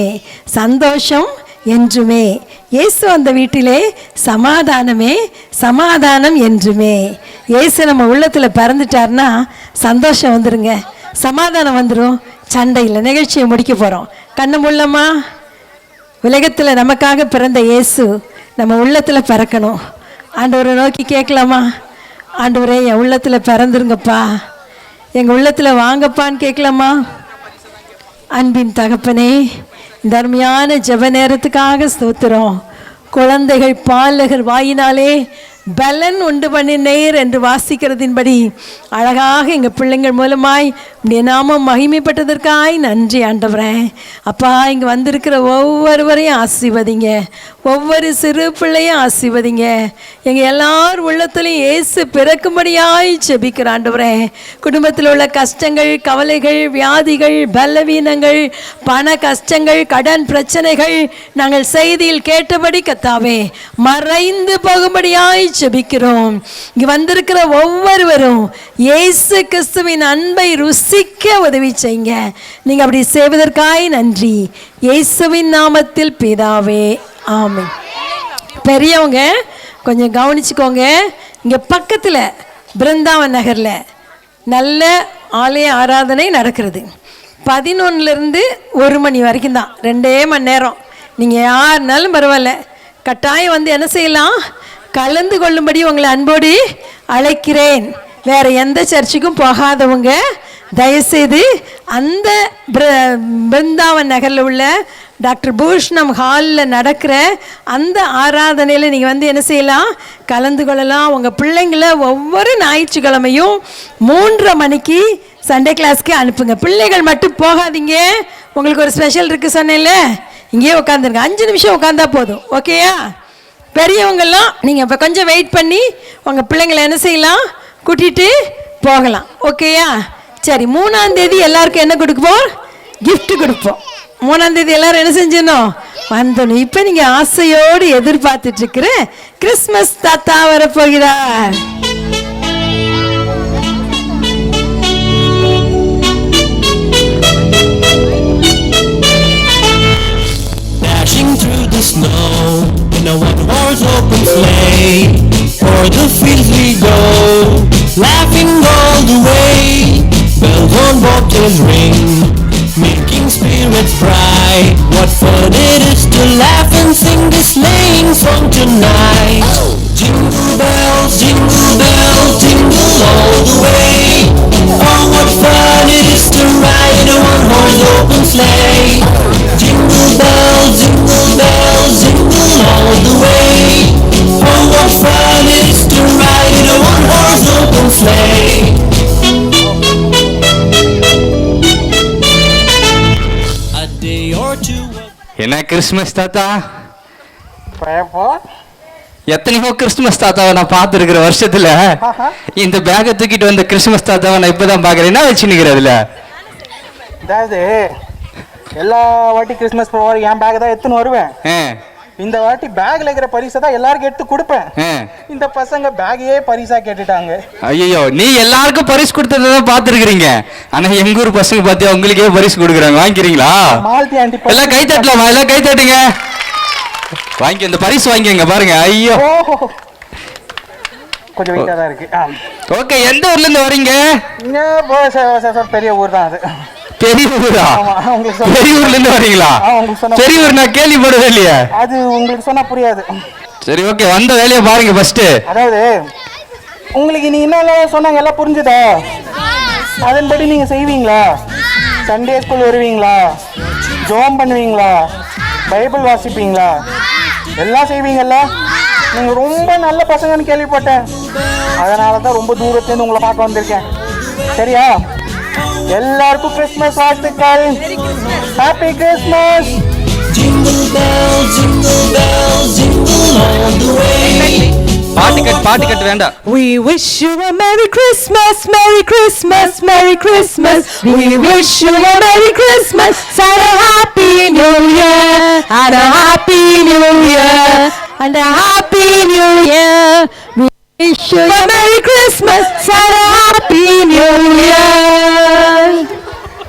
Speaker 11: சந்தோஷம் என்றுமே, இயேசு அந்த வீட்டிலே சமாதானமே சமாதானம் என்றுமே. இயேசு நம்ம உள்ளத்தில் பிறந்துட்டார்னா சந்தோஷம் வந்துருங்க, சமாதானம் வந்துடும், சண்டை இல்லை. நிகழ்ச்சியை முடிக்க போகிறோம். கண்ணு முள்ளமா. உலகத்தில் நமக்காக பிறந்த இயேசு நம்ம உள்ளத்தில் பிறக்கணும். ஆண்டவரை நோக்கி கேட்கலாமா? ஆண்டவரே என் உள்ளத்தில் பிறந்துருங்கப்பா, எங்கள் உள்ளத்தில் வாங்கப்பான்னு கேட்கலாமா? அன்பின் தகப்பனே, இந்த அருமையான ஜெப நேரத்துக்காக ஸ்தோத்திரம். குழந்தைகள் பாலகர் வாயினாலே பலன் உண்டு பண்ணினேர் என்று வாசிக்கிறதின்படி அழகாக எங்கள் பிள்ளைங்கள் மூலமாய் உடைய நாமம் மகிமைப்பட்டதற்காய் நன்றி ஆண்டவரே. அப்பா, இங்கே வந்திருக்கிற ஒவ்வொருவரையும் ஆசீர்வதிங்க, ஒவ்வொரு சிறு பிள்ளையும் ஆசீர்வதிங்க. எங்கள் எல்லார் உள்ளத்துலையும் இயேசு பிறக்கும்படியாய் ஜெபிக்கிற ஆண்டவரே. குடும்பத்தில் உள்ள கஷ்டங்கள், கவலைகள், வியாதிகள், பலவீனங்கள், பண கஷ்டங்கள், கடன் பிரச்சனைகள் நாங்கள் செய்தியில் கேட்டபடி கத்தாவே மறைந்து போகும்படியாய் ஜெபிக்கிறோம். இங்கே வந்திருக்கிற ஒவ்வொருவரும் இயேசு கிறிஸ்துவின் அன்பை ருசிக்க உதவி செய்யுங்க. நீங்கள் அப்படி செய்வதற்காய் நன்றி. இயேசுவின் நாமத்தில் பிதாவே, ஆமென். பெரியவங்க கொஞ்சம் கவனிச்சுக்கோங்க. இங்கே பக்கத்தில் பிருந்தாவன் நகரில் நல்ல ஆலய ஆராதனை நடக்கிறது. 11லேருந்து 1 மணி வரைக்கும் தான், 2 மணி நேரம். நீங்கள் யாருனாலும் பரவாயில்ல, கட்டாயம் வந்து என்ன செய்யலாம், கலந்து கொள்ளும்படி உங்களை அன்போடு அழைக்கிறேன். வேற எந்த சர்ச்சுக்கும் போகாதவங்க தயவுசெய்து அந்த பிருந்தாவன் நகரில் உள்ள டாக்டர் பூஷ்ணம் ஹாலில் நடக்கிற அந்த ஆராதனையில் நீங்கள் வந்து என்ன செய்யலாம், கலந்து கொள்ளலாம். உங்கள் பிள்ளைங்களை ஒவ்வொரு ஞாயிற்றுக்கிழமையும் 3:30 மணிக்கு சண்டே கிளாஸ்க்கு அனுப்புங்க. பிள்ளைகள் மட்டும் போகாதீங்க. உங்களுக்கு ஒரு ஸ்பெஷல் இருக்குது சொன்னேன்ல, இங்கேயே உட்காந்துருங்க. 5 நிமிஷம் உட்காந்தா போதும். ஓகேயா? பெரியவங்கெல்லாம் நீங்கள் இப்போ கொஞ்சம் வெயிட் பண்ணி உங்கள் பிள்ளைங்களை என்ன செய்யலாம், கூட்டிகிட்டு போகலாம். ஓகேயா? சரி, 3ஆம் தேதி எல்லாருக்கும் என்ன கொடுப்போம், gift கொடுப்போம். 3ஆம் தேதி எல்லாரும் என்ன செஞ்சிடணும், வந்துடணும். இப்போ நீங்கள் ஆசையோடு எதிர்பார்த்துட்டு இருக்கிற கிறிஸ்மஸ் தாத்தா வரப்போகிறார்.
Speaker 7: Dashing through the snow in a one-horse open sleigh, o'er the fields we go, laughing all the way. Bells on bobtails ring, making spirits bright. What fun it is to laugh and sing this sleighing song tonight. Jingle bells, jingle all the way. Oh, what fun it is to ride a one-horse open sleigh. Jingle bells, jingle all the way. Oh, what fun it is to ride a one-horse open sleigh. A day or two.
Speaker 10: என்ன Christmas தாத்தா, எத்தனையோ Christmas தாத்தாவை நான் பார்த்துருக்கிற வருஷத்துல இந்த பேக்கை தூக்கிட்டு வந்த கிறிஸ்துமஸ் தாத்தாவை நான் இப்பதான் பாக்குறேன். என்ன வச்சு நிக்கிறதுல?
Speaker 19: அதாவது எல்லா வாட்டி கிறிஸ்மஸ் போவாரு என் பேக் தான் எடுத்துன்னு வருவேன். இந்த வாட்டி பேக்ல இருக்கிற பரிசை தான் எல்லாருக்கும் எடுத்து கொடுப்பேன். இந்த பசங்க பேக்கையே பரிசா கேட்டுட்டாங்க.
Speaker 10: ஐயோ, நீ எல்லாருக்கும் பரிசு கொடுத்ததான் பாத்துருக்கீங்க. ஆனா எங்க ஊர் பசங்க பாத்தியா உங்களுக்கே பரிசு கொடுக்குறாங்க. வாங்கிக்கிறீங்களா? எல்லாம் கை தட்டலாமா? எல்லாம் கை தட்டுங்க. வாங்கி இந்த பரிசு வாங்கிங்க பாருங்க. ஐயோ,
Speaker 19: கொஞ்சம் வெயிட்டா தான் இருக்கு.
Speaker 10: ஓகே, எந்த ஊர்ல இருந்து வரீங்க?
Speaker 19: பெரிய ஊர் தான். அது
Speaker 10: பெரிய ஊரா? பெரிய ஊர்ல இருந்து வரீங்களா? பெரிய ஊர் நான் கேள்விப்படவே இல்லையா?
Speaker 19: அது உங்களுக்கு சொன்னா புரியாது.
Speaker 10: சரி, ஓகே, வந்த வேலையை பாருங்க ஃபர்ஸ்ட்.
Speaker 19: அதாவது உங்களுக்கு நீங்க என்ன சொன்னாங்க எல்லாம் புரிஞ்சுதா? அதன்படி நீங்க செய்வீங்களா? சண்டே ஸ்கூல் வருவீங்களா? ஜோம் பண்ணுவீங்களா? பைபிள் வாசிப்பீங்களா? எல்லாம் செய்வீங்கல்ல? நீங்க ரொம்ப நல்ல பசங்கன்னு கேள்விப்பட்டேன். அதனாலதான் ரொம்ப தூரத்துலேருந்து உங்களை பார்க்க வந்திருக்கேன். சரியா? எல்லாருக்கும் கிறிஸ்மஸ் வாழ்த்துக்கள். Happy Christmas.
Speaker 10: பாட்டு கட்டு வேண்டாம்.
Speaker 18: We wish you a Merry Christmas, Merry Christmas, Merry Christmas. We wish you a Merry Christmas and a Happy New Year, and a Happy New Year, and a Happy New Year. We wish you a Merry Christmas and a